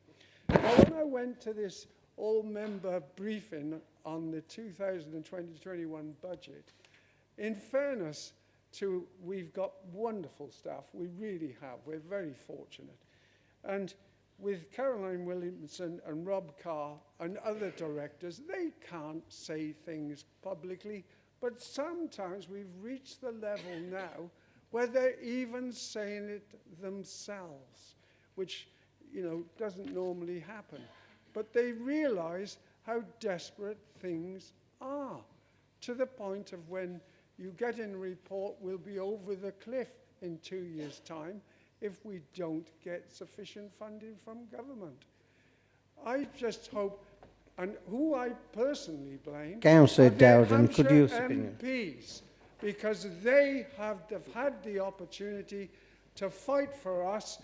Now, when I went to this all-member briefing on the 2020-21 budget, in fairness to, we've got wonderful staff, we really have, we're very fortunate. And with Caroline Williamson and Rob Carr and other directors, they can't say things publicly, but sometimes we've reached the level now where they're even saying it themselves, which, you know, doesn't normally happen. But they realize how desperate things are, to the point of when you get in a report, we'll be over the cliff in 2 years' time if we don't get sufficient funding from government. I just hope, and who I personally blame, Councillor Dowden, Hampshire could you MPs, because they have had the opportunity to fight for us,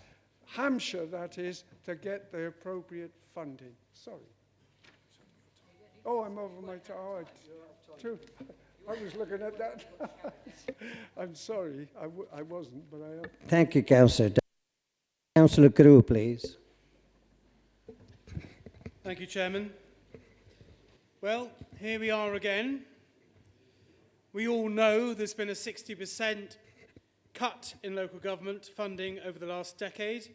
Hampshire that is, to get the appropriate funding. Sorry. Oh, I'm over my time. Oh, I was looking at that. I'm sorry, I wasn't, but I am. Thank you, Councillor. Councillor Carew, please. Thank you, Chairman. Well, here we are again. We all know there's been a 60% cut in local government funding over the last decade,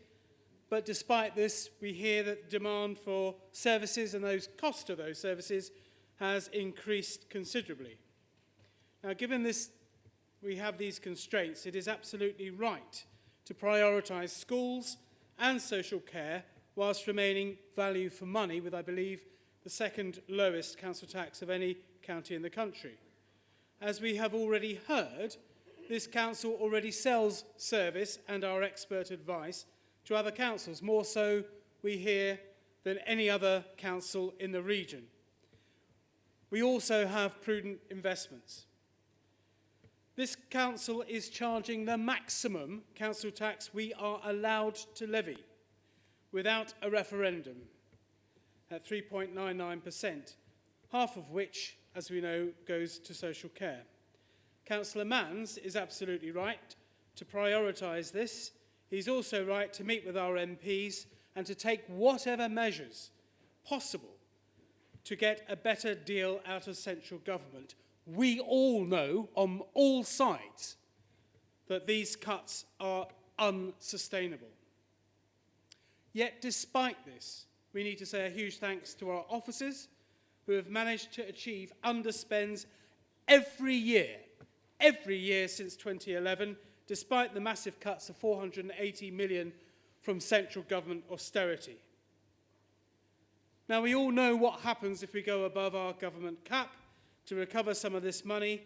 but despite this, we hear that demand for services and those cost of those services has increased considerably. Now, given this, we have these constraints, it is absolutely right to prioritise schools and social care whilst remaining value for money with, I believe, the second lowest council tax of any county in the country. As we have already heard, this council already sells service and our expert advice to other councils, more so, we hear, than any other council in the region. We also have prudent investments. This council is charging the maximum council tax we are allowed to levy without a referendum at 3.99%, half of which, as we know, goes to social care. Councillor Manns is absolutely right to prioritise this. He's also right to meet with our MPs and to take whatever measures possible to get a better deal out of central government. We all know on all sides that these cuts are unsustainable. Yet despite this, we need to say a huge thanks to our officers who have managed to achieve underspends every year since 2011, despite the massive cuts of 480 million from central government austerity. Now, we all know what happens if we go above our government cap to recover some of this money.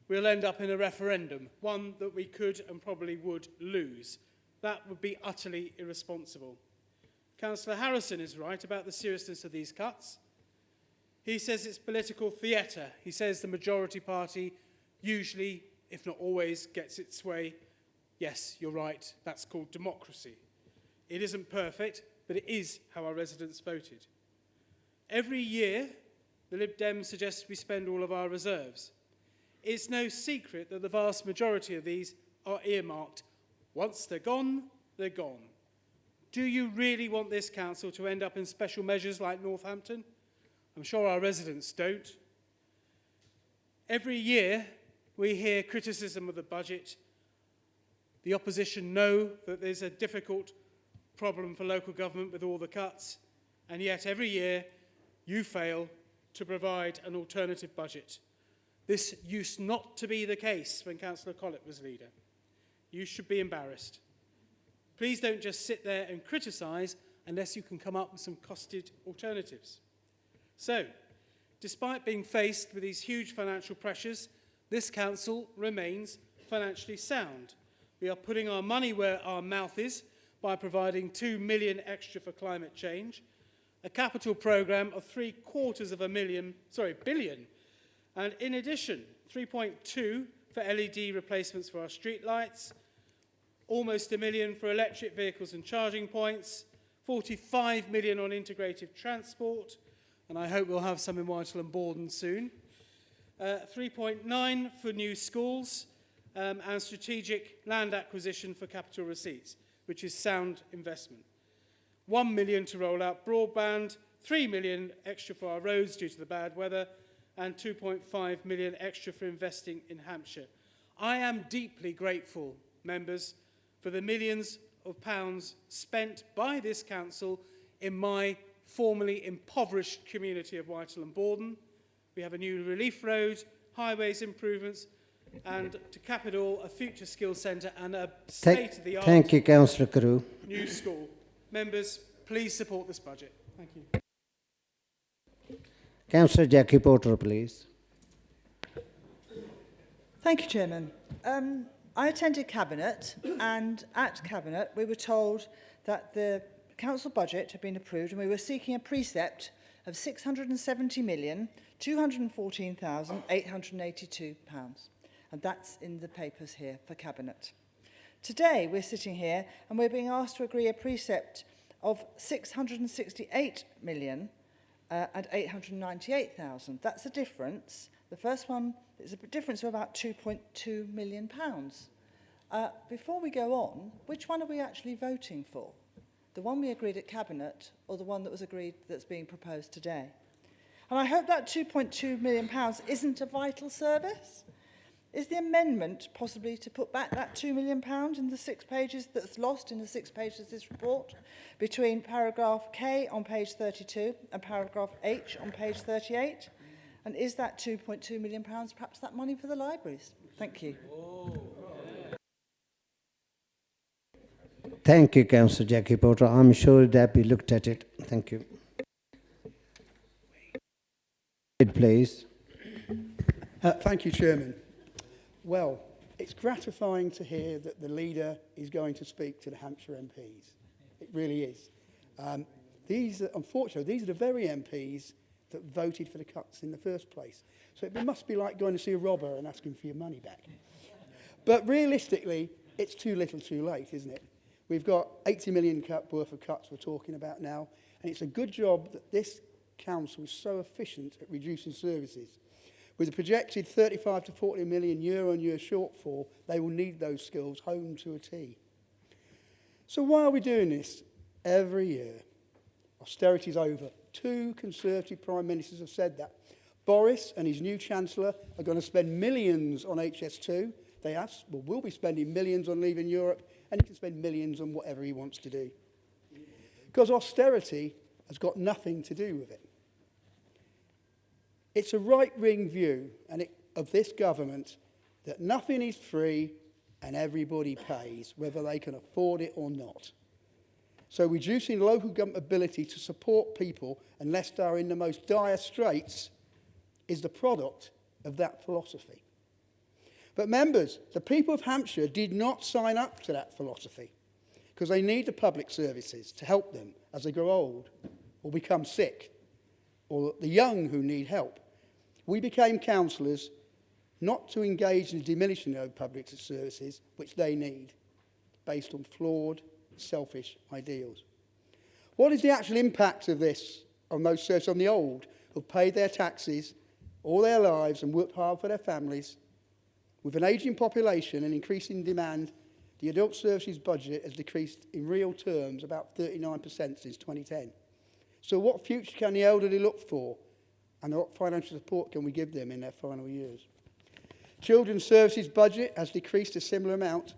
We'll end up in a referendum, one that we could and probably would lose. That would be utterly irresponsible. Councillor Harrison is right about the seriousness of these cuts. He says it's political theatre. He says the majority party usually, if not always, gets its way. Yes, you're right, that's called democracy. It isn't perfect, but it is how our residents voted. Every year, the Lib Dems suggest we spend all of our reserves. It's no secret that the vast majority of these are earmarked. Once they're gone, they're gone. Do you really want this council to end up in special measures like Northampton? I'm sure our residents don't. Every year, we hear criticism of the budget. The opposition know that there's a difficult problem for local government with all the cuts, and yet every year you fail to provide an alternative budget. This used not to be the case when Councillor Collett was leader. You should be embarrassed. Please don't just sit there and criticise unless you can come up with some costed alternatives. So, despite being faced with these huge financial pressures, this council remains financially sound. We are putting our money where our mouth is by providing 2 million extra for climate change, a capital programme of billion, and in addition, 3.2 for LED replacements for our street lights, almost $1 million for electric vehicles and charging points, 45 million on integrated transport, and I hope we'll have some in Whitehall and Borden soon, 3.9 for new schools, and strategic land acquisition for capital receipts, which is sound investment. 1 million to roll out broadband, 3 million extra for our roads due to the bad weather, and 2.5 million extra for investing in Hampshire. I am deeply grateful, members, for the millions of pounds spent by this council in my formerly impoverished community of Whitehall and Borden. We have a new relief road, highways improvements, and to cap it all, a future skills centre and a state-of-the-art Thank you, Councillor Carew. new school. Members, please support this budget. Thank you. Councillor Jackie Porter, please. Thank you, Chairman. I attended Cabinet, and at Cabinet we were told that the council budget had been approved and we were seeking a precept of £670,214,882. And that's in the papers here for Cabinet. Today we're sitting here and we're being asked to agree a precept of 668 million and 898,000. That's a difference. The first one is a difference of about £2.2 million. Before we go on, which one are we actually voting for? The one we agreed at Cabinet or the one that was agreed that's being proposed today? And I hope that £2.2 million isn't a vital service. Is the amendment possibly to put back that £2 million in the 6 pages that's lost in the 6 pages of this report between paragraph K on page 32 and paragraph H on page 38? And is that £2.2 million perhaps that money for the libraries? Thank you. Thank you, Councillor Jackie Porter. I'm sure that we looked at it. Thank you. Please. Thank you, Chairman. Well, it's gratifying to hear that the leader is going to speak to the Hampshire MPs. It really is. Unfortunately, these are the very MPs that voted for the cuts in the first place. So it must be like going to see a robber and asking for your money back. But realistically, it's too little too late, isn't it? We've got 80 million worth of cuts we're talking about now, and it's a good job that this council is so efficient at reducing services. With a projected 35 to 40 million year-on-year shortfall, they will need those skills home to a T. So why are we doing this? Every year. Austerity's over. 2 Conservative Prime Ministers have said that. Boris and his new Chancellor are going to spend millions on HS2. They will be spending millions on leaving Europe, and he can spend millions on whatever he wants to do. Because austerity has got nothing to do with it. It's a right-wing view of this government that nothing is free and everybody pays, whether they can afford it or not. So reducing local government ability to support people unless they are in the most dire straits is the product of that philosophy. But members, the people of Hampshire did not sign up to that philosophy because they need the public services to help them as they grow old or become sick, or the young who need help. We became councillors not to engage in diminishing those public services which they need, based on flawed, selfish ideals. What is the actual impact of this on those services, on the old who've paid their taxes all their lives and worked hard for their families? With an ageing population and increasing demand, the adult services budget has decreased in real terms about 39% since 2010. So what future can the elderly look for, and what financial support can we give them in their final years? Children's services budget has decreased a similar amount,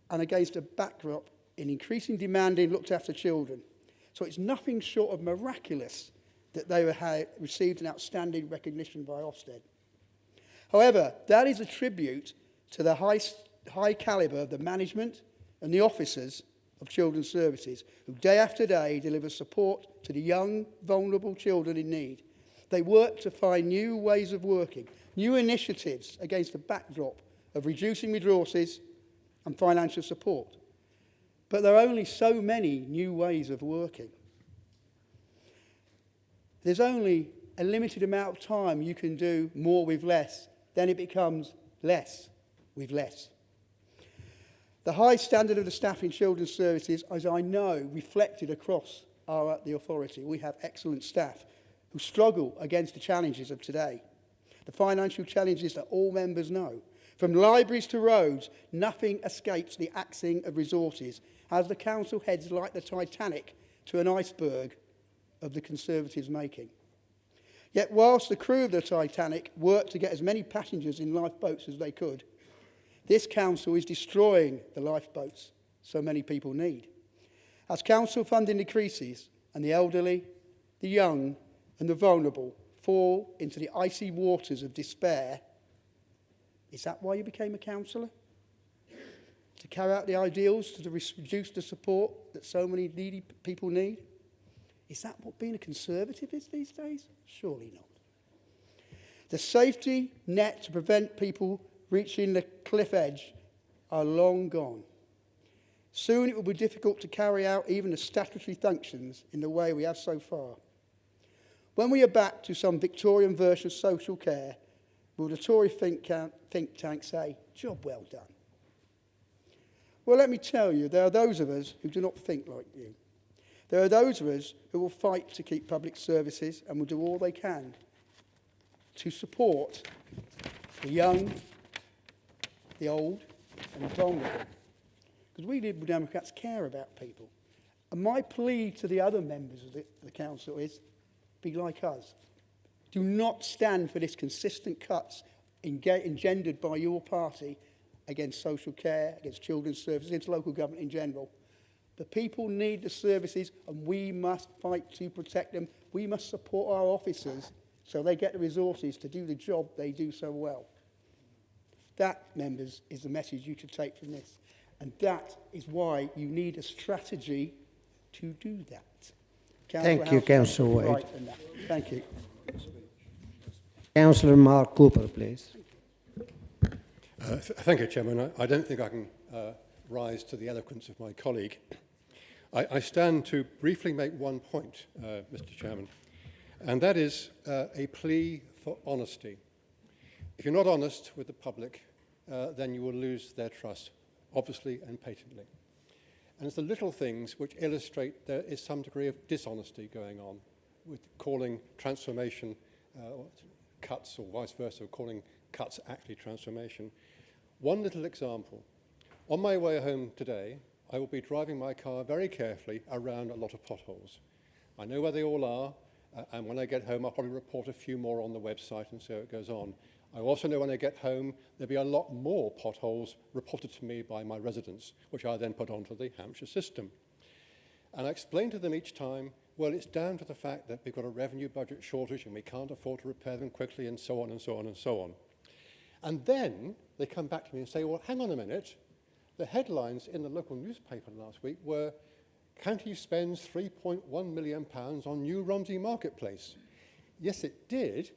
and against a backdrop in increasing demand in looked after children. So it's nothing short of miraculous that they received an outstanding recognition by Ofsted. However, that is a tribute to the high calibre of the management and the officers of children's services, who day after day deliver support to the young, vulnerable children in need. They work to find new ways of working, new initiatives against the backdrop of reducing resources and financial support. But there are only so many new ways of working. There's only a limited amount of time you can do more with less, then it becomes less with less. The high standard of the staff in children's services, as I know, reflected across the authority. We have excellent staff who struggle against the challenges of today, the financial challenges that all members know. From libraries to roads, nothing escapes the axing of resources as the council heads like the Titanic to an iceberg of the Conservatives' making. Yet whilst the crew of the Titanic worked to get as many passengers in lifeboats as they could, this council is destroying the lifeboats so many people need. As council funding decreases and the elderly, the young and the vulnerable fall into the icy waters of despair, is that why you became a councillor? To carry out the ideals, to reduce the support that so many needy people need? Is that what being a Conservative is these days? Surely not. The safety net to prevent people reaching the cliff edge are long gone. Soon it will be difficult to carry out even the statutory functions in the way we have so far. When we are back to some Victorian version of social care, will the Tory think tank say, job well done? Well, let me tell you, there are those of us who do not think like you. There are those of us who will fight to keep public services and will do all they can to support the young, the old, and the vulnerable. Because we Liberal Democrats care about people. And my plea to the other members of the council is, be like us. Do not stand for this consistent cuts engendered by your party against social care, against children's services, against local government in general. The people need the services and we must fight to protect them. We must support our officers so they get the resources to do the job they do so well. That, members, is the message you should take from this. And that is why you need a strategy to do that. Thank you, Councillor Wade. Right in that. Thank you. Councillor Mark Cooper, please. Thank you, Chairman. I don't think I can rise to the eloquence of my colleague. I stand to briefly make one point, Mr. Chairman, and that is a plea for honesty. If you're not honest with the public, then you will lose their trust, obviously and patently. And it's the little things which illustrate there is some degree of dishonesty going on with calling transformation cuts or vice versa, calling cuts actually transformation. One little example. On my way home today, I will be driving my car very carefully around a lot of potholes. I know where they all are, and when I get home, I'll probably report a few more on the website, and so it goes on. I also know when I get home, there'll be a lot more potholes reported to me by my residents, which I then put onto the Hampshire system. And I explain to them each time, well, it's down to the fact that we've got a revenue budget shortage and we can't afford to repair them quickly, and so on and so on and so on. And then they come back to me and say, well, hang on a minute. The headlines in the local newspaper last week were, county spends £3.1 million on new Romsey Marketplace. Yes, it did,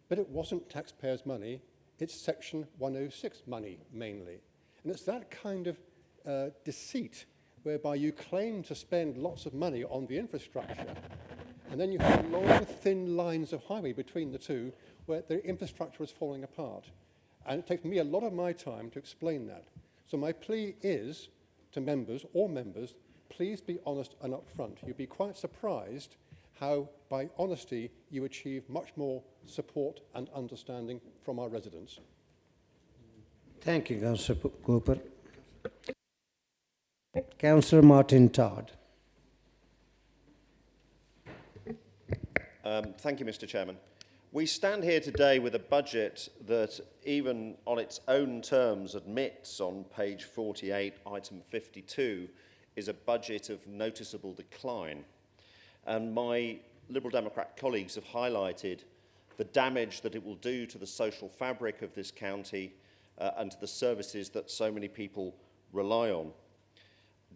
but it wasn't taxpayers' money. It's Section 106 money, mainly. And it's that kind of deceit whereby you claim to spend lots of money on the infrastructure, and then you have long, thin lines of highway between the two where the infrastructure is falling apart. And it takes me a lot of my time to explain that. So my plea is to members, all members, please be honest and upfront. You'd be quite surprised how, by honesty, you achieve much more support and understanding from our residents. Thank you, Councillor Cooper. Councillor Martin Todd. Thank you, Mr. Chairman. We stand here today with a budget that, even on its own terms, admits on page 48, item 52, is a budget of noticeable decline. And my Liberal Democrat colleagues have highlighted the damage that it will do to the social fabric of this county and to the services that so many people rely on.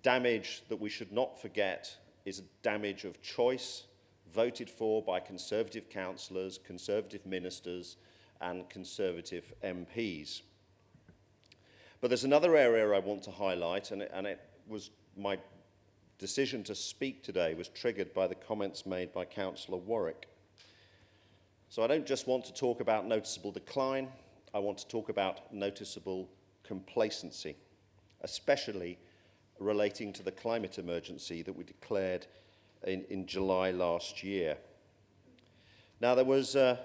Damage that we should not forget is a damage of choice, voted for by Conservative councillors, Conservative ministers and Conservative MPs. But there's another area I want to highlight, and it was my decision to speak today was triggered by the comments made by Councillor Warwick. So I don't just want to talk about noticeable decline, I want to talk about noticeable complacency, especially relating to the climate emergency that we declared in July last year. Now, there was a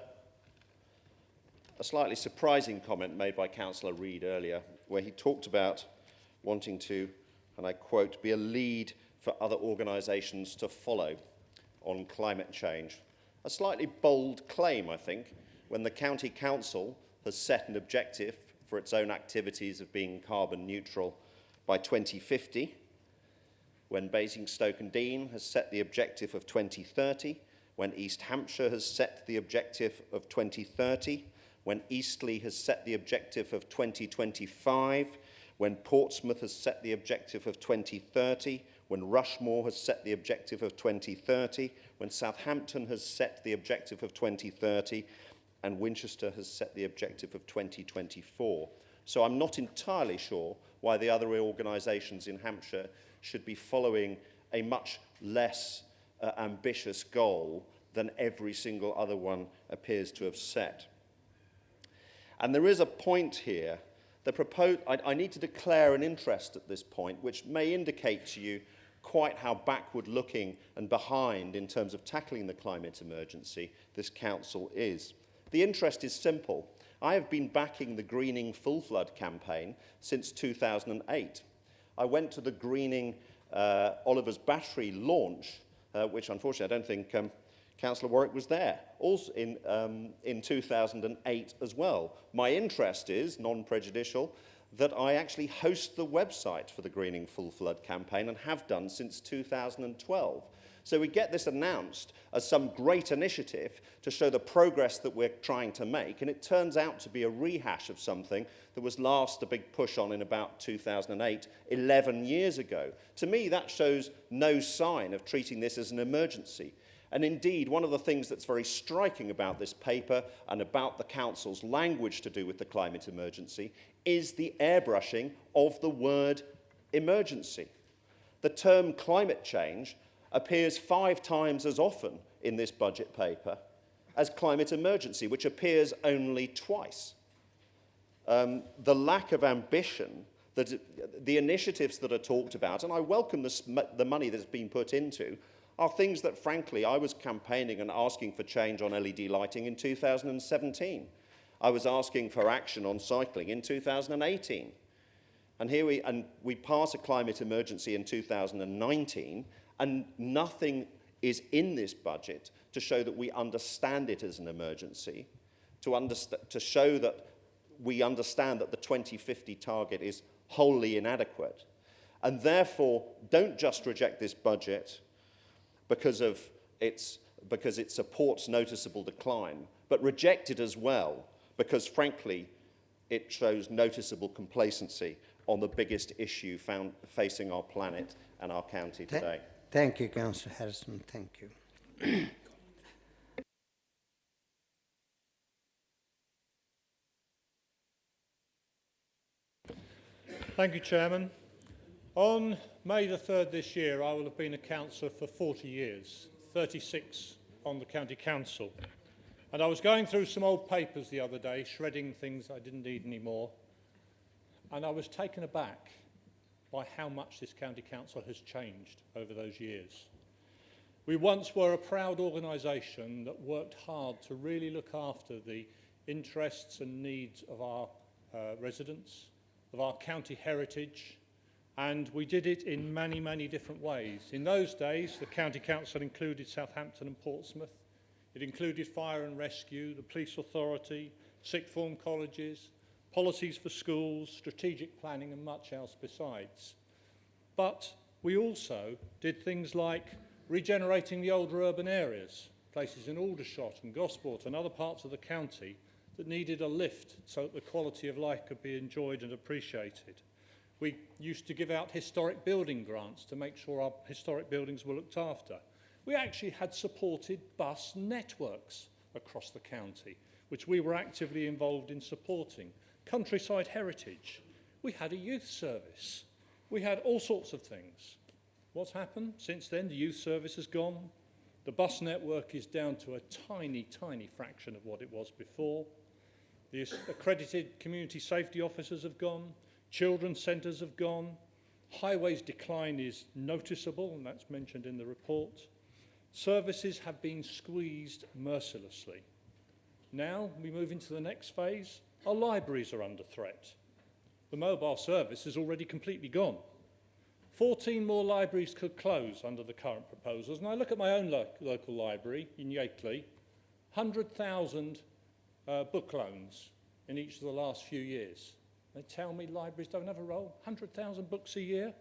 slightly surprising comment made by Councillor Reid earlier, where he talked about wanting to, and I quote, be a lead for other organisations to follow on climate change. A slightly bold claim, I think, when the County Council has set an objective for its own activities of being carbon neutral by 2050, when Basingstoke-and-Deane has set the objective of 2030, when East Hampshire has set the objective of 2030, when Eastleigh has set the objective of 2025, when Portsmouth has set the objective of 2030, when Rushmore has set the objective of 2030, when Southampton has set the objective of 2030, and Winchester has set the objective of 2024. So I'm not entirely sure why the other organisations in Hampshire should be following a much less ambitious goal than every single other one appears to have set. And there is a point here. I need to declare an interest at this point, which may indicate to you quite how backward-looking and behind in terms of tackling the climate emergency this council is. The interest is simple. I have been backing the Greening Full Flood campaign since 2008. I went to the Greening Oliver's Battery launch, which unfortunately I don't think Councillor Warwick was there, also in 2008 as well. My interest is, non-prejudicial, that I actually host the website for the Greening Full Flood campaign and have done since 2012. So we get this announced as some great initiative to show the progress that we're trying to make, and it turns out to be a rehash of something that was last a big push on in about 2008, 11 years ago. To me, that shows no sign of treating this as an emergency. And indeed, one of the things that's very striking about this paper and about the Council's language to do with the climate emergency is the airbrushing of the word emergency. The term climate change appears 5 times as often in this budget paper as climate emergency, which appears only twice. The lack of ambition, the initiatives that are talked about, and I welcome the money that's been put into, are things that, frankly, I was campaigning and asking for change on LED lighting in 2017. I was asking for action on cycling in 2018. And we pass a climate emergency in 2019, and nothing is in this budget to show that we understand it as an emergency, to show that we understand that the 2050 target is wholly inadequate. And therefore, don't just reject this budget because it supports noticeable decline, but reject it as well because, frankly, it shows noticeable complacency on the biggest issue facing our planet and our county today. Thank you, Councillor Harrison. Thank you. Thank you, Chairman. On May the 3rd this year, I will have been a councillor for 40 years, 36 on the County Council. And I was going through some old papers the other day, shredding things I didn't need anymore, and I was taken aback by how much this County Council has changed over those years. We once were a proud organisation that worked hard to really look after the interests and needs of our residents, of our county heritage, and we did it in many, many different ways. In those days, the County Council included Southampton and Portsmouth. It included fire and rescue, the police authority, sixth form colleges, policies for schools, strategic planning and much else besides. But we also did things like regenerating the older urban areas, places in Aldershot and Gosport and other parts of the county that needed a lift so that the quality of life could be enjoyed and appreciated. We used to give out historic building grants to make sure our historic buildings were looked after. We actually had supported bus networks across the county, which we were actively involved in supporting. Countryside heritage. We had a youth service. We had all sorts of things. What's happened since then? The youth service has gone. The bus network is down to a tiny, tiny fraction of what it was before. The accredited community safety officers have gone. Children's centres have gone. Highways decline is noticeable, and that's mentioned in the report. Services have been squeezed mercilessly. Now we move into the next phase. Our libraries are under threat. The mobile service is already completely gone. 14 more libraries could close under the current proposals. And I look at my own local library in Yakeley, 100,000 book loans in each of the last few years. They tell me libraries don't have a role, 100,000 books a year.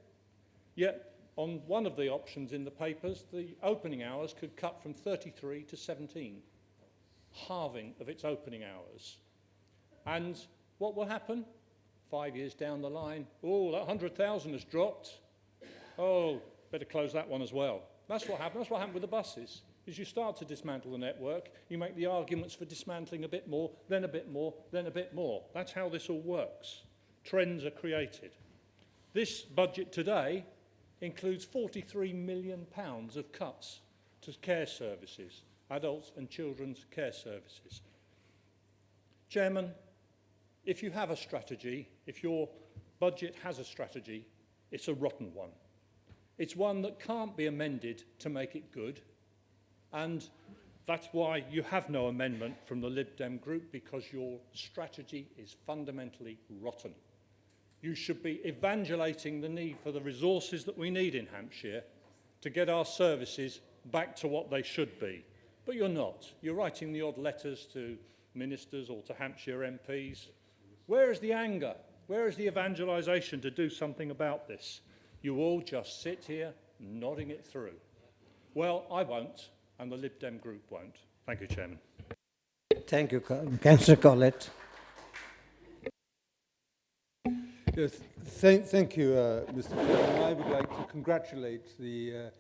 Yet on one of the options in the papers, the opening hours could cut from 33 to 17, halving of its opening hours. And what will happen? 5 years down the line, oh, that 100,000 has dropped. Oh, better close that one as well. That's what happened. That's what happened with the buses. Is you start to dismantle the network, you make the arguments for dismantling a bit more, then a bit more, then a bit more. That's how this all works. Trends are created. This budget today includes £43 million of cuts to care services, adults and children's care services. Chairman, if you have a strategy, if your budget has a strategy, it's a rotten one. It's one that can't be amended to make it good. And that's why you have no amendment from the Lib Dem group, because your strategy is fundamentally rotten. You should be evangelating the need for the resources that we need in Hampshire to get our services back to what they should be. But you're not. You're writing the odd letters to ministers or to Hampshire MPs. Where is the anger? Where is the evangelisation to do something about this? You all just sit here nodding it through. Well, I won't, and the Lib Dem group won't. Thank you, Chairman. Thank you, Councillor Collett. Yes, thank you, Mr. Chairman. I would like to congratulate the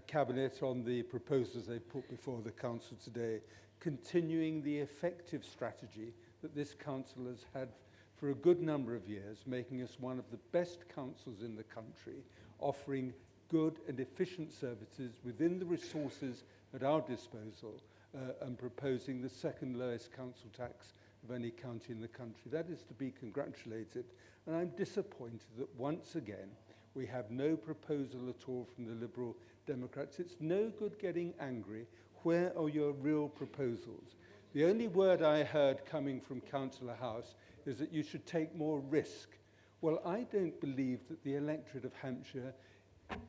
Cabinet on the proposals they put before the Council today, continuing the effective strategy that this Council has had for a good number of years, making us one of the best councils in the country, offering good and efficient services within the resources at our disposal, and proposing the second lowest council tax of any county in the country. That is to be congratulated, and I'm disappointed that once again we have no proposal at all from the Liberal Democrats. It's no good getting angry. Where are your real proposals? The only word I heard coming from Councillor House is that you should take more risk. Well, I don't believe that the electorate of Hampshire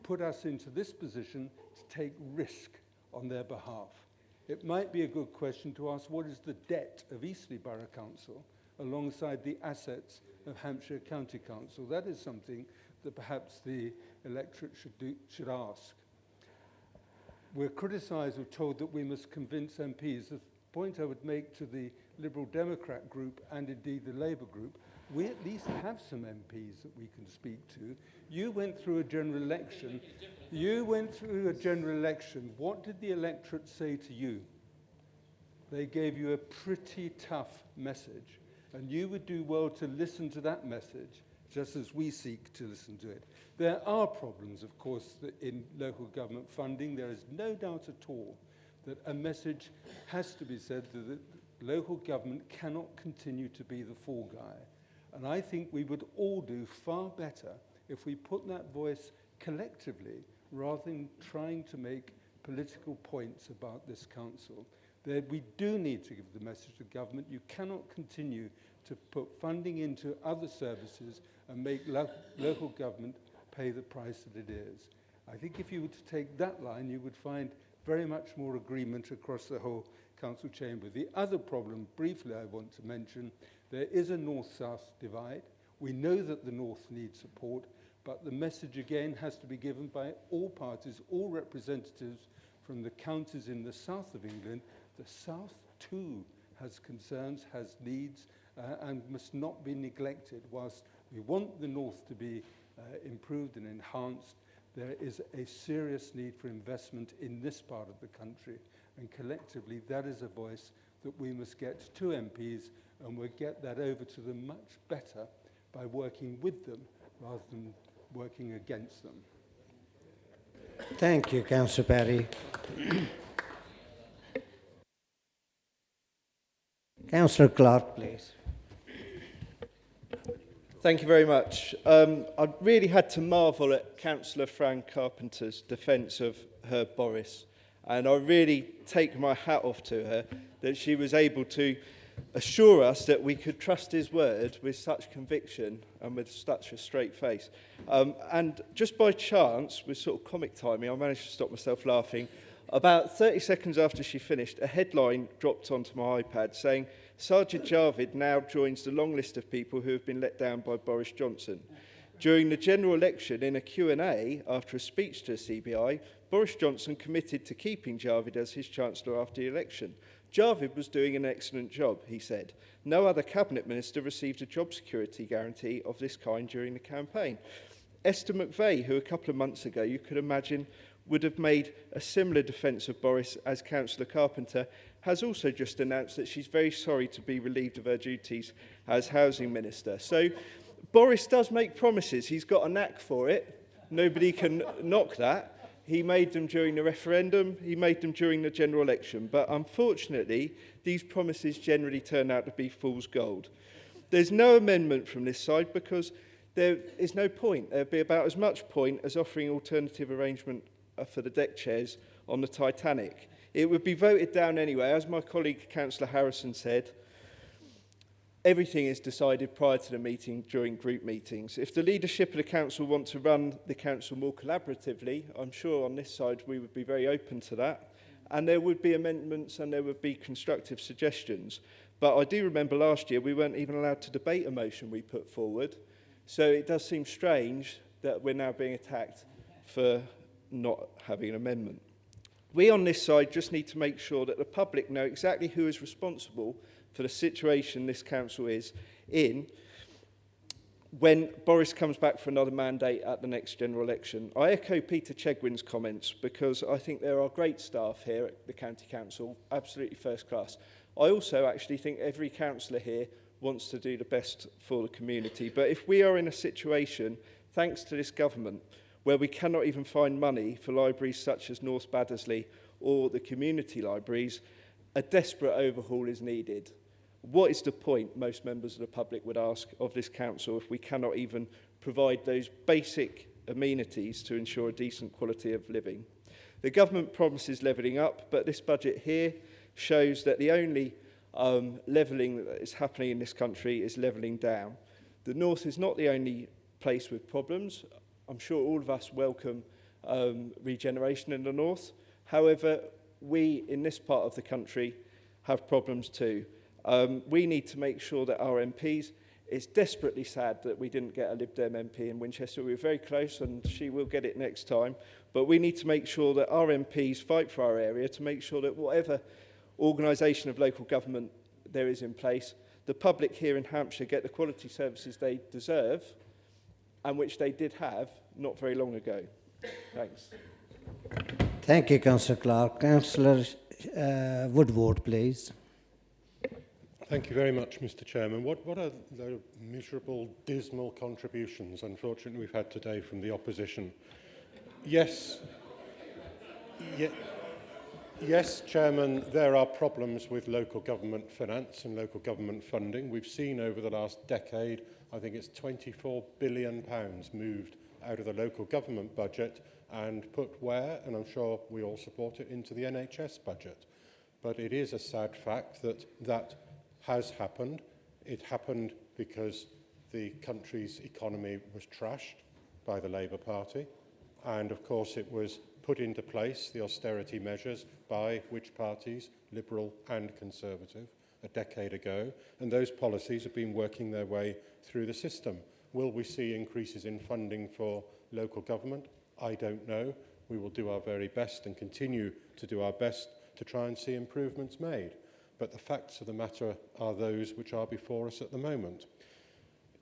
put us into this position to take risk on their behalf. It might be a good question to ask, what is the debt of Eastleigh Borough Council alongside the assets of Hampshire County Council? That is something that perhaps the electorate should ask. We're criticised or told that we must convince MPs. The point I would make to the Liberal Democrat group and indeed the Labour group, we at least have some MPs that we can speak to. You went through a general election. What did the electorate say to you? They gave you a pretty tough message, and you would do well to listen to that message, just as we seek to listen to it. There are problems, of course, in local government funding. There is no doubt at all that a message has to be said that local government cannot continue to be the fall guy. And I think we would all do far better if we put that voice collectively rather than trying to make political points about this council. That we do need to give the message to government. You cannot continue to put funding into other services and make local government pay the price that it is. I think if you were to take that line, you would find very much more agreement across the whole council chamber. The other problem, briefly, I want to mention, there is a north-south divide. We know that the north needs support, but the message again has to be given by all parties, all representatives from the counties in the south of England. The south too has concerns, has needs, and must not be neglected. Whilst we want the north to be improved and enhanced, there is a serious need for investment in this part of the country, and collectively that is a voice that we must get to MPs, and we'll get that over to them much better by working with them rather than working against them. Thank you, Councillor Perry. Councillor Clark, please. Thank you very much. I really had to marvel at Councillor Fran Carpenter's defence of Herb Boris, and I really take my hat off to her that she was able to assure us that we could trust his word with such conviction and with such a straight face. And just by chance, with sort of comic timing, I managed to stop myself laughing. About 30 seconds after she finished, a headline dropped onto my iPad saying, Sajid Javid now joins the long list of people who have been let down by Boris Johnson. During the general election, in a Q&A after a speech to the CBI, Boris Johnson committed to keeping Javid as his Chancellor after the election. Javid was doing an excellent job, he said. No other cabinet minister received a job security guarantee of this kind during the campaign. Esther McVeigh, who a couple of months ago you could imagine would have made a similar defence of Boris as Councillor Carpenter, has also just announced that she's very sorry to be relieved of her duties as Housing Minister. So Boris does make promises. He's got a knack for it. Nobody can knock that. He made them during the referendum. He made them during the general election. But unfortunately, these promises generally turn out to be fool's gold. There's no amendment from this side because there is no point. There'd be about as much point as offering alternative arrangement for the deck chairs on the Titanic. It would be voted down anyway. As my colleague Councillor Harrison said, everything is decided prior to the meeting during group meetings. If the leadership of the council want to run the council more collaboratively, I'm sure on this side we would be very open to that. And there would be amendments and there would be constructive suggestions. But I do remember last year we weren't even allowed to debate a motion we put forward. So it does seem strange that we're now being attacked for not having an amendment. We on this side just need to make sure that the public know exactly who is responsible for the situation this council is in when Boris comes back for another mandate at the next general election. I echo Peter Chegwin's comments because I think there are great staff here at the County Council, absolutely first class. I also actually think every councillor here wants to do the best for the community. But if we are in a situation, thanks to this government, where we cannot even find money for libraries such as North Baddesley or the community libraries, a desperate overhaul is needed. What is the point, most members of the public would ask, of this council if we cannot even provide those basic amenities to ensure a decent quality of living? The government promises levelling up, but this budget here shows that the only levelling that is happening in this country is levelling down. The north is not the only place with problems. I'm sure all of us welcome regeneration in the north. However, we in this part of the country have problems too. We need to make sure that our MPs, it's desperately sad that we didn't get a Lib Dem MP in Winchester. We were very close and she will get it next time. But we need to make sure that our MPs fight for our area to make sure that whatever organisation of local government there is in place, the public here in Hampshire get the quality services they deserve and which they did have not very long ago. Thanks. Thank you, Councillor Clark. Councillor Woodward, please. Thank you very much, Mr. Chairman. What are the miserable, dismal contributions, unfortunately, we've had today from the opposition? Yes, yes, Chairman, there are problems with local government finance and local government funding. We've seen over the last decade, I think it's £24 billion moved out of the local government budget and put where, and I'm sure we all support it, into the NHS budget. But it is a sad fact that that has happened. It happened because the country's economy was trashed by the Labour Party. And of course it was put into place, the austerity measures, by which parties, Liberal and Conservative, a decade ago. And those policies have been working their way through the system. Will we see increases in funding for local government? I don't know. We will do our very best and continue to do our best to try and see improvements made. But the facts of the matter are those which are before us at the moment.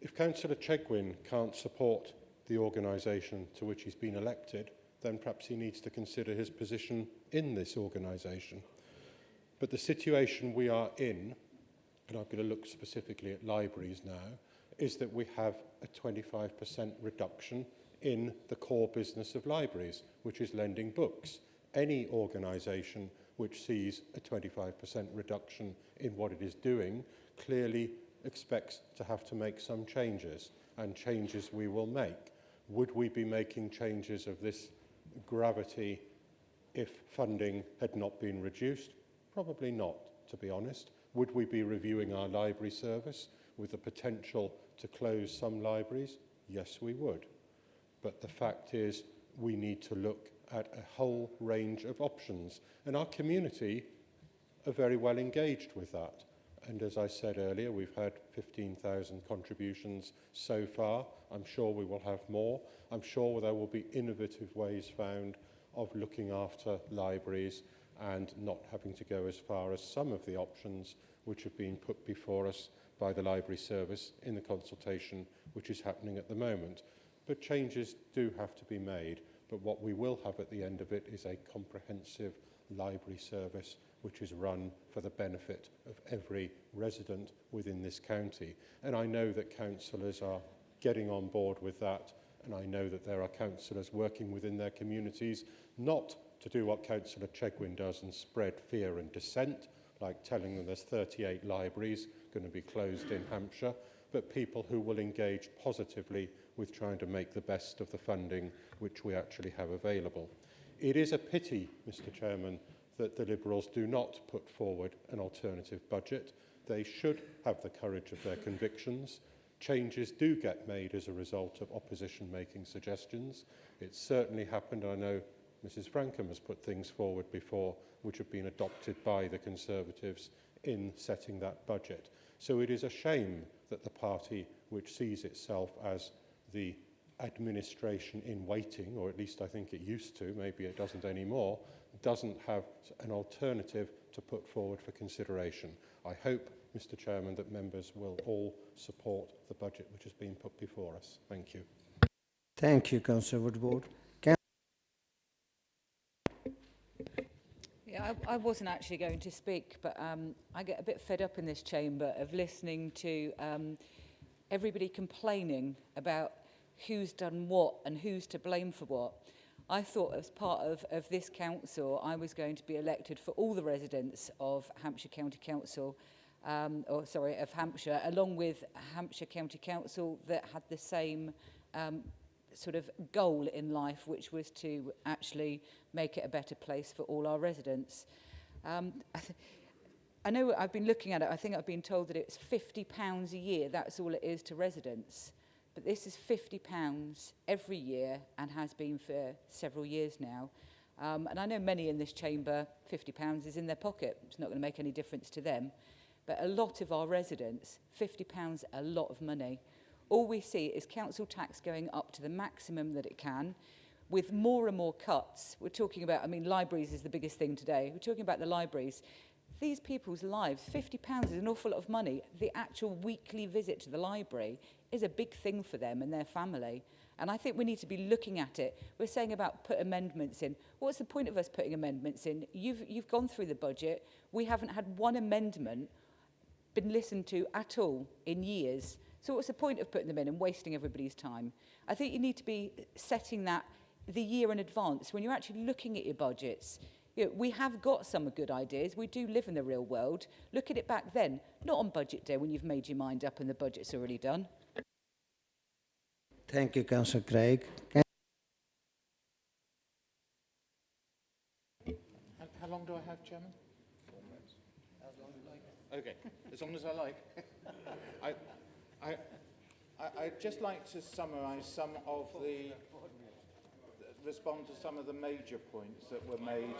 If Councillor Chegwin can't support the organisation to which he's been elected, then perhaps he needs to consider his position in this organisation. But the situation we are in, and I'm going to look specifically at libraries now, is that we have a 25% reduction in the core business of libraries, which is lending books. Any organisation which sees a 25% reduction in what it is doing clearly expects to have to make some changes, and changes we will make. Would we be making changes of this gravity if funding had not been reduced? Probably not, to be honest. Would we be reviewing our library service with the potential to close some libraries? Yes, we would. But the fact is, we need to look at a whole range of options. And our community are very well engaged with that. And as I said earlier, we've had 15,000 contributions so far. I'm sure we will have more. I'm sure there will be innovative ways found of looking after libraries and not having to go as far as some of the options which have been put before us by the library service in the consultation which is happening at the moment. But changes do have to be made. But what we will have at the end of it is a comprehensive library service which is run for the benefit of every resident within this county. And I know that councillors are getting on board with that, and I know that there are councillors working within their communities not to do what Councillor Chegwin does and spread fear and dissent, like telling them there's 38 libraries going to be closed in Hampshire, but people who will engage positively with trying to make the best of the funding which we actually have available. It is a pity, Mr. Chairman, that the Liberals do not put forward an alternative budget. They should have the courage of their convictions. Changes do get made as a result of opposition making suggestions. It's certainly happened. I know Mrs. Frankham has put things forward before which have been adopted by the Conservatives in setting that budget. So it is a shame that the party which sees itself as the administration in waiting, or at least I think it used to, maybe it doesn't anymore, doesn't have an alternative to put forward for consideration. I hope, Mr. Chairman, that members will all support the budget which has been put before us. Thank you. Thank you, Councillor Woodward. Yeah, I wasn't actually going to speak, but I get a bit fed up in this chamber of listening to everybody complaining about who's done what and who's to blame for what. I thought as part of this council, I was going to be elected for all the residents of Hampshire County Council, of Hampshire, along with Hampshire County Council that had the same sort of goal in life, which was to actually make it a better place for all our residents. I know I've been looking at it, I think I've been told that it's £50 a year, that's all it is to residents. But this is £50 every year and has been for several years now. And I know many in this chamber, £50 is in their pocket. It's not going to make any difference to them. But a lot of our residents, £50 a lot of money. All we see is council tax going up to the maximum that it can, with more and more cuts. We're talking about, I mean, libraries is the biggest thing today. We're talking about the libraries. these people's lives, £50 is an awful lot of money. The actual weekly visit to the library is a big thing for them and their family. And I think we need to be looking at it. We're saying about put amendments in. What's the point of us putting amendments in? You've gone through the budget. We haven't had one amendment been listened to at all in years. So what's the point of putting them in and wasting everybody's time? I think you need to be setting that the year in advance when you're actually looking at your budgets. You know, we have got some good ideas. We do live in the real world. Look at it back then, not on budget day when you've made your mind up and the budget's already done. Thank you, Councillor Craig. How long do I have, Chairman? 4 minutes. As long as you like. Okay, as long as I like. I'd just like to summarise some of respond to some of the major points that were made.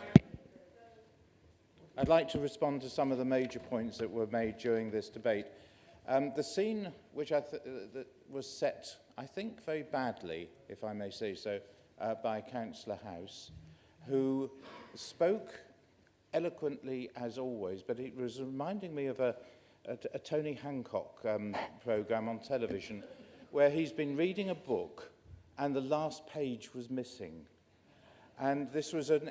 I'd like to respond to some of the major points that were made during this debate. The scene which that was set, I think, very badly, if I may say so, by Councillor House, who spoke eloquently as always, but it was reminding me of a Tony Hancock programme on television where he's been reading a book and the last page was missing. And this was a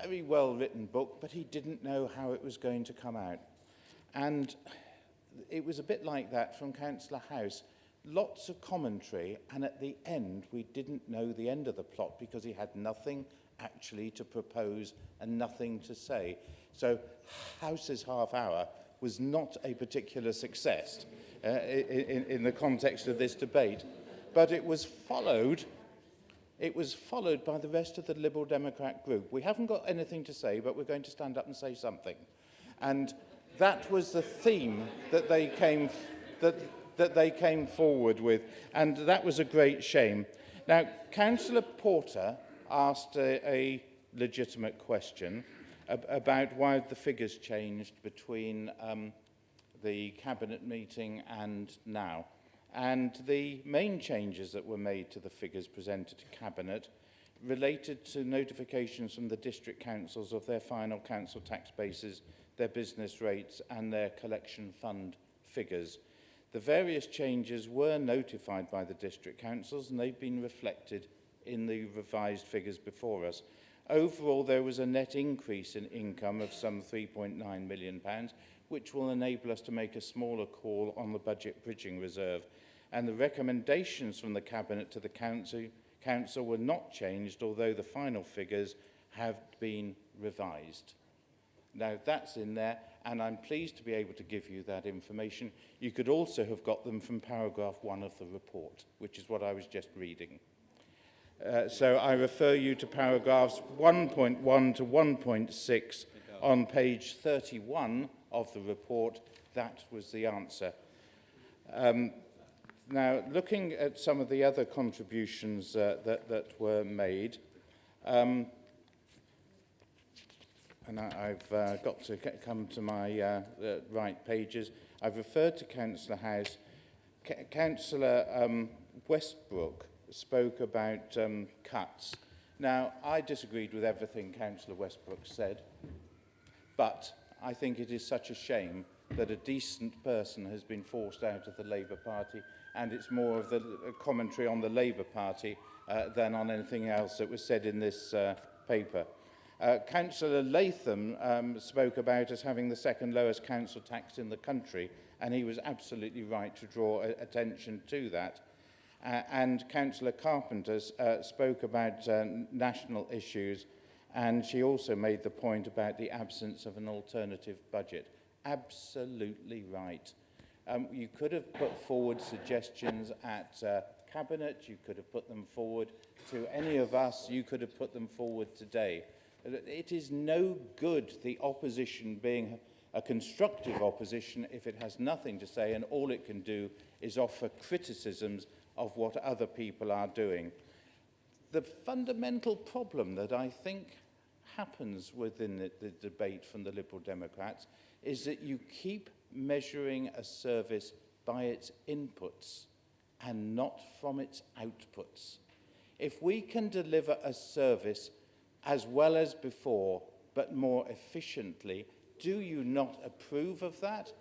very well-written book, but he didn't know how it was going to come out. And it was a bit like that from Councillor House. Lots of commentary, and at the end, we didn't know the end of the plot because he had nothing actually to propose and nothing to say. So House's half hour was not a particular success in the context of this debate. But it was followed by the rest of the Liberal Democrat group. We haven't got anything to say, but we're going to stand up and say something. And that was the theme that they came forward with, and that was a great shame. Now, Councillor Porter asked a legitimate question about why the figures changed between the Cabinet meeting and now. And the main changes that were made to the figures presented to Cabinet related to notifications from the district councils of their final council tax bases, their business rates and their collection fund figures. The various changes were notified by the district councils and they've been reflected in the revised figures before us. Overall, there was a net increase in income of some £3.9 million, which will enable us to make a smaller call on the budget bridging reserve. And the recommendations from the Cabinet to the Council were not changed, although the final figures have been revised. Now, that's in there, and I'm pleased to be able to give you that information. You could also have got them from paragraph 1 of the report, which is what I was just reading. So I refer you to paragraphs 1.1 to 1.6 on page 31 of the report. That was the answer. Now, looking at some of the other contributions that were made, and I've got to come to my right pages. I've referred to Councillor House. Councillor Westbrook spoke about cuts. Now, I disagreed with everything Councillor Westbrook said, but I think it is such a shame that a decent person has been forced out of the Labour Party, and it's more of the commentary on the Labour Party than on anything else that was said in this paper. Councillor Latham spoke about us having the second lowest council tax in the country, and he was absolutely right to draw attention to that. And Councillor Carpenter spoke about national issues, and she also made the point about the absence of an alternative budget. Absolutely right. You could have put forward suggestions at Cabinet, you could have put them forward to any of us, you could have put them forward today. It is no good the opposition being a constructive opposition if it has nothing to say and all it can do is offer criticisms of what other people are doing. The fundamental problem that I think happens within the debate from the Liberal Democrats is that you keep measuring a service by its inputs and not from its outputs. If we can deliver a service as well as before, but more efficiently, Do you not approve of that?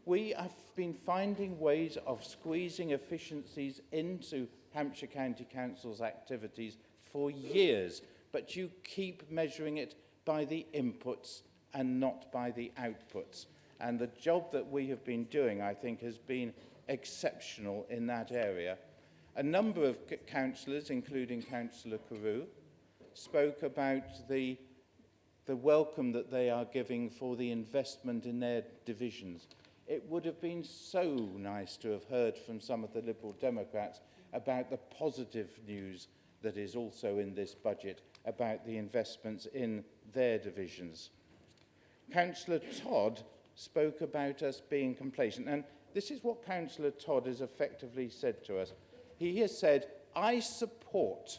We have been finding ways of squeezing efficiencies into Hampshire County Council's activities for years, but you keep measuring it by the inputs and not by the outputs. And the job that we have been doing, I think, has been exceptional in that area. A number of councillors, including Councillor Carew, spoke about the welcome that they are giving for the investment in their divisions. It would have been so nice to have heard from some of the Liberal Democrats about the positive news that is also in this budget about the investments in their divisions. Councillor Todd spoke about us being complacent, and this is what Councillor Todd has effectively said to us. He has said, I support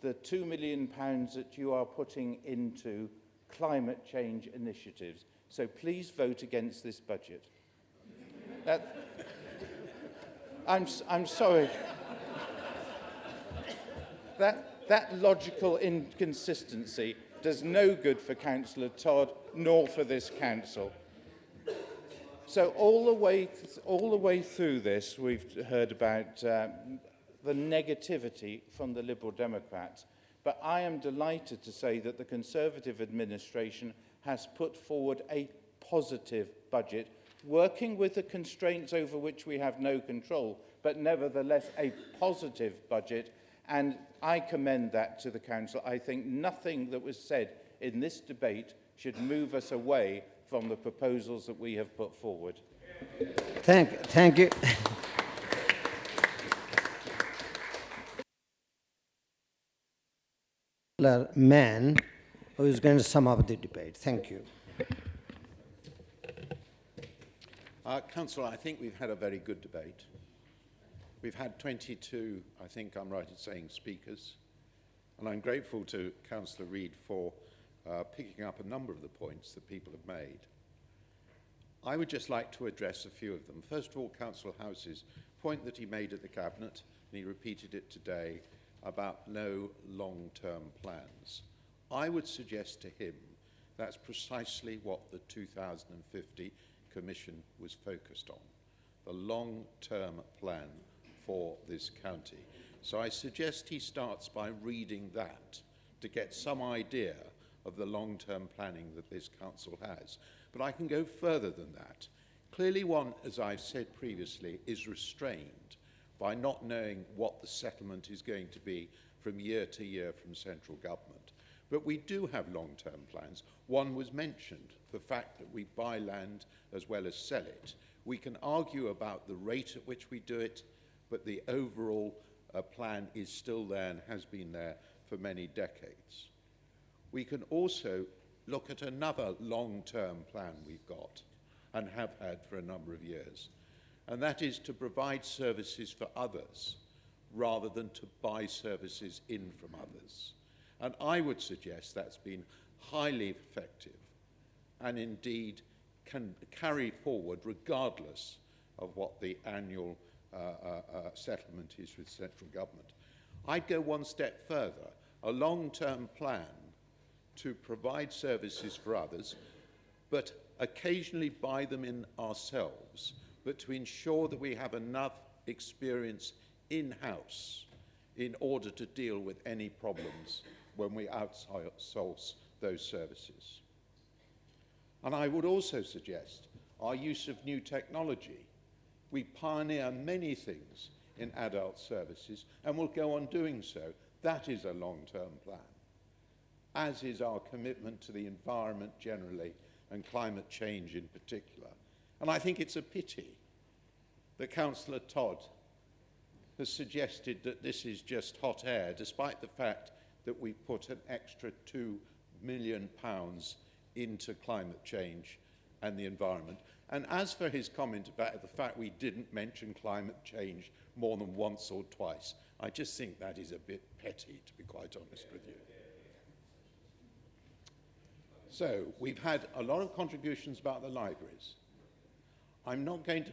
the £2 million that you are putting into climate change initiatives, so please vote against this budget. I'm sorry. That logical inconsistency does no good for Councillor Todd nor for this council. So all the way through this, we've heard about the negativity from the Liberal Democrats. But I am delighted to say that the Conservative administration has put forward a positive budget, working with the constraints over which we have no control, but nevertheless a positive budget, and I commend that to the Council. I think nothing that was said in this debate should move us away from the proposals that we have put forward. Thank you. Man who is going to sum up the debate. Thank you. Councillor, I think we've had a very good debate. We've had 22, I think I'm right in saying, speakers, and I'm grateful to Councillor Reid for picking up a number of the points that people have made. I would just like to address a few of them. First of all, Councillor House's point that he made at the Cabinet, and he repeated it today, about no long-term plans. I would suggest to him that's precisely what the 2050 Commission was focused on, the long-term plan for this county. So I suggest he starts by reading that to get some idea of the long-term planning that this council has. But I can go further than that. Clearly one, as I've said previously, is restrained by not knowing what the settlement is going to be from year to year from central government. But we do have long-term plans. One was mentioned, the fact that we buy land as well as sell it. We can argue about the rate at which we do it, but the overall plan is still there and has been there for many decades. We can also look at another long-term plan we've got and have had for a number of years, and that is to provide services for others rather than to buy services in from others. And I would suggest that's been highly effective and indeed can carry forward regardless of what the annual settlement is with central government. I'd go one step further, a long-term plan to provide services for others, but occasionally buy them in ourselves, but to ensure that we have enough experience in-house in order to deal with any problems when we outsource those services. And I would also suggest our use of new technology. We pioneer many things in adult services and will go on doing so. That is a long-term plan, as is our commitment to the environment generally and climate change in particular. And I think it's a pity that Councillor Todd has suggested that this is just hot air, despite the fact that we put an extra £2 million into climate change and the environment. And as for his comment about the fact we didn't mention climate change more than once or twice, I just think that is a bit petty, to be quite honest with you. So, we've had a lot of contributions about the libraries. I'm not going to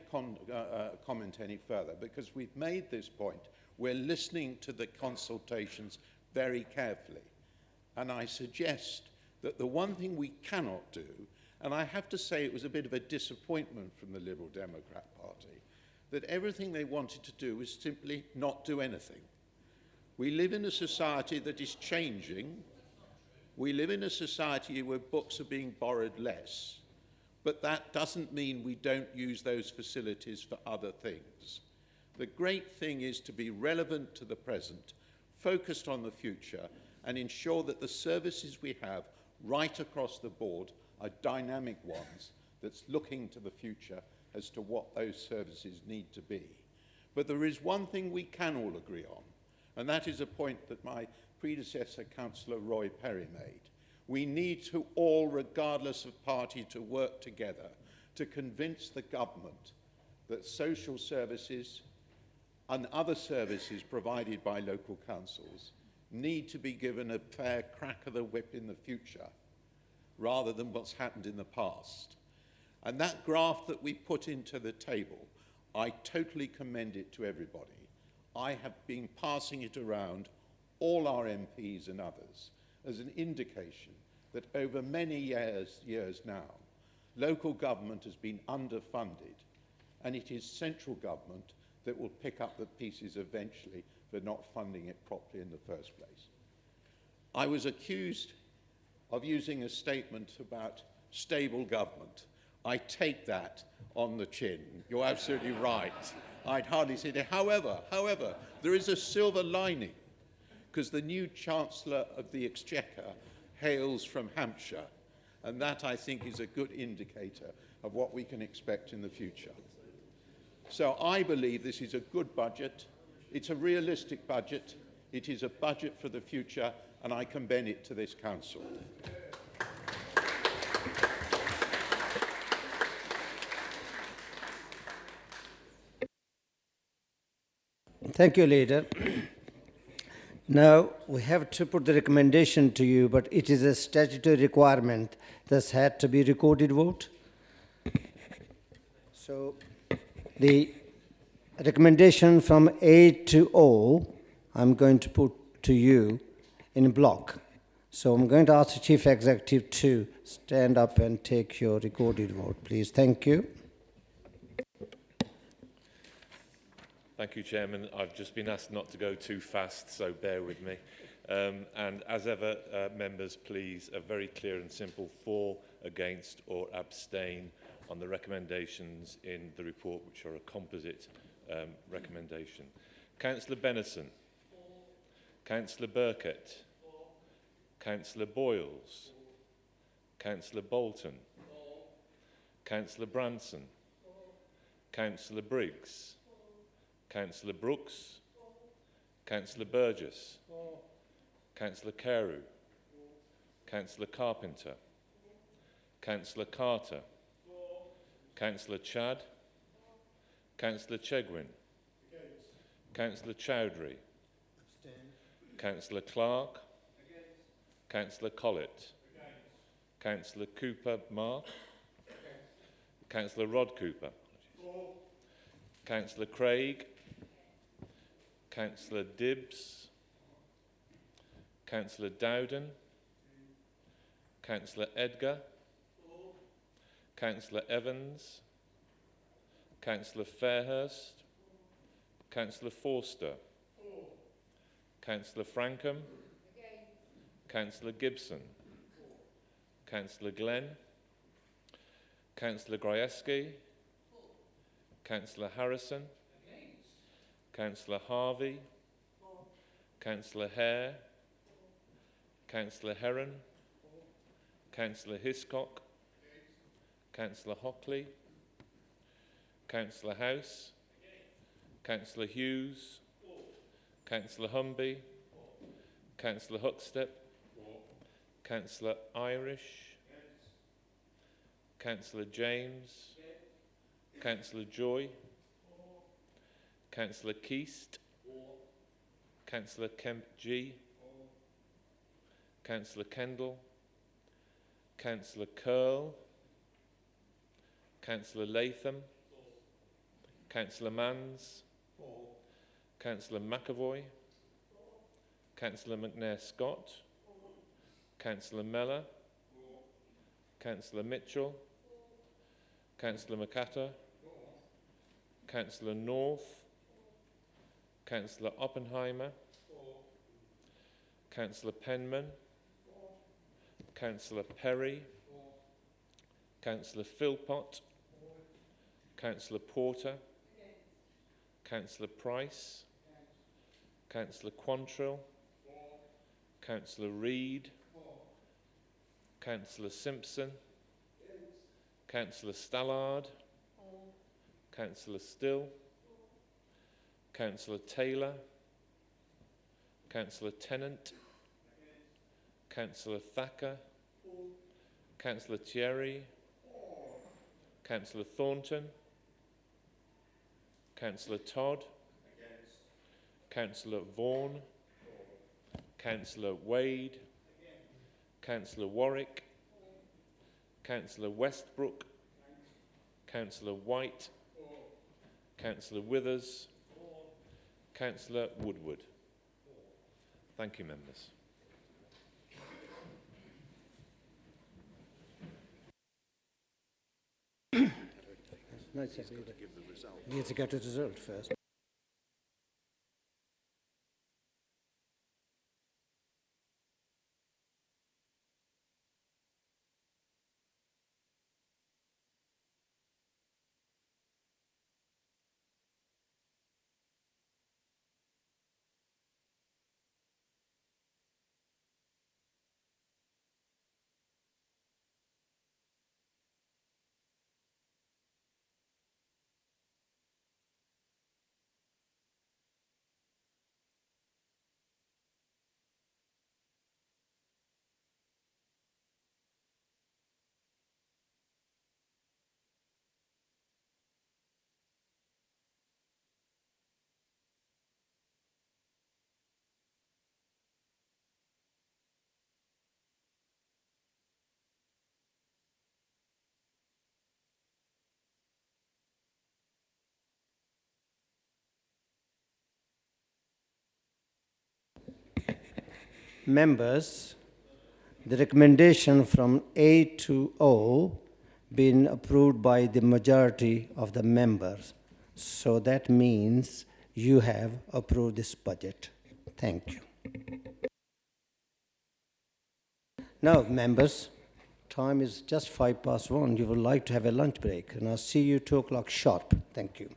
comment any further because we've made this point. We're listening to the consultations very carefully. And I suggest that the one thing we cannot do, And I have to say it was a bit of a disappointment from the Liberal Democrat Party that everything they wanted to do was simply not do anything. We live in a society that is changing. We live in a society where books are being borrowed less, but that doesn't mean we don't use those facilities for other things. The great thing is to be relevant to the present, focused on the future, and ensure that the services we have right across the board are dynamic ones that's looking to the future as to what those services need to be. But there is one thing we can all agree on, and that is a point that my predecessor, Councillor Roy Perry, made. We need to all, regardless of party, to work together to convince the government that social services and other services provided by local councils need to be given a fair crack of the whip in the future, rather than what's happened in the past. And that graph that we put into the table, I totally commend it to everybody. I have been passing it around all our MPs and others as an indication that over many years now, local government has been underfunded, and it is central government that will pick up the pieces eventually for not funding it properly in the first place. I was accused of using a statement about stable government. I take that on the chin. You're absolutely right. I'd hardly say that. However, there is a silver lining, because the new Chancellor of the Exchequer hails from Hampshire, and that, I think, is a good indicator of what we can expect in the future. So I believe this is a good budget. It's a realistic budget. It is a budget for the future, and I commend it to this Council. Thank you, Leader. Now, we have to put the recommendation to you, but it is a statutory requirement. This had to be recorded vote. So, the recommendation from A to O, I'm going to put to you in block. So I'm going to ask the Chief Executive to stand up and take your recorded vote, please. Thank you. Thank you, Chairman. I've just been asked not to go too fast, so bear with me. And as ever, members, please, a very clear and simple for, against or abstain on the recommendations in the report, which are a composite recommendation. Councillor Benison. Councillor Burkett. Councillor Boyles. Councillor Bolton. Councillor Branson. Councillor Briggs. Councillor Brooks. Councillor Burgess. Councillor Carew. Councillor Carpenter. Councillor Carter. Councillor Chad. Councillor Chegwin. Councillor Chowdhury. Councillor Clark. Councillor Collett. Councillor Cooper Mark. Councillor Rod Cooper. Councillor Craig. Councillor Dibbs. Councillor Dowden. Councillor Edgar. Councillor Evans. Councillor Fairhurst. Councillor Forster. Councillor Frankham. Councillor Gibson. Councillor Glenn. Councillor Grajewski. Councillor Harrison. Councillor Harvey. Councillor Hare. Councillor Heron. Councillor Hiscock. Councillor Hockley. Councillor House. Councillor Hughes. Councillor Humby. Councillor Huckstep. Councillor Irish. Councillor James. Councillor Joy. Councillor Keast. Councillor Kemp G. Councillor Kendall. Councillor Curl. Councillor Latham. Councillor Manns. Councillor McAvoy. Councillor McNair Scott. Councillor Mellor. Councillor Mitchell, Councillor McAtter, Councillor North, Councillor Oppenheimer, Councillor Penman, Councillor Perry, Councillor Philpott, Councillor Porter, Councillor Price, Councillor Quantrill, Councillor Reid, Councillor Simpson, Councillor Stallard, Councillor Still, Councillor Taylor, Councillor Tennant, Councillor Thacker, Councillor Thierry, Councillor Thornton, Councillor Todd, Councillor Vaughan, Councillor Wade, Councillor Warwick, Councillor Westbrook, Councillor White, Councillor Withers, Councillor Woodward. Thank you, members. No, it's just you need to get the result first. Members, the recommendation from A to O been approved by the majority of the members. So that means you have approved this budget. Thank you. Now, members, time is just 1:05. You would like to have a lunch break, and I'll see you 2 o'clock sharp. Thank you.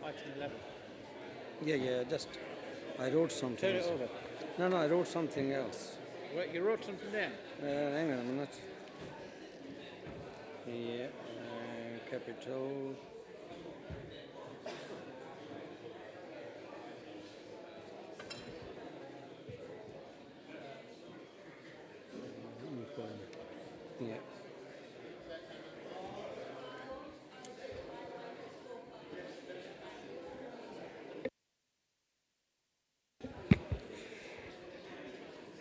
Item 11. Yeah, just, I wrote something. Turn it over. No, I wrote something else. Well, you wrote something down. Hang on a minute. Yeah, capital. Yeah.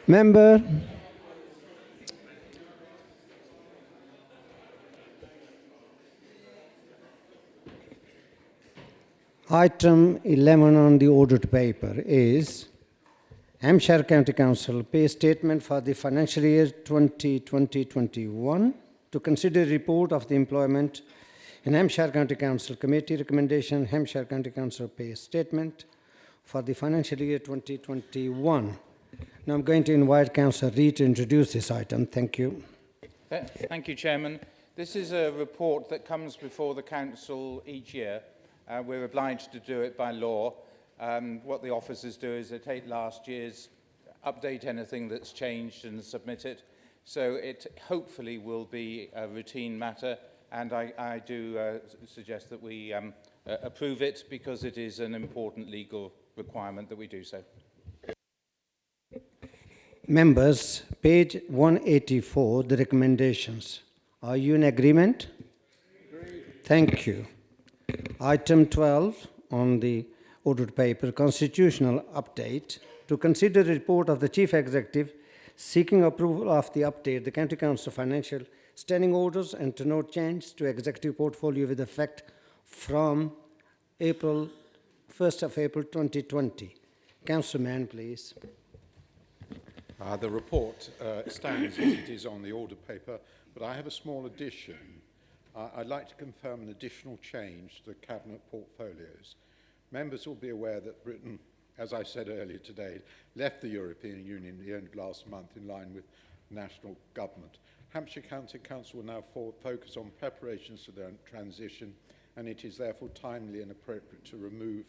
Member. Item 11 on the audit paper is Hampshire County Council pay statement for the financial year 2020-21 to consider report of the employment in Hampshire County Council committee recommendation Hampshire County Council pay statement for the financial year 2021. Now I'm going to invite Councillor Reid to introduce this item. Thank you. Thank you, Chairman. This is a report that comes before the Council each year. We're obliged to do it by law. What the officers do is they take last year's, update anything that's changed and submit it. So it hopefully will be a routine matter, and I do suggest that we approve it because it is an important legal requirement that we do so. Members, page 184, the recommendations. Are you in agreement? Agreed. Thank you. Item 12 on the audit paper, constitutional update. To consider the report of the Chief Executive seeking approval of the update, the County Council financial standing orders and to note change to executive portfolio with effect from 1st of April 2020. Councillor Mann, please. The report stands as it is on the order paper, but I have a small addition. I'd like to confirm an additional change to the Cabinet portfolios. Members will be aware that Britain, as I said earlier today, left the European Union at the end of last month in line with national government. Hampshire County Council will now focus on preparations for their transition, and it is therefore timely and appropriate to remove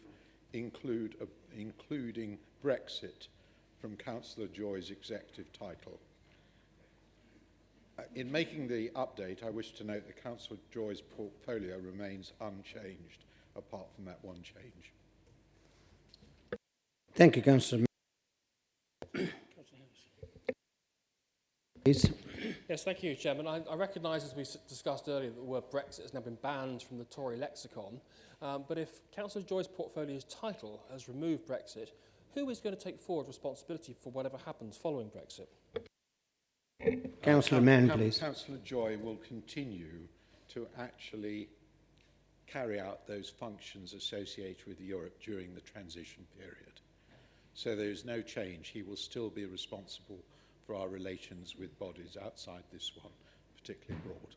including Brexit from Councillor Joy's executive title. In making the update, I wish to note that Councillor Joy's portfolio remains unchanged, apart from that one change. Thank you, Councillor. Please. Yes, thank you, Chairman. I recognise, as we discussed earlier, that the word Brexit has now been banned from the Tory lexicon. But if Councillor Joy's portfolio's title has removed Brexit, who is going to take forward responsibility for whatever happens following Brexit? Councillor Mann, please. Councillor Joy will continue to actually carry out those functions associated with Europe during the transition period. So there is no change. He will still be responsible for our relations with bodies outside this one, particularly abroad.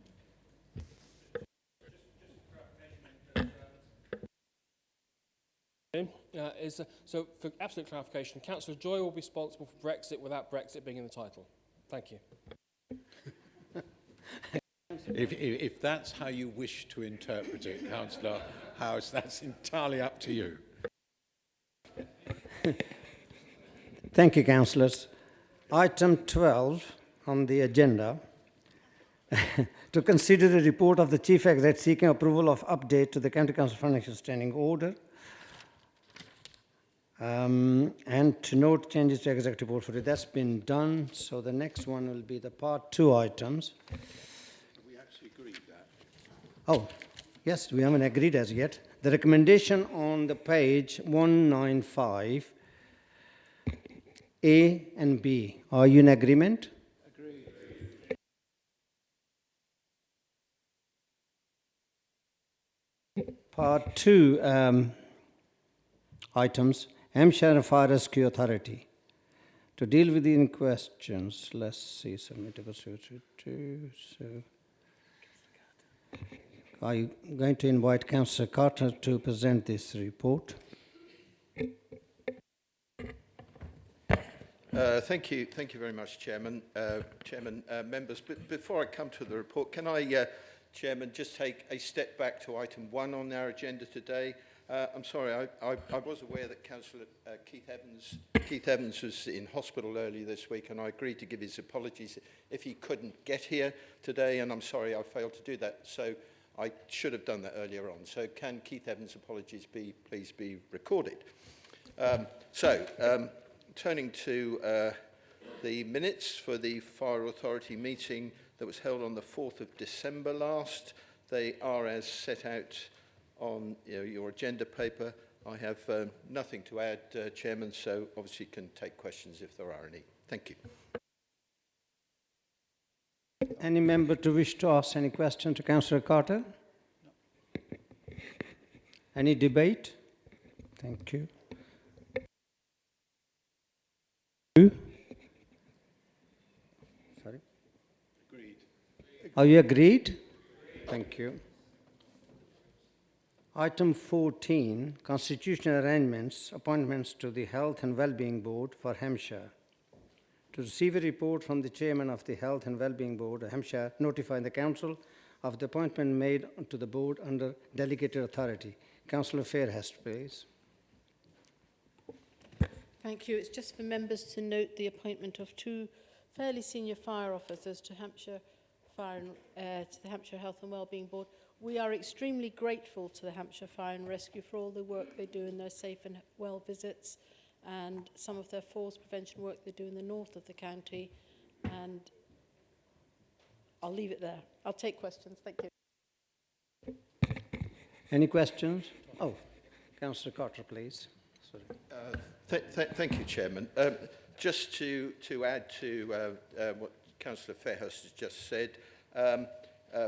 So, for absolute clarification, Councillor Joy will be responsible for Brexit without Brexit being in the title. Thank you. If that's how you wish to interpret it, Councillor House, that's entirely up to you. Thank you, councillors. Item 12 on the agenda to consider the report of the Chief Executive seeking approval of update to the County Council Financial Standing Order and to note changes to executive portfolio. That's been done. So the next one will be the part 2 items. We actually agreed that. Oh, yes, we haven't agreed as yet. The recommendation on the page 195, A and B. Are you in agreement? Agreed. Part 2 items. Hampshire Fire Rescue Authority. To deal with the questions, let's see, submittable. So, I'm going to invite Councillor Carter to present this report. Thank you very much, Chairman. Members, but before I come to the report, can I, Chairman, just take a step back to item 1 on our agenda today, I'm sorry, I was aware that Councillor Keith Evans was in hospital early this week, and I agreed to give his apologies if he couldn't get here today, and I'm sorry I failed to do that. So I should have done that earlier on. So can Keith Evans' apologies please be recorded? Turning to the minutes for the Fire Authority meeting that was held on the 4th of December last. They are as set out on your agenda paper. I have nothing to add, Chairman, so obviously can take questions if there are any. Thank you. Any member to wish to ask any question to Councillor Carter? Any debate? Thank you. Sorry? Agreed. Are you agreed? Thank you. Item 14, Constitutional Arrangements, Appointments to the Health and Wellbeing Board for Hampshire. To receive a report from the Chairman of the Health and Wellbeing Board, Hampshire, notifying the Council of the appointment made to the board under delegated authority. Councillor Fairhurst, please. Thank you. It's just for members to note the appointment of two fairly senior fire officers to Hampshire Fire and, to the Hampshire Health and Wellbeing Board. We are extremely grateful to the Hampshire Fire and Rescue for all the work they do in their safe and well visits and some of their falls prevention work they do in the north of the county. And I'll leave it there. I'll take questions. Thank you. Any questions? Oh, Councillor Carter, please. Sorry. Thank you, Chairman. Just to add to what Councillor Fairhurst has just said,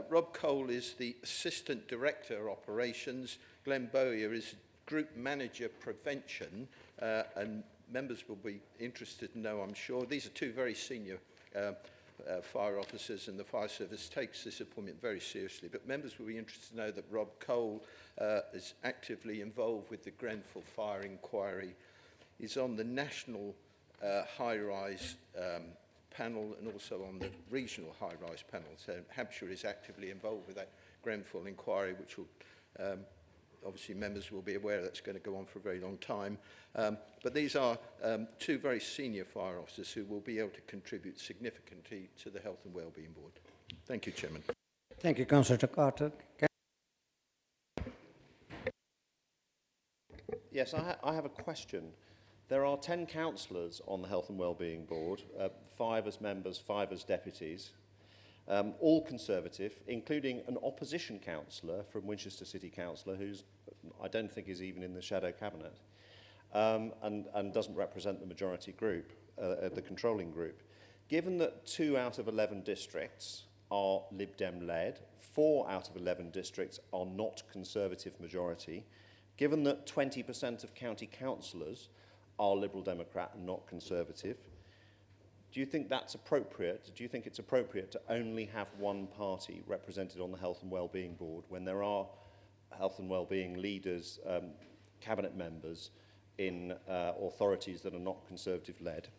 Rob Cole is the Assistant Director Operations. Glenn Bowyer is Group Manager Prevention, and members will be interested to know, I'm sure. These are two very senior fire officers, and the fire service takes this appointment very seriously. But members will be interested to know that Rob Cole is actively involved with the Grenfell Fire Inquiry. He's on the national high-rise panel and also on the regional high-rise panel. So Hampshire is actively involved with that Grenfell inquiry, which will obviously members will be aware that's going to go on for a very long time. But these are two very senior fire officers who will be able to contribute significantly to the Health and Wellbeing Board. Thank you, Chairman. Thank you, Councillor Carter. Yes, I have a question. There are 10 councillors on the Health and Wellbeing Board, 5 as members, 5 as deputies, all Conservative, including an opposition councillor from Winchester City Councillor, who's I don't think is even in the shadow cabinet, and doesn't represent the majority group, the controlling group. Given that 2 out of 11 districts are Lib Dem led, 4 out of 11 districts are not Conservative majority, given that 20% of county councillors are Liberal Democrat and not Conservative, do you think that's appropriate? Do you think it's appropriate to only have one party represented on the Health and Wellbeing Board when there are health and wellbeing leaders, cabinet members in authorities that are not Conservative-led?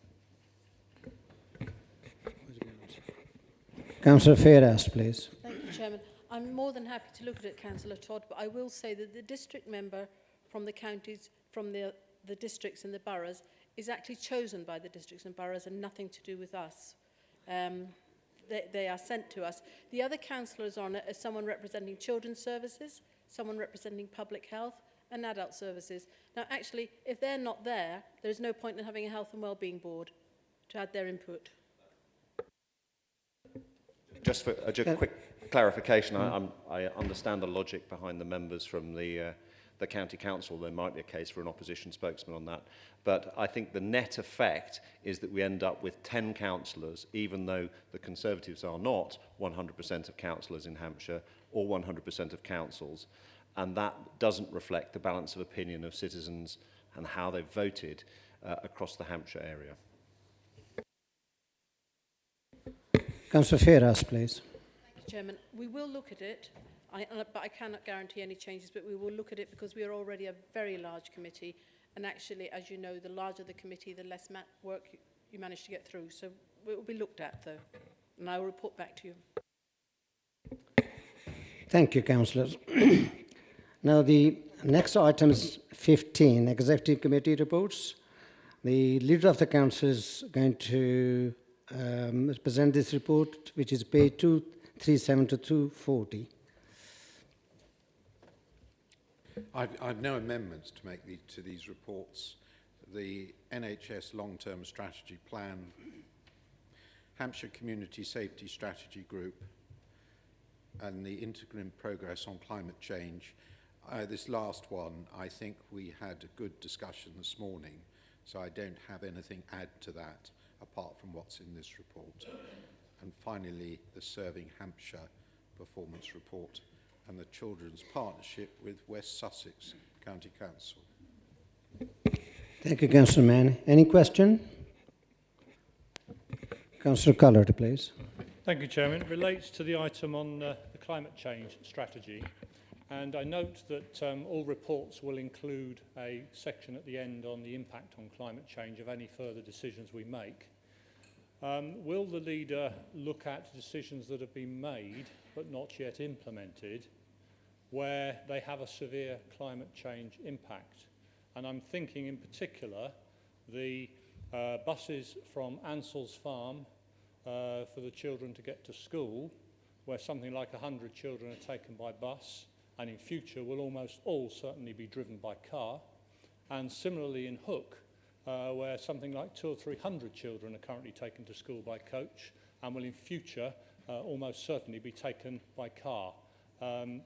Councillor Fairhurst, please. Thank you, Chairman. I'm more than happy to look at it, Councillor Todd, but I will say that the district member from the counties, from the districts and the boroughs, is actually chosen by the districts and boroughs and nothing to do with us. They are sent to us. The other councillors on it are someone representing children's services, someone representing public health and adult services. Now, actually, if they're not there, there's no point in having a health and wellbeing board to add their input. Just for a quick clarification, I understand the logic behind the members from the county council. There might be a case for an opposition spokesman on that. But I think the net effect is that we end up with 10 councillors, even though the Conservatives are not 100% of councillors in Hampshire or 100% of councils. And that doesn't reflect the balance of opinion of citizens and how they've voted across the Hampshire area. Councillor Fairhurst, please. Thank you, Chairman. We will look at it, but I cannot guarantee any changes, but we will look at it because we are already a very large committee. And actually, as you know, the larger the committee, the less work you manage to get through. So it will be looked at, though, and I will report back to you. Thank you, councillors. Now, the Next item is 15, Executive Committee reports. The Leader of the Council is going to present this report, which is page 237 to 240. I've no amendments to make to these reports. The NHS Long-Term Strategy Plan, Hampshire Community Safety Strategy Group, and the Interim Progress on Climate Change. This last one, I think we had a good discussion this morning, so I don't have anything to add to that apart from what's in this report. And finally, the Serving Hampshire Performance Report and the Children's Partnership with West Sussex County Council. Thank you, Councillor Mann. Any question? Councillor Collard, please. Thank you, Chairman. It relates to the item on the climate change strategy. And I note that all reports will include a section at the end on the impact on climate change of any further decisions we make. Will the leader look at decisions that have been made but not yet implemented where they have a severe climate change impact? And I'm thinking in particular the buses from Ansell's Farm for the children to get to school, where something like 100 children are taken by bus, and in future will almost all certainly be driven by car. And similarly in Hook, where something like 200 or 300 children are currently taken to school by coach, and will in future almost certainly be taken by car.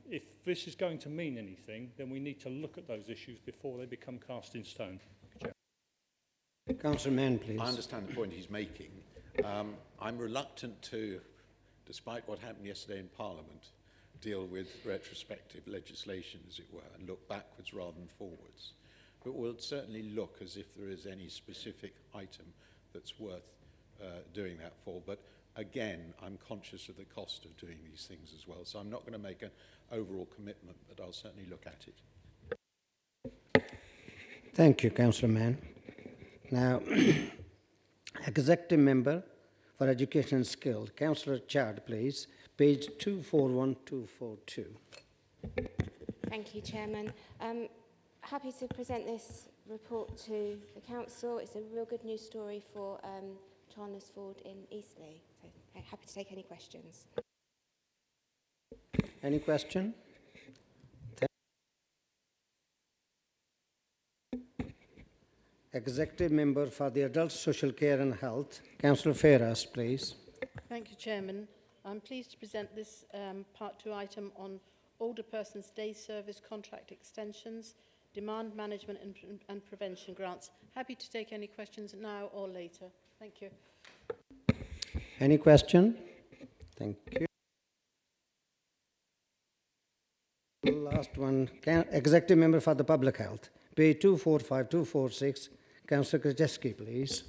If this is going to mean anything, then we need to look at those issues before they become cast in stone. Councillor Mann, please. I understand the point he's making. I'm reluctant to, despite what happened yesterday in Parliament, deal with retrospective legislation, as it were, and look backwards rather than forwards. But we'll certainly look as if there is any specific item that's worth doing that for. But again, I'm conscious of the cost of doing these things as well, so I'm not going to make an overall commitment, but I'll certainly look at it. Thank you, Councillor Mann. Now, Executive Member for Education and Skills, Councillor Chad, please, page 241242. Thank you, Chairman. Happy to present this report to the Council. It's a real good news story for Chandlersford in Eastleigh. So happy to take any questions. Any question? Executive Member for the Adult Social Care and Health, Councillor Ferras, please. Thank you, Chairman. I'm pleased to present this Part 2 item on older persons' day service contract extensions, demand management and prevention grants. Happy to take any questions now or later. Thank you. Any question? Thank you. Last one, Executive Member for the Public Health, page 245246, Councillor Krajewski, please.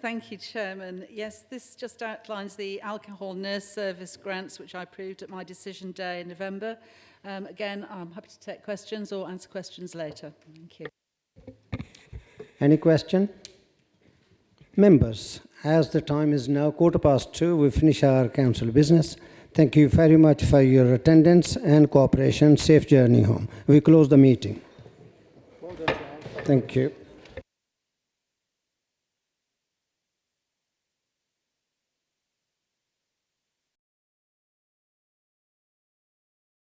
Thank you, Chairman. Yes, this just outlines the alcohol nurse service grants, which I approved at my decision day in November. Again, I'm happy to take questions or answer questions later. Thank you. Any question? Members, as the time is now 2:15, we finish our council business. Thank you very much for your attendance and cooperation. Safe journey home. We close the meeting. Well done, John. Thank you.